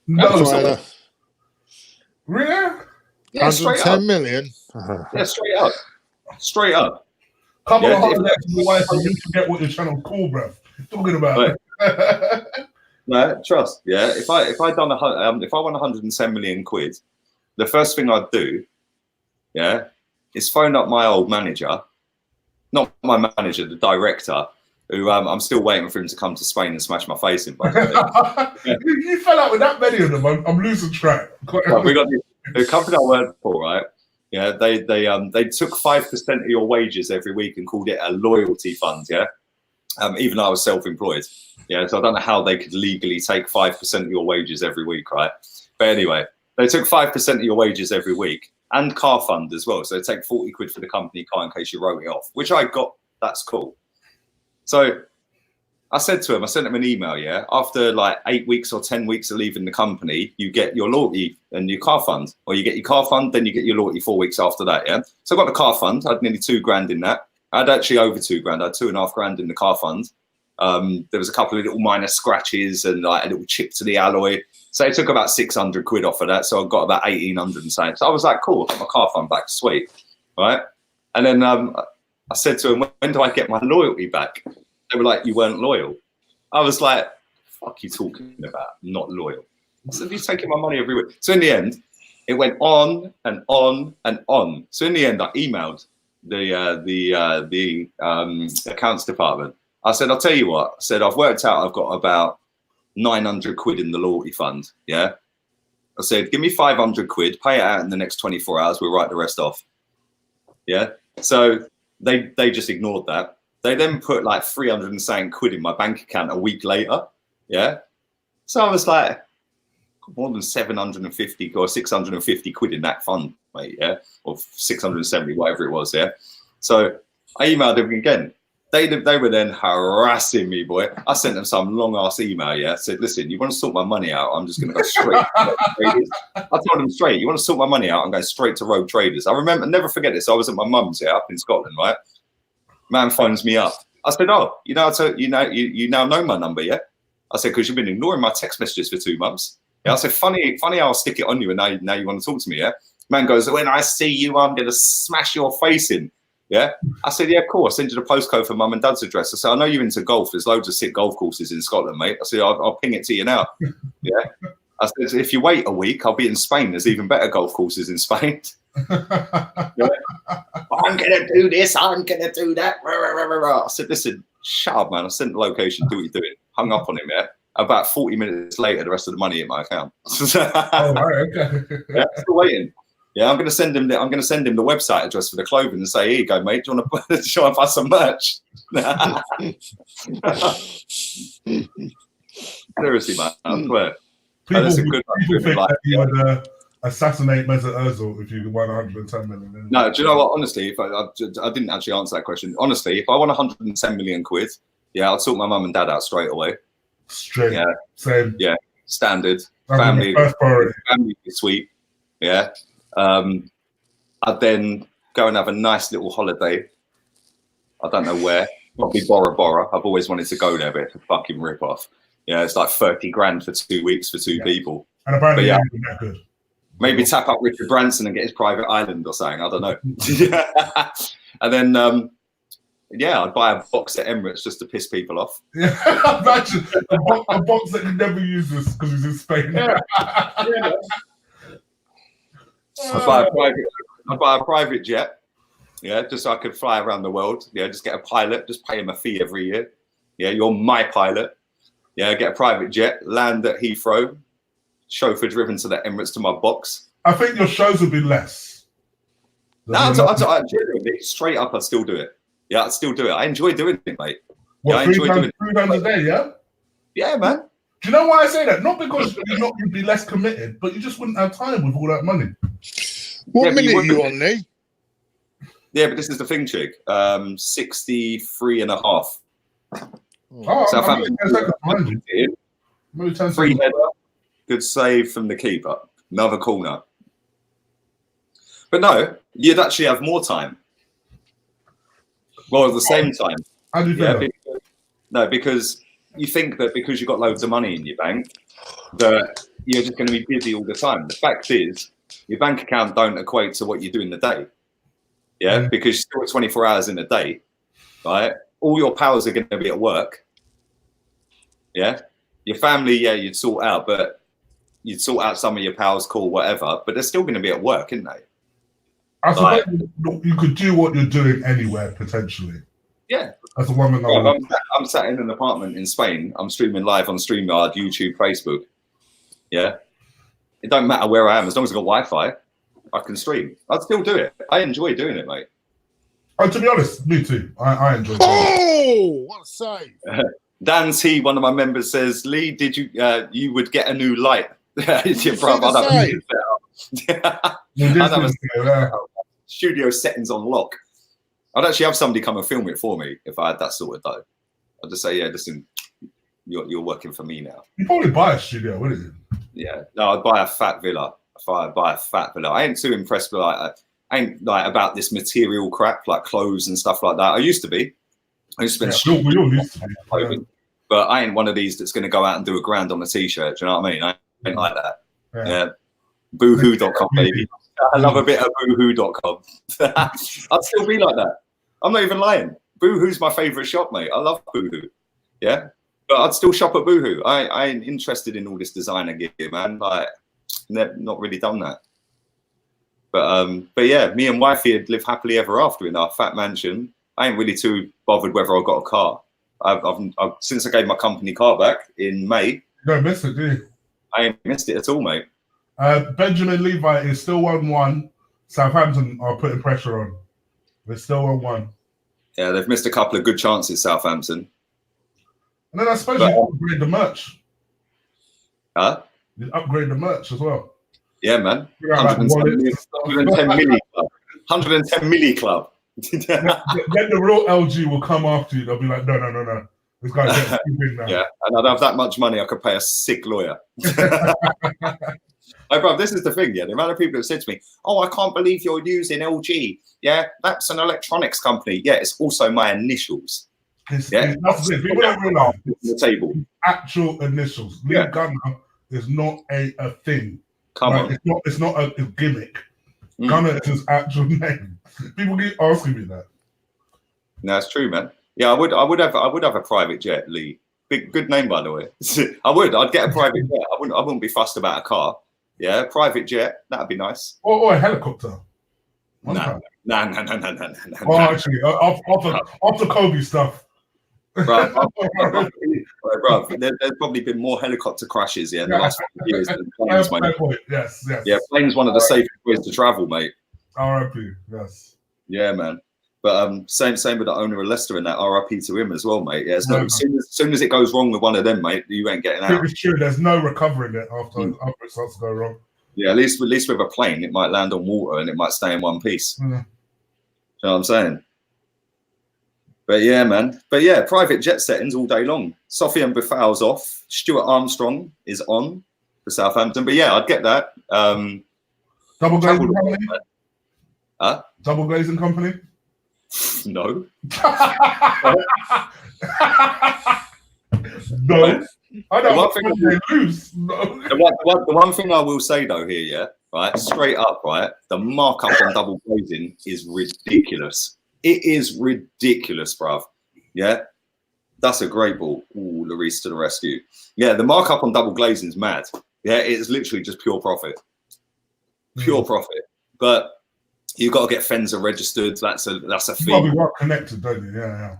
No.
Really?
Yeah,
110 million?
Yeah, straight up. Straight up.
Couple of holidays to your wife and you forget what your channel's called, bruv. Talking about
it. No, trust. Yeah, if I won 110 million quid, the first thing I'd do, yeah, is phone up my old manager, not my manager, the director, who I'm still waiting for him to come to Spain and smash my face in. Yeah.
You fell out with that many of them. I'm losing track.
Well, we got the company I work for, right? Yeah, they took 5% of your wages every week and called it a loyalty fund. Yeah, even though I was self-employed. Yeah, so I don't know how they could legally take 5% of your wages every week, right? But anyway, they took 5% of your wages every week and car fund as well. So they take 40 quid for the company car in case you wrote it off, which I got. That's cool. So I said to him, I sent him an email, yeah, after like 8 weeks or 10 weeks of leaving the company, you get your loyalty and your car fund, or you get your car fund, then you get your loyalty 4 weeks after that, yeah? So I got the car fund. I had nearly 2 grand in that. I had actually over 2 grand. I had 2.5 grand in the car fund. There was a couple of little minor scratches and like a little chip to the alloy. So it took about 600 quid off of that. So I got about 1,800 and something. So I was like, cool, I got my car fund back, sweet, right? And then I said to him, when do I get my loyalty back? They were like, you weren't loyal. I was like, fuck you talking about? Not loyal. I said, you're taking my money every week. So in the end, it went on and on and on. So in the end, I emailed the accounts department. I said, I'll tell you what. I said, I've worked out I've got about 900 quid in the loyalty fund. Yeah. I said, give me 500 quid, pay it out in the next 24 hours. We'll write the rest off. Yeah. So they just ignored that. They then put like 300 and something quid in my bank account a week later. Yeah. So I was like, more than 750 or 650 quid in that fund. mate, yeah, or 670, whatever it was, yeah. So I emailed them again. They were then harassing me, boy. I sent them some long ass email, yeah. Said, listen, you want to sort my money out? I'm just going to go straight to Rogue Traders. I told them straight, you want to sort my money out? I'm going straight to Rogue Traders. I remember, never forget this. I was at my mum's, yeah, up in Scotland, right? Man phones me up. I said, oh, you now know my number, yeah? I said, because you've been ignoring my text messages for 2 months. Yeah, I said, funny how I'll stick it on you, and now you want to talk to me, yeah? Man goes, when I see you, I'm going to smash your face in. Yeah, I said, yeah, cool. I'll send you the postcode for mum and dad's address. I said, I know you're into golf. There's loads of sick golf courses in Scotland, mate. I said, I'll ping it to you now. Yeah. I said, if you wait a week, I'll be in Spain. There's even better golf courses in Spain. Yeah. I'm going to do this. I'm going to do that. I said, listen, shut up, man. I sent the location. Do what you're doing. Hung up on him, yeah. About 40 minutes later, the rest of the money in my account.
Oh, right, okay.
Yeah, still waiting. Yeah, I'm going to send him the website address for the clothing and say, here you go, mate. Do you want to buy some merch? Seriously, man. I swear.
People think that you would assassinate Mesut Ozil if you won 110 million.
No, do you know what? Honestly, if I didn't actually answer that question. Honestly, if I won 110 million quid, yeah, I'd sort my mum and dad out straight away.
Straight.
Yeah.
Same.
Yeah. Standard.
Family
suite. Yeah. I'd then go and have a nice little holiday. I don't know where. Probably Bora Bora. I've always wanted to go there, but it's a fucking rip off. Yeah, it's like 30 grand for 2 weeks for two people.
And apparently,
yeah,
that good.
Maybe tap up Richard Branson and get his private island or something. I don't know. And then, yeah, I'd buy a box at Emirates just to piss people off.
Yeah, imagine a box that you never use because he's in Spain.
Yeah. Yeah. I'd buy a private jet, yeah, just so I could fly around the world. Yeah, just get a pilot, just pay him a fee every year. Yeah, you're my pilot. Yeah, get a private jet, land at Heathrow, chauffeur driven to the Emirates to my box.
I think your shows would be less.
No, genuinely, straight up, I'd still do it. Yeah, I'd still do it. I enjoy doing it, mate.
What,
yeah, I enjoy doing it.
3 times a day, yeah?
Yeah, man.
Do you know why I say that? Not because you'd be less committed, but you just wouldn't have time with all that money.
What minute are you on, Lee?
Yeah, but this is the thing, Chig. 63 and a half.
Oh,
Southampton. 3 header. Good save from the keeper. Another corner. But no, you'd actually have more time. Well, at the same time.
How do you feel?
Because you think that because you've got loads of money in your bank, that you're just going to be busy all the time. The fact is, your bank account don't equate to what you do in the day. Yeah, because you're still 24 hours in a day, right? All your powers are going to be at work. Yeah, your family, yeah, you'd sort out, but you'd sort out some of your pals, call whatever, but they're still going to be at work, isn't they?
I suppose you could do what you're doing anywhere potentially.
Yeah,
that's a woman.
I'm sat in an apartment in Spain. I'm streaming live on StreamYard, YouTube, Facebook. Yeah, it don't matter where I am as long as I've got Wi-Fi. I can stream. I'd still do it. I enjoy doing it, mate.
Oh, to be honest, me too. I enjoy it.
Oh, what a save.
Dan T, one of my members, says, Lee, did you you would get a new light? I'd have studio settings on lock. I'd actually have somebody come and film it for me if I had that sorted though. I'd just say, yeah, listen, you're working for me now.
You'd probably buy a studio, wouldn't you?
Yeah. No, I'd buy a fat villa. I'd buy a fat villa. I ain't too impressed with I ain't like about this material crap like clothes and stuff like that. I used to be. I used to spend
we all used to be.
Clothing, but I ain't one of these that's going to go out and do $1,000 on a t-shirt. Do you know what I mean? I ain't like that. Yeah. Boohoo.com, baby. I love a bit of boohoo.com. I'd still be like that. I'm not even lying. Boohoo's my favorite shop, mate. I love Boohoo. Yeah. But I'd still shop at Boohoo. I ain't interested in all this designer gear, man. Like, not really done that. But yeah, me and wifey had lived happily ever after in our fat mansion. I ain't really too bothered whether I got a car. I've since I gave my company car back in May.
You don't miss it, do you?
I ain't missed it at all, mate.
Benjamin Levi is still 1-1. Southampton are putting pressure on. They're still 1-1.
Yeah, they've missed a couple of good chances, Southampton.
And then I suppose you upgrade the merch.
Huh?
You upgrade the merch as well.
Yeah, man.
You know, like
110 milli club. 110 milli club.
Then the real LG will come after you. They'll be like, no. This guy's getting too big now.
Yeah, and I'd have that much money, I could pay a sick lawyer. Oh, bro, this is the thing, yeah. The amount of people that said to me, "Oh, I can't believe you're using LG." Yeah, that's an electronics company. Yeah, it's also my initials.
That's it. People don't realize
the table.
Actual initials. Lee Gunner is not a thing.
Come on.
It's not a gimmick. Gunner is his actual name. People keep asking me that.
No, it's true, man. Yeah, I would have a private jet, Lee. Good name, by the way. I'd get a private jet. I wouldn't be fussed about a car. Yeah, private jet, that'd be nice.
Or a helicopter.
No.
Oh, actually, after Kobe stuff.
Bro, there's probably been more helicopter crashes in the last few years than planes, mate.
Yes.
Yeah, planes one of the safest ways to travel, mate.
RIP, yes.
Yeah, man. But same with the owner of Leicester in that. RIP to him as well, mate. Yeah, as soon as it goes wrong with one of them, mate, you ain't getting out.
It's true. There's no recovering it after it starts to go wrong.
Yeah, at least with a plane, it might land on water and it might stay in one piece. You know what I'm saying? But yeah, man. But yeah, private jet settings all day long. Sofian Bouffal's off. Stuart Armstrong is on for Southampton. But yeah, I'd get that.
Double glazing company?
Huh?
Double glazing company?
No.
No. I don't want
to
lose. No.
The one thing I will say though here, yeah, right, straight up, right, the markup on double glazing is ridiculous. It is ridiculous, bruv. Yeah, that's a great ball. Ooh, Lloris to the rescue. Yeah, the markup on double glazing is mad. Yeah, it's literally just pure profit. Pure profit. But you've got to get Fencer registered. That's a fee.
You've got to be well connected, don't you? Yeah.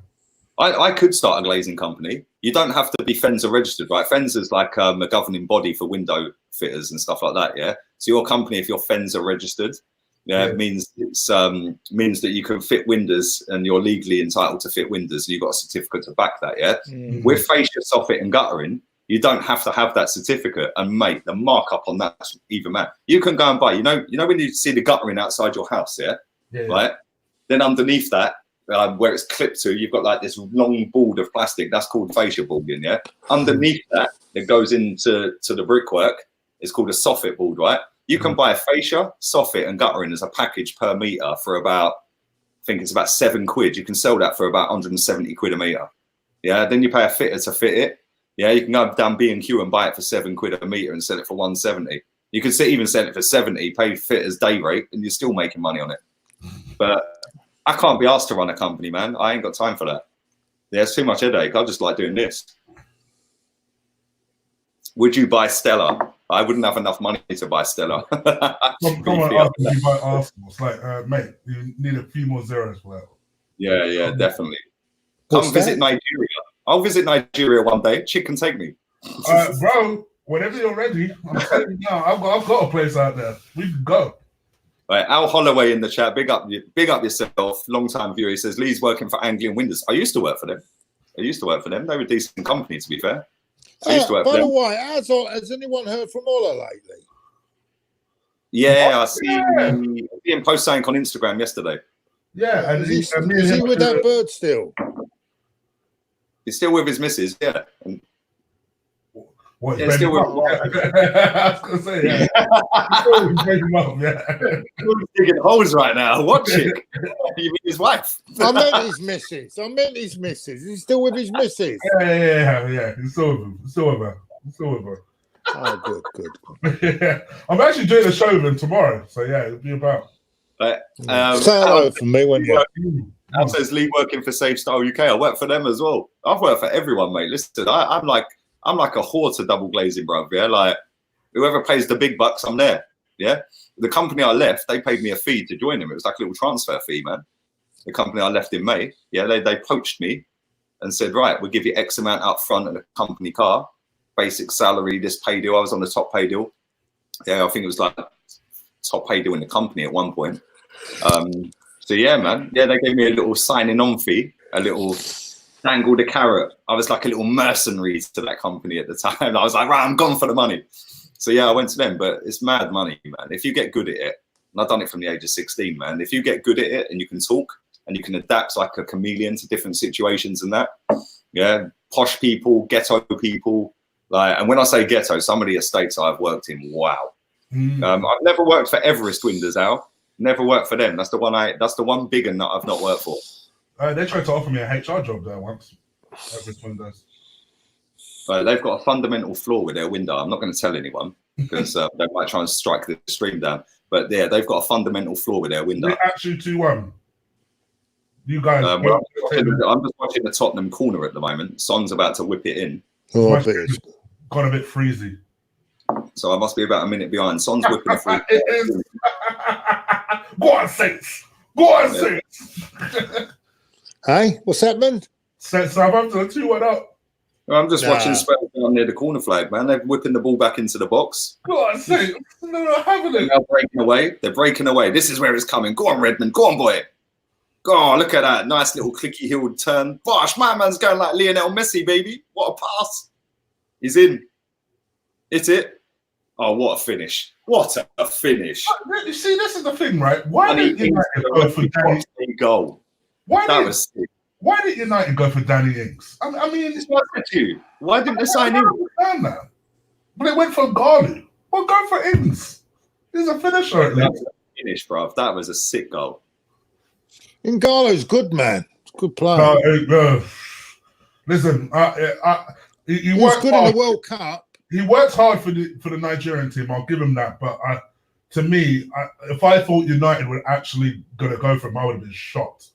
I could start a glazing company. You don't have to be Fencer registered, right? Fenzer's like a governing body for window fitters and stuff like that, yeah? So your company, if you're Fencer registered, it means that you can fit windows and you're legally entitled to fit windows and you've got a certificate to back that, yeah? With fascia, soffit and guttering, you don't have to have that certificate. And mate, the markup on that's even mad. You can go and buy, you know when you see the guttering outside your house, right? Then underneath that, where it's clipped to, you've got like this long board of plastic. That's called fascia boarding, yeah? Underneath that, it goes into the brickwork. It's called a soffit board, right? You can buy a fascia, soffit and guttering as a package per metre for about, I think it's about £7. You can sell that for about 170 quid a metre. Yeah, then you pay a fitter to fit it. Yeah, you can go down B&Q and buy it for £7 a metre and sell it for 170. You can even sell it for 70, pay fitters day rate, and you're still making money on it. But I can't be asked to run a company, man. I ain't got time for that. Yeah, it's too much headache. I just like doing this. Would you buy Stella? I wouldn't have enough money to buy Stella.
Someone asked me to buy Arsenal. It's like, mate, you need a few more zeros for that.
Yeah, definitely. Come visit Nigeria. I'll visit Nigeria one day. Chick can take me.
Bro, whenever you're ready, I'm telling you now, I've got a place out there. We can go.
Right, Al Holloway in the chat. Big up yourself. Long time viewer. He says Lee's working for Anglian Windows. I used to work for them. They were a decent company, to be fair.
By the way, has anyone heard from Ola lately?
Yeah, I see him post something on Instagram yesterday.
Yeah, and is he with that bird still?
He's still with his missus, yeah.
What,
yeah, still with
I was going to say, yeah. He's still break him up, yeah.
He's digging holes right now. What chick? You mean his wife?
I meant his missus. He's still with his missus.
Yeah. He's still with her.
Oh, good.
Yeah. I'm actually doing a show with him tomorrow, so yeah, it'll be about.
Say hello for me when you.
Al says Lee working for Safe Style UK. I work for them as well. I've worked for everyone, mate. Listen, I'm like a whore to double glazing, bro. Yeah, like whoever pays the big bucks, I'm there. Yeah, the company I left, they paid me a fee to join them. It was like a little transfer fee, man. The company I left in May, yeah, they poached me and said, right, we'll give you X amount up front and a company car, basic salary, this pay deal. I was on the top pay deal. Yeah, I think it was like top pay deal in the company at one point. So yeah, man. Yeah, they gave me a little signing on fee, a little dangled a carrot. I was like a little mercenary to that company at the time. I was like, right, I'm gone for the money. So yeah, I went to them, but it's mad money, man. If you get good at it, and I've done it from the age of 16, man. If you get good at it and you can talk and you can adapt like a chameleon to different situations and that, yeah, posh people, ghetto people, like, and when I say ghetto, some of the estates I've worked in, wow. I've never worked for Everest Windows, Al. Never worked for them. That's the one. That's the one big one that I've not worked for.
They tried to offer me a HR job there once. Everest Windows.
They've got a fundamental flaw with their window. I'm not going to tell anyone because they might try and strike the stream down. But yeah, they've got a fundamental flaw with their window.
They actually 2-1. You guys.
Well, I'm just watching the Tottenham corner at the moment. Son's about to whip it in.
Oh, I bet it's
got a bit freezy.
So I must be about a minute behind. Son's whipping it through.
It is. Go on, Saints. Go on, Saints.
Hey, what's happening?
Southampton 2-1 up.
I'm just watching Spurs down near the corner flag, man. They're whipping the ball back into the box.
Go on, Saints. No, having it.
They're breaking away. They're breaking away. This is where it's coming. Go on, Redmond. Go on, boy. Go on, look at that. Nice little clicky-heeled turn. Gosh, my man's going like Lionel Messi, baby. What a pass. He's in. Hit it. Oh, what a finish. What a finish.
You see, this is the thing, right? Why did United go for Danny
goal?
Why did United go for Danny Ings? I mean, it's not
you. Why didn't they sign him?
But they went for Garley. Well, go for Ings. He's a finisher at least.
Finish, bruv. That was a sick goal.
Ngalo's good, man. Good player.
Listen, he
was good in the World Cup.
He works hard for the Nigerian team. I'll give him that. But to me, if I thought United were actually going to go for him, I would have been shocked.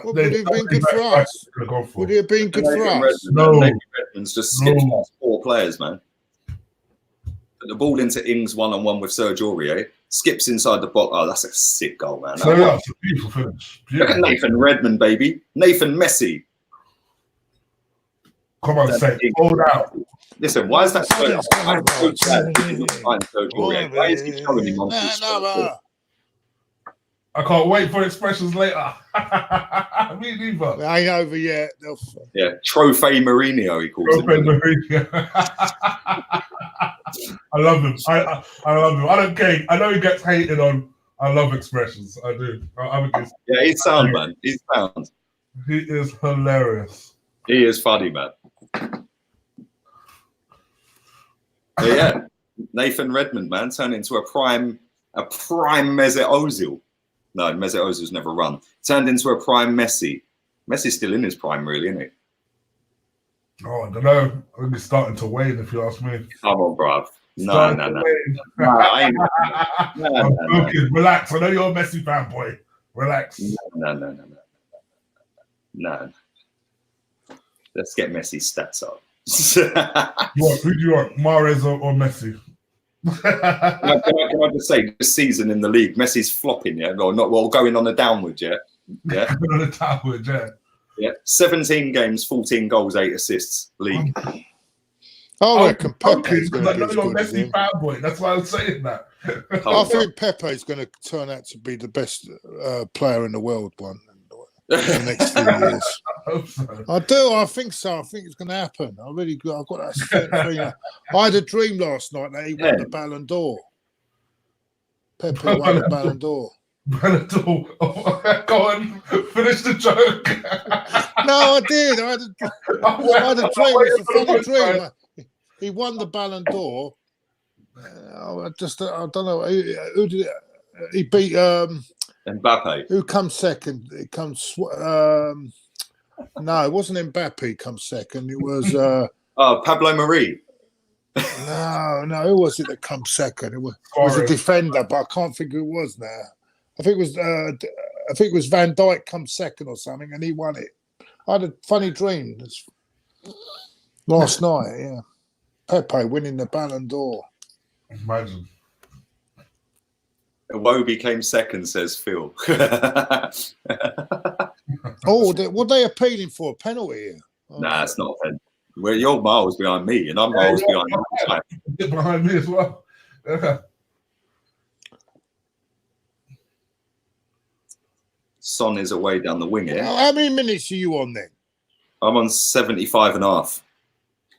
Would it have been good for us? Would it have been good for us?
No. Redmond's just skipped past 4 players, man. Put the ball into Ings one-on-one with Sergio Aurier. Skips inside the box. Oh, that's a sick goal, man.
So that's a beautiful finish.
Look at Nathan Redmond, baby. Nathan Messi.
Come on, say hold out.
Listen, why is that so? Why is he showing him on
I can't wait for expressions later. Me neither.
It ain't over yet.
Yeah, Trophy Mourinho, he calls it.
Mourinho. I love him. I love him. I don't care. I know he gets hated on. I love expressions. I do.
Yeah, he's sound, man. He's sound.
He is hilarious.
He is funny, man. But yeah, Nathan Redmond, man, turned into a prime Mesut Ozil. No, Mesut Ozil's never run. Turned into a prime Messi. Messi's still in his prime, really, isn't he?
Oh, I don't know. I think he's starting to wane, if you ask me.
Come on, bruv. No. I ain't.
I'm joking. Relax. I know you're a Messi fanboy. Relax.
No. Let's get Messi's stats up.
Who do you want, Mahrez or Messi?
Can I just say, this season in the league, Messi's flopping, yeah, or not? Well, going on a downward, yeah.
Going on a downward,
yeah. 17 games, 14 goals, 8 assists, league.
I reckon Pepe's
going to be a Messi fanboy. That's why I was saying that.
I think Pepe's going to turn out to be the best player in the world in the next few years.
I hope so.
I do. I think so. I think it's going to happen. I've got that feeling. I had a dream last night that he won the Ballon d'Or. Pepe won the Ballon d'Or.
Ballon d'Or. Oh, go on, finish the joke.
No, I did. I had a dream. It's a funny dream. He won the Ballon d'Or. I don't know. Who did he beat?
Mbappe.
Who comes second? It comes. No, it wasn't Mbappe. Comes second. It was.
Pablo Mari.
No. Who was it that comes second? It was a defender, but I can't think who it was now. I think it was Van Dijk comes second or something, and he won it. I had a funny dream last night. Yeah, Pepe winning the Ballon d'Or.
Imagine.
Iwobi came second, says Phil.
What are they appealing for? A penalty here?
Nah, it's not a penalty. Well, you're miles behind me, and I'm miles behind you.
Get behind me as well.
Son is away down the wing here.
How many minutes are you on then?
I'm on 75 and a half.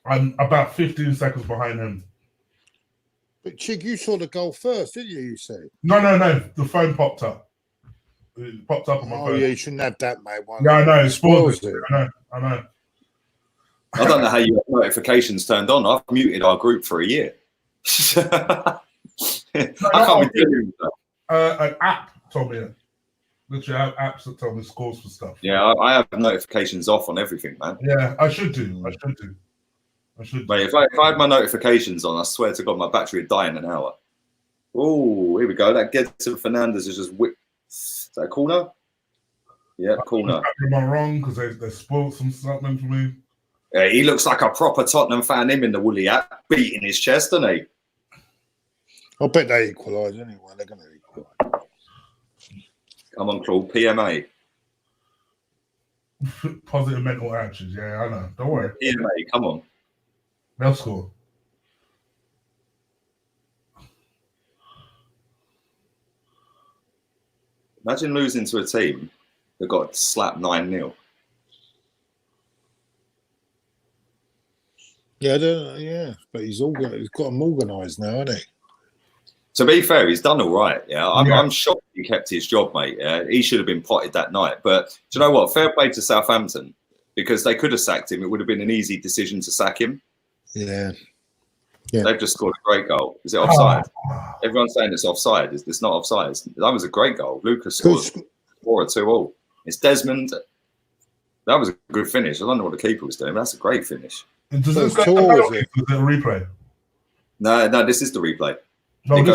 I'm about 15 seconds behind him.
But Chig, you saw the goal first, didn't you? You said.
No. The phone popped up. It popped up on my phone.
Oh yeah, you shouldn't have that, mate.
Yeah, I know. It spoils it.
it.
I know.
I don't know how you have notifications turned on. I've muted our group for a year. I can't be doing that.
An app told me it. Literally, I have apps that tell me scores for stuff.
Yeah, I have notifications off on everything, man.
Yeah, I should do.
Mate, if I had my notifications on, I swear to God, my battery would die in an hour. Oh, here we go. That Gedson Fernandez is just whipped. Is that a corner? Yeah, corner.
Am I wrong? Because they spoiled something for me.
Yeah, he looks like a proper Tottenham fan, him in the woolly hat, beating his chest, doesn't he?
I bet they equalise anyway. They're going to equalise.
Come on, Claude. PMA.
Positive mental actions. Yeah, I know. Don't worry.
PMA, come on.
They'll score.
Imagine losing to a team that got slapped 9-0.
Yeah, but he's got them organised now, hasn't he?
To be fair, he's done all right. Yeah, I'm shocked he kept his job, mate. Yeah, he should have been potted that night. But do you know what? Fair play to Southampton, because they could have sacked him. It would have been an easy decision to sack him.
Yeah.
They've just scored a great goal. Is it offside? Everyone's saying it's offside. It's not offside. That was a great goal. Lucas scored 4-2-2. It's Desmond. That was a good finish. I don't know what the keeper was doing. But that's a great finish.
Does this go to a replay?
No, this is the replay.
No,
it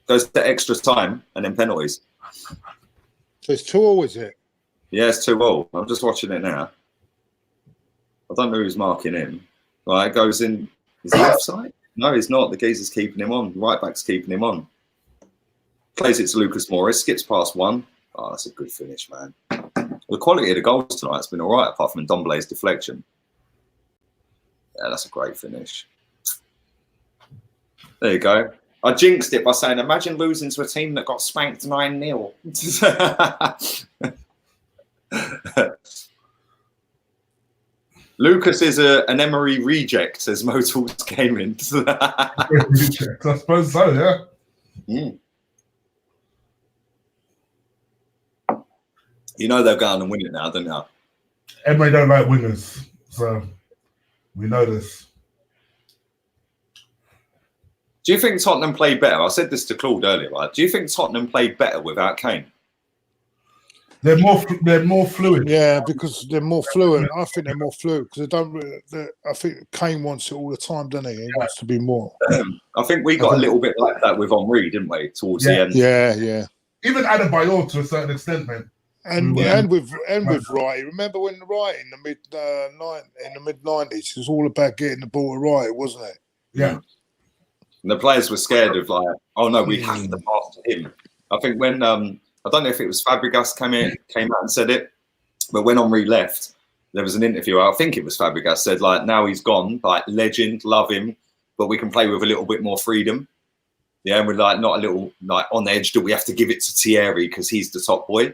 goes to extra time and then penalties.
So it's 2-2, is it?
Yeah, it's 2-2. I'm just watching it now. I don't know who's marking him. Right, it goes in. Is he offside? No, he's not. The geezer's keeping him on. Right back's keeping him on. Plays it to Lucas Morris. Skips past one. Oh, that's a good finish, man. The quality of the goals tonight has been all right, apart from Ndombele's deflection. Yeah, that's a great finish. There you go. I jinxed it by saying, imagine losing to a team that got spanked 9-0. Lucas is an Emery reject, says Motors Gaming.
Reject, I suppose so, yeah.
Mm. You know they'll go on and win it now, don't you?
Emery don't like wingers, so we know this.
Do you think Tottenham played better? I said this to Claude earlier, right? Do you think Tottenham played better without Kane?
They're more fluid.
Yeah, because they're more fluid. I think they're more fluid because I think Kane wants it all the time, doesn't he? He wants to be more.
I think we got a little bit like that with Henry, didn't we? Towards the end.
Yeah.
Even Adebayor to a certain extent, man.
And with Wright. Remember when Wright in the mid 90s, it was all about getting the ball to Wright, wasn't it?
Yeah.
And the players were scared of like, oh no, we have to pass to him. I think when I don't know if it was Fabregas came out and said it, but when Henry left, there was an interview. I think it was Fabregas said like, now he's gone, like legend, love him, but we can play with a little bit more freedom. Yeah, and we're like not a little like on edge that we have to give it to Thierry because he's the top boy.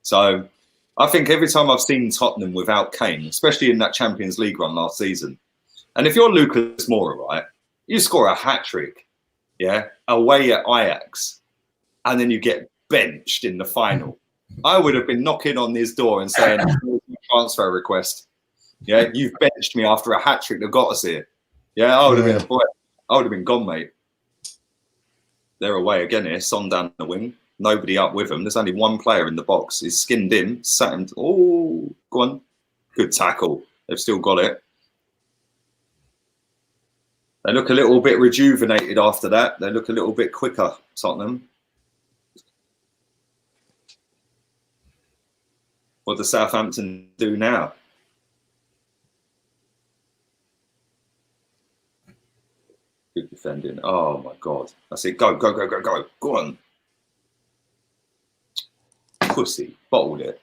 So I think every time I've seen Tottenham without Kane, especially in that Champions League run last season, and if you're Lucas Moura, right, you score a hat-trick, yeah, away at Ajax, and then you get benched in the final. I would have been knocking on his door and saying, transfer request. Yeah, you've benched me after a hat-trick that got us here. Yeah, I would have been a boy. I would have been gone, mate. They're away again here, Son down the wing. Nobody up with him. There's only one player in the box. He's skinned him, sat him. Oh, go on. Good tackle. They've still got it. They look a little bit rejuvenated after that. They look a little bit quicker, Tottenham. What does Southampton do now? Good defending. Oh, my God. That's it. Go. Go on. Pussy. Bottled it.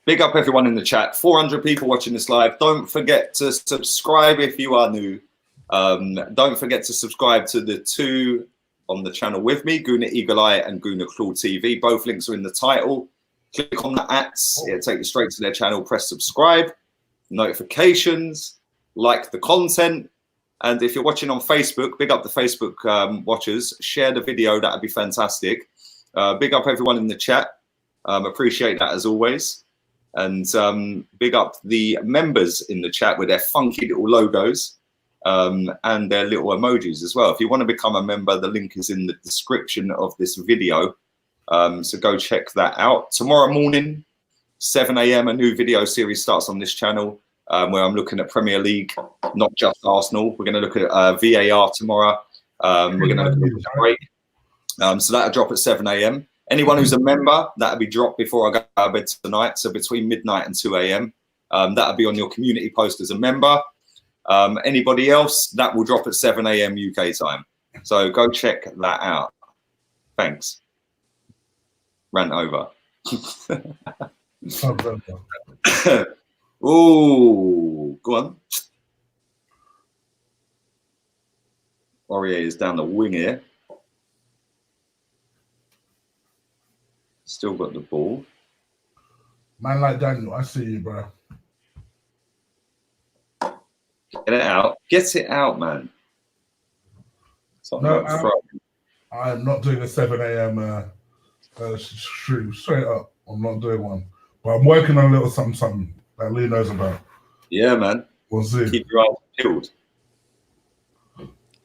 Big up everyone in the chat. 400 people watching this live. Don't forget to subscribe if you are new. Don't forget to subscribe to the two on the channel with me, Guna Eagle Eye and Guna Claw TV. Both links are in the title. Click on the @. It'll take you straight to their channel. Press subscribe. Notifications. like the content. And if you're watching on Facebook, big up the Facebook watchers. Share the video. That'd be fantastic. Big up everyone in the chat. Appreciate that as always. And big up the members in the chat with their funky little logos and their little emojis as well. If you want to become a member, the link is in the description of this video. So go check that out. Tomorrow morning, 7 a.m, a new video series starts on this channel where I'm looking at Premier League, not just Arsenal. We're going to look at VAR tomorrow. We're going to look at the break. So that'll drop at 7 a.m. Anyone who's a member, that'll be dropped before I go to bed tonight. So between midnight and 2 a.m. That'll be on your community post as a member. Anybody else, that will drop at 7 a.m. UK time. So go check that out. Thanks. Rant over. Oh, go on. Aurier is down the wing here. Still got the ball.
Man like Daniel, I see you, bro.
Get it out. Get it out, man.
No, I am not doing a 7 a.m. Stream. Straight up. I'm not doing one. But I'm working on a little something that Lee knows about.
Yeah, man.
We'll see.
Keep your eyes peeled.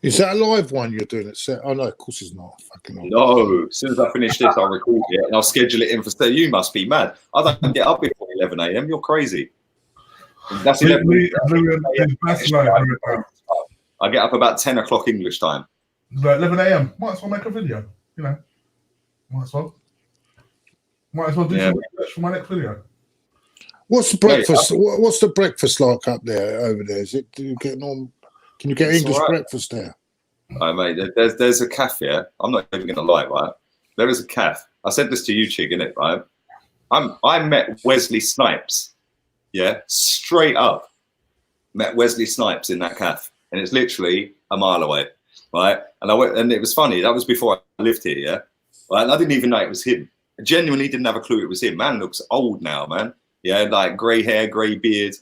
Is that a live one you're doing? Oh no, of course it's not. Fucking
no. As soon as I finish this, I'll record it and I'll schedule it in for. You must be mad. I don't get up before 11 a.m. You're crazy. That's 11. I get up about 10 o'clock English time.
Like 11 a.m. Might as well make a video. You know. Might as well. Might as well do some research for my next video.
What's the breakfast? What's the breakfast like up there over there? Is it? Do you get on? Can you get English breakfast there?
Mate, there's a cafe. I'm not even going to lie, right? There is a cafe. I said this to you, Chig, innit, right? I met Wesley Snipes. Yeah, straight up. Met Wesley Snipes in that cafe, and it's literally a mile away, right? And I went, and it was funny. That was before I lived here, yeah. Right? And I didn't even know it was him. I genuinely didn't have a clue it was him. Man looks old now, man. Yeah, like grey hair, grey beard.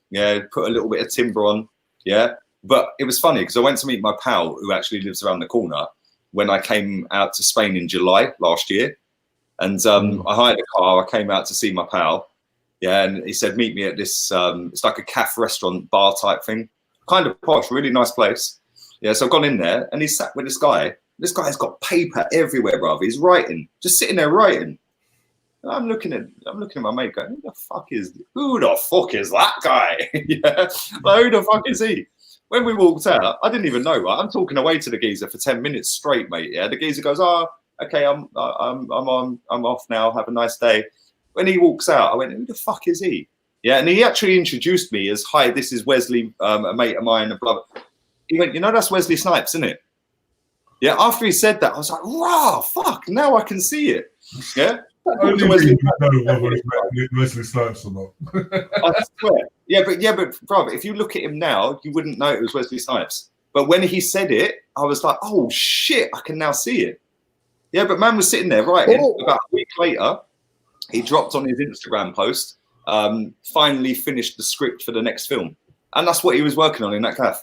Yeah, put a little bit of timber on. Yeah. But it was funny because I went to meet my pal who actually lives around the corner when I came out to Spain in July last year. And I hired a car. I came out to see my pal. Yeah, and he said, meet me at this, it's like a cafe restaurant bar type thing. Kind of posh, really nice place. Yeah, so I've gone in there and he's sat with this guy. This guy's got paper everywhere, brother. He's writing, just sitting there writing. And I'm looking at my mate going, who the fuck is that guy? Yeah, like, who the fuck is he? When we walked out, I didn't even know. Right? I'm talking away to the geezer for 10 minutes straight, mate. Yeah, the geezer goes, "Oh, okay, I'm off now. Have a nice day." When he walks out, I went, "Who the fuck is he?" Yeah, and he actually introduced me as, "Hi, this is Wesley, a mate of mine." And blah, blah. He went, "You know, that's Wesley Snipes, isn't it?" Yeah. After he said that, I was like, "Rah, fuck! Now I can see it." Yeah.
Only Wesley Snipes or not.
I swear. Yeah, but bro, if you look at him now, you wouldn't know it was Wesley Snipes. But when he said it, I was like, oh shit, I can now see it. Yeah, but man was sitting there writing. About a week later, he dropped on his Instagram post, finally finished the script for the next film. And that's what he was working on in that cafe.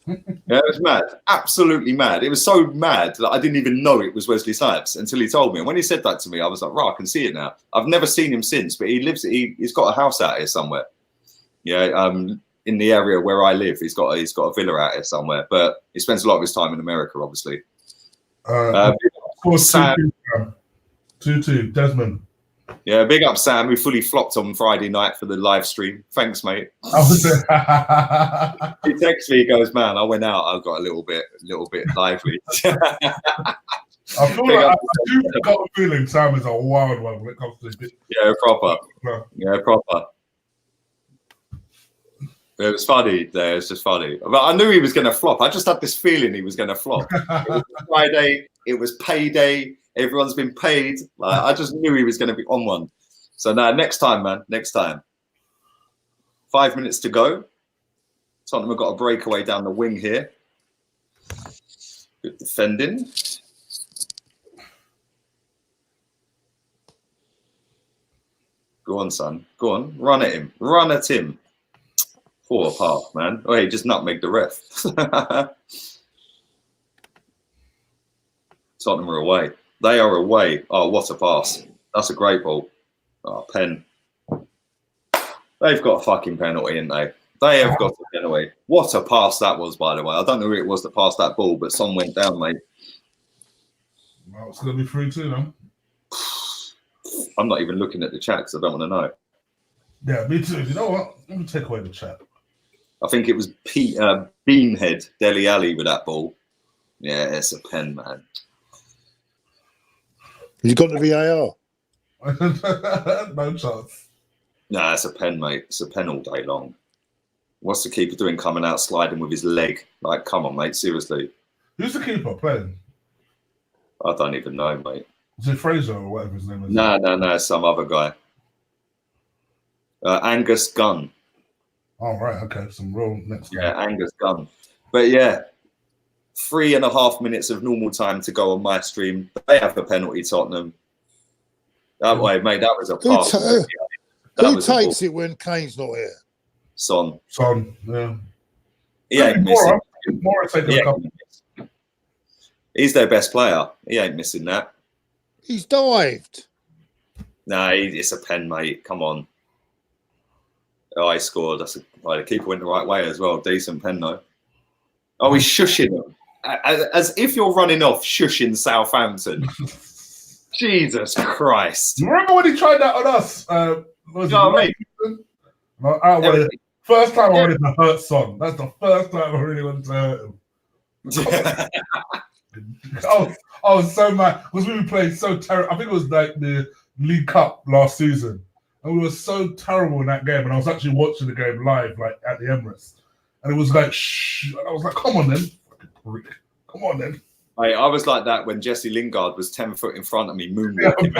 Yeah, it was mad, absolutely mad. It was so mad that I didn't even know it was Wesley Snipes until he told me. And when he said that to me, I was like, right, I can see it now. I've never seen him since, but he's got a house out here somewhere. Yeah, in the area where I live, he's got a villa out here somewhere. But he spends a lot of his time in America, obviously.
Sam, 2-2, Desmond.
Yeah, big up Sam, who fully flopped on Friday night for the live stream. Thanks, mate. He texts me, he goes, "Man, I went out. I got a little bit lively."
I feel like I do got a feeling Sam is a wild one when it comes to this.
Yeah, proper. Yeah, proper. It was funny there. It's just funny. But I knew he was going to flop. I just had this feeling he was going to flop. It was Friday. It was payday. Everyone's been paid. Like, I just knew he was going to be on one. So now, next time, man. Next time. 5 minutes to go. Tottenham have got a breakaway down the wing here. Good defending. Go on, son. Go on. Run at him. Run at him. Poor pass, man. Oh, he just nutmegged the ref. Tottenham are away. They are away. Oh, what a pass. That's a great ball. Oh, pen. They've got a fucking penalty, ain't they? They have got a penalty. What a pass that was, by the way. I don't know who it was that passed that ball, but some went down, mate.
Well, it's going to be 3-2 then.
I'm not even looking at the chat because I don't want to know.
Yeah, me too. You know what? Let me take away the chat.
I think it was Beanhead Dele Alli with that ball. Yeah, it's a pen, man.
You got the VAR?
No chance.
Nah, it's a pen, mate. It's a pen all day long. What's the keeper doing coming out sliding with his leg? Like, come on, mate, seriously.
Who's the keeper playing?
I don't even know, mate.
Is it Fraser or whatever his name is?
No, some other guy. Angus Gunn.
Oh, right, okay. Some real next guy.
Yeah, Angus Gunn. But yeah, 3.5 minutes of normal time to go on my stream. They have the penalty, Tottenham. That way, mate, that was a pass.
Who takes it when Kane's not here?
Son,
yeah.
He ain't missing. He's their best player. He ain't missing that.
He's dived.
Nah, it's a pen, mate. Come on. Oh, he scored. The keeper went the right way as well. Decent pen, though. Oh, he's shushing them. As if you're running off shushing Southampton. Jesus Christ.
Remember when he tried that on us?
You know what I mean?
First time I wanted to hurt Son. That's the first time I really wanted to hurt him. I was so mad because we were playing so terrible. I think it was like the League Cup last season, and we were so terrible in that game. And I was actually watching the game live, like at the Emirates, and it was like, shh. And I was like, come on then, fucking prick. Come on then.
Mate, I was like that when Jesse Lingard was 10 foot in front of me, moonwalking.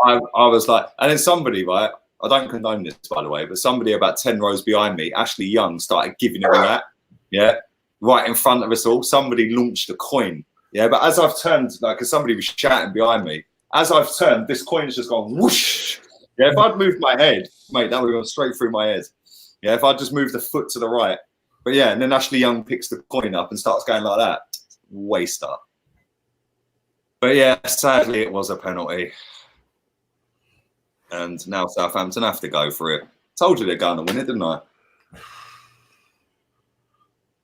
I was like, and then somebody, right? I don't condone this, by the way, but somebody about 10 rows behind me, Ashley Young, started giving it that. Yeah. Right in front of us all. Somebody launched a coin. Yeah. But as I've turned, like, because somebody was shouting behind me, as I've turned, this coin has just gone whoosh. Yeah. If I'd moved my head, mate, that would have gone straight through my head. Yeah. If I'd just moved the foot to the right. But yeah. And then Ashley Young picks the coin up and starts going like that. Waster. But yeah, sadly, it was a penalty. And now Southampton have to go for it. Told you they're going to win it, didn't I?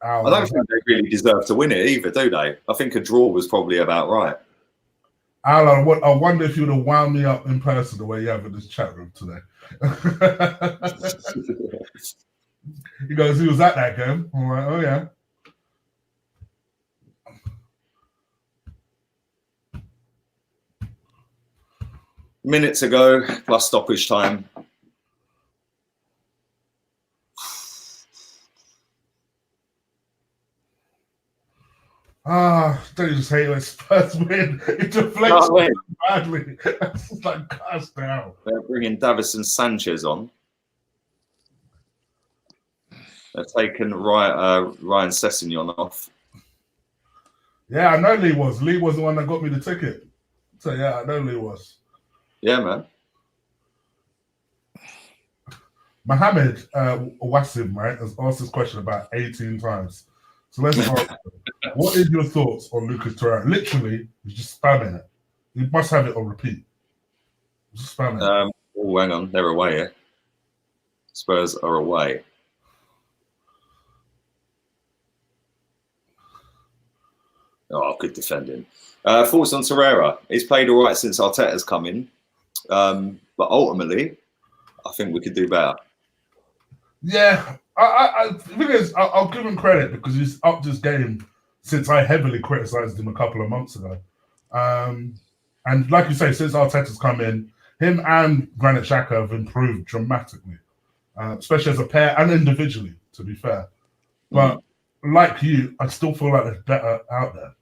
I don't think they really deserve to win it either, do they? I think a draw was probably about right.
Alan, I wonder if you would have wound me up in person the way you have in this chat room today. He goes, he was at that game. I'm like, oh yeah.
Minutes ago, plus stoppage time.
Don't you just hate when Spurs win? It deflects badly. It's just like, gosh, down.
They're bringing Davison Sanchez on. They're taking Ryan Sessegnon off.
Yeah, I know Lee was. Lee was the one that got me the ticket. So yeah, I know Lee was.
Yeah, man.
Mohammed Wassim, right, has asked this question about 18 times. So let's ask him, what is your thoughts on Lucas Torreira? Literally, he's just spamming it. He must have it on repeat. He's just spamming it.
Oh, hang on. They're away, yeah? Spurs are away. Oh, good defending. Thoughts on Torreira? He's played all right since Arteta's come in. But ultimately, I think we could do better.
Yeah, the thing is, I'll give him credit because he's upped his game since I heavily criticised him a couple of months ago. And like you say, since Arteta's come in, him and Granit Xhaka have improved dramatically, especially as a pair and individually, to be fair. But like you, I still feel like there's better out there.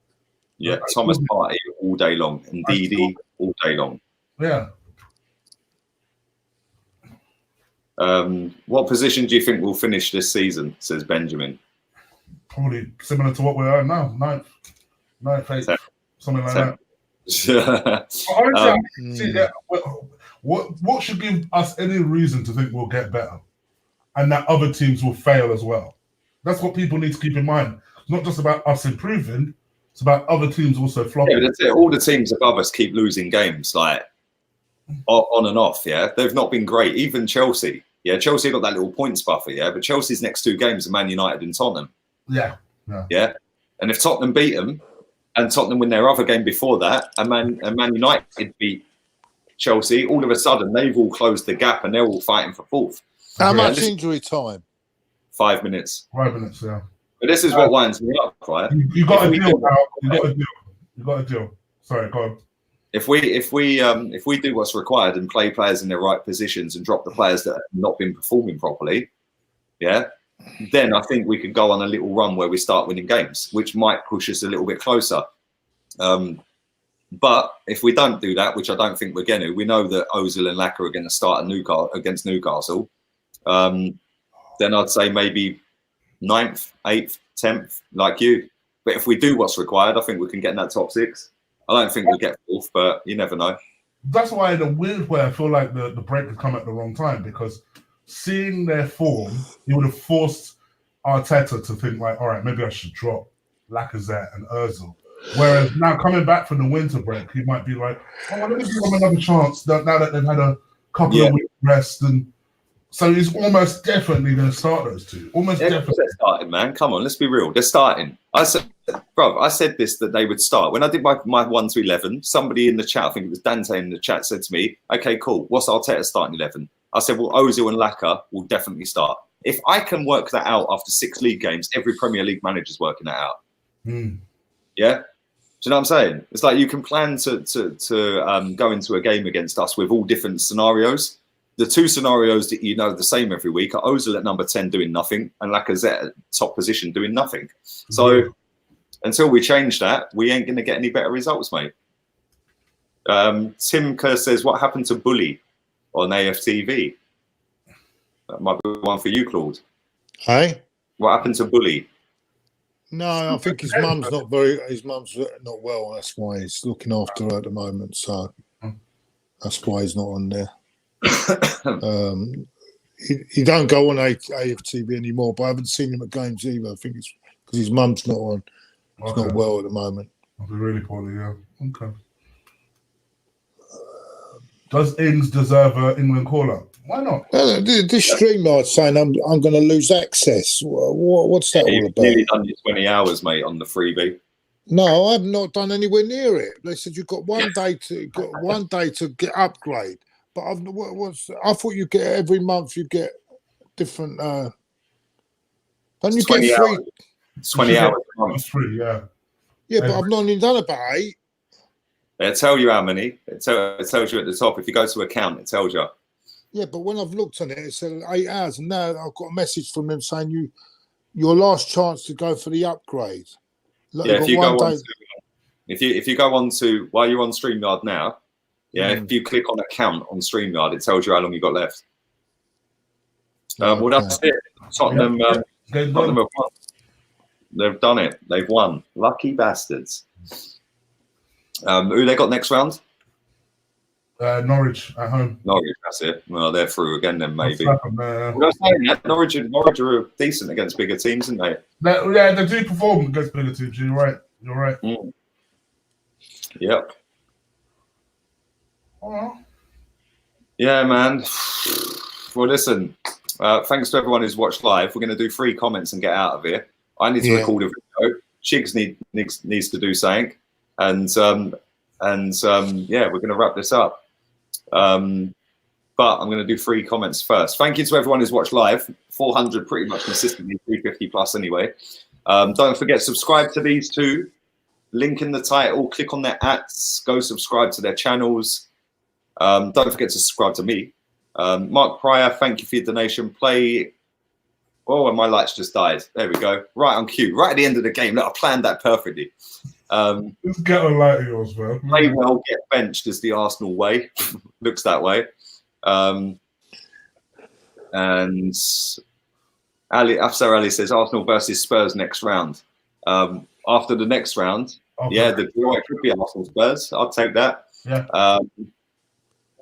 Yeah, Thomas Partey all day long, and Didi all day long.
Yeah.
What position do you think we'll finish this season, says Benjamin?
Probably similar to what we are now, ninth, eighth, something like that. Honestly, what should give us any reason to think we'll get better? and that other teams will fail as well. That's what people need to keep in mind. It's not just about us improving; it's about other teams also flopping.
Yeah, that's it. All the teams above us keep losing games, like on and off. Yeah, they've not been great. Even Chelsea. Yeah, Chelsea got that little points buffer. Yeah, but Chelsea's next 2 games are Man United and Tottenham.
Yeah.
Yeah, and if Tottenham beat them, and Tottenham win their other game before that, and Man United beat Chelsea, all of a sudden they've all closed the gap and they're all fighting for 4th.
How much injury time?
5 minutes.
5 minutes, yeah.
But this is what winds me up, right?
You got a deal, Al. You got a deal. Sorry, go on.
If we do what's required and play players in their right positions and drop the players that have not been performing properly, yeah, then I think we could go on a little run where we start winning games, which might push us a little bit closer. But if we don't do that, which I don't think we're going to, we know that Ozil and Laka are going to start against Newcastle. Then I'd say maybe 9th, 8th, 10th, like you. But if we do what's required, I think we can get in that top 6. I don't think we'll get 4th, but you never know.
That's why in a weird way I feel like the break has come at the wrong time, because seeing their form, it would have forced Arteta to think like, all right, maybe I should drop Lacazette and Ozil. Whereas now coming back from the winter break, he might be like, oh, let me give them another chance now that they've had a couple of weeks rest. And so he's almost definitely going to start those 2. Almost definitely.
They're starting, man. Come on, let's be real. They're starting. I said this, that they would start. When I did my 1 to 11, somebody in the chat, I think it was Dante in the chat, said to me, okay, cool, what's Arteta's starting 11? I said, well, Ozil and Laka will definitely start. If I can work that out after 6 league games, every Premier League manager's working that out. Yeah? Do you know what I'm saying? It's like you can plan to go into a game against us with all different scenarios. The 2 scenarios that you know the same every week are Ozil at number 10 doing nothing and Lacazette at top position doing nothing. So until we change that, we ain't going to get any better results, mate. Tim Kerr says, what happened to Bully on AFTV? That might be one for you, Claude.
Hey?
What happened to Bully?
No, I think his mum's not well. That's why he's looking after her at the moment. So that's why he's not on there. He don't go on AFTV anymore, but I haven't seen him at games either. I think it's because his mum's not on. He's not well at the moment.
I'll be really poorly, yeah. Okay. Does Ings deserve an England call-up? Why not?
This streamer saying I'm going to lose access. What's that all about?
You've nearly done your 20 hours, mate, on the freebie.
No, I've not done anywhere near it. They said you've got one day to get upgrade. But I thought you get every month you get different. Don't you get free?
20 hours a month.
It's free, yeah.
Yeah, but I've not even done about 8.
It'll tell you how many. It tells you at the top. If you go to account, it tells you.
Yeah, but when I've looked on it, it said 8 hours, and now I've got a message from them saying your last chance to go for the upgrade. Look,
yeah, if you go on to while you're on StreamYard now, if you click on account on StreamYard, it tells you how long you got left. Well, that's it. Tottenham have won. They've done it. They've won. Lucky bastards. Who they got next round?
Norwich at home.
Norwich, that's it. Well, they're through again then, maybe. Norwich are decent against bigger teams, aren't they?
They do perform against bigger teams. You're right. You're right.
Yep.
Oh.
Yeah, man. Well, listen. Thanks to everyone who's watched live. We're going to do 3 comments and get out of here. I need to record a video. Chigs needs to do something, and we're going to wrap this up. But I'm going to do 3 comments first. Thank you to everyone who's watched live. 400 pretty much consistently, 350 plus anyway. Don't forget, subscribe to these 2. Link in the title. Click on their @. Go subscribe to their channels. Don't forget to subscribe to me. Mark Pryor, thank you for your donation. Oh, and my lights just died. There we go. Right on cue. Right at the end of the game. Look, I planned that perfectly.
Just get a light of yours, man.
Play well, get benched is the Arsenal way. Looks that way. And Afsar Ali says Arsenal versus Spurs next round. After the next round, the draw, it could be Arsenal Spurs. I'll take that.
Yeah.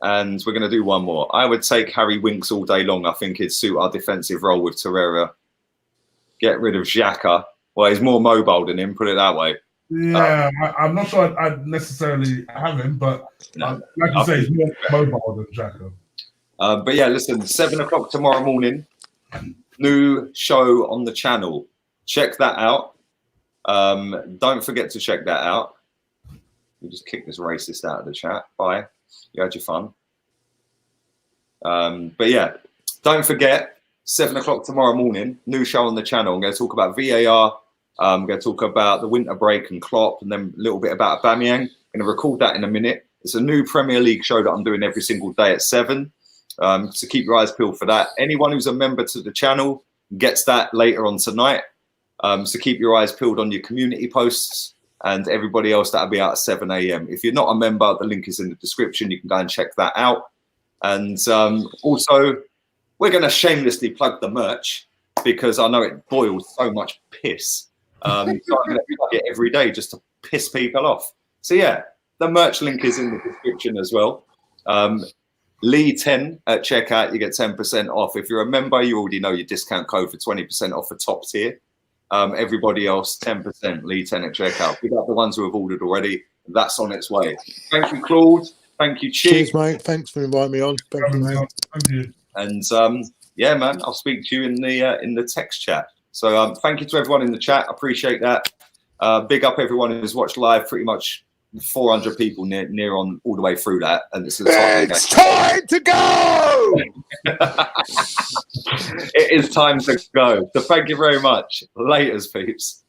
and we're going to do one more. I would take Harry Winks all day long. I think he'd suit our defensive role with Torreira. Get rid of Xhaka. Well, he's more mobile than him, put it that way.
Yeah, I'm not sure I'd necessarily have him, but
No,
like you say, he's more mobile than Xhaka.
But yeah, listen, 7 o'clock tomorrow morning, new show on the channel. Check that out. Don't forget to check that out. You just kick this racist out of the chat. Bye. You had your fun. But yeah, don't forget, 7 o'clock tomorrow morning, new show on the channel. I'm going to talk about VAR. I'm going to talk about the winter break and Klopp, and then a little bit about Aubameyang. I'm going to record that in a minute. It's a new Premier League show that I'm doing every single day at 7. So keep your eyes peeled for that. Anyone who's a member to the channel gets that later on tonight. So keep your eyes peeled on your community posts, and everybody else that'll be out at 7 a.m. If you're not a member, the link is in the description. You can go and check that out. And also, we're going to shamelessly plug the merch because I know it boils so much piss. So I'm going to plug it every day just to piss people off. So yeah, the merch link is in the description as well. Lee10 at checkout, you get 10% off. If you're a member, you already know your discount code for 20% off for top tier. Everybody else, 10%, Lee10 at checkout. We got the ones who have ordered already. That's on its way. Thank you, Claude. Thank you, Chief.
Cheers, mate. Thanks for inviting me on. Thank you, mate.
Thank you.
And yeah, man, I'll speak to you in the text chat. So thank you to everyone in the chat. I appreciate that. Big up everyone who's watched live. Pretty much 400 people near on all the way through that. And it's
time to go.
It is time to go. So thank you very much. Laters, peeps.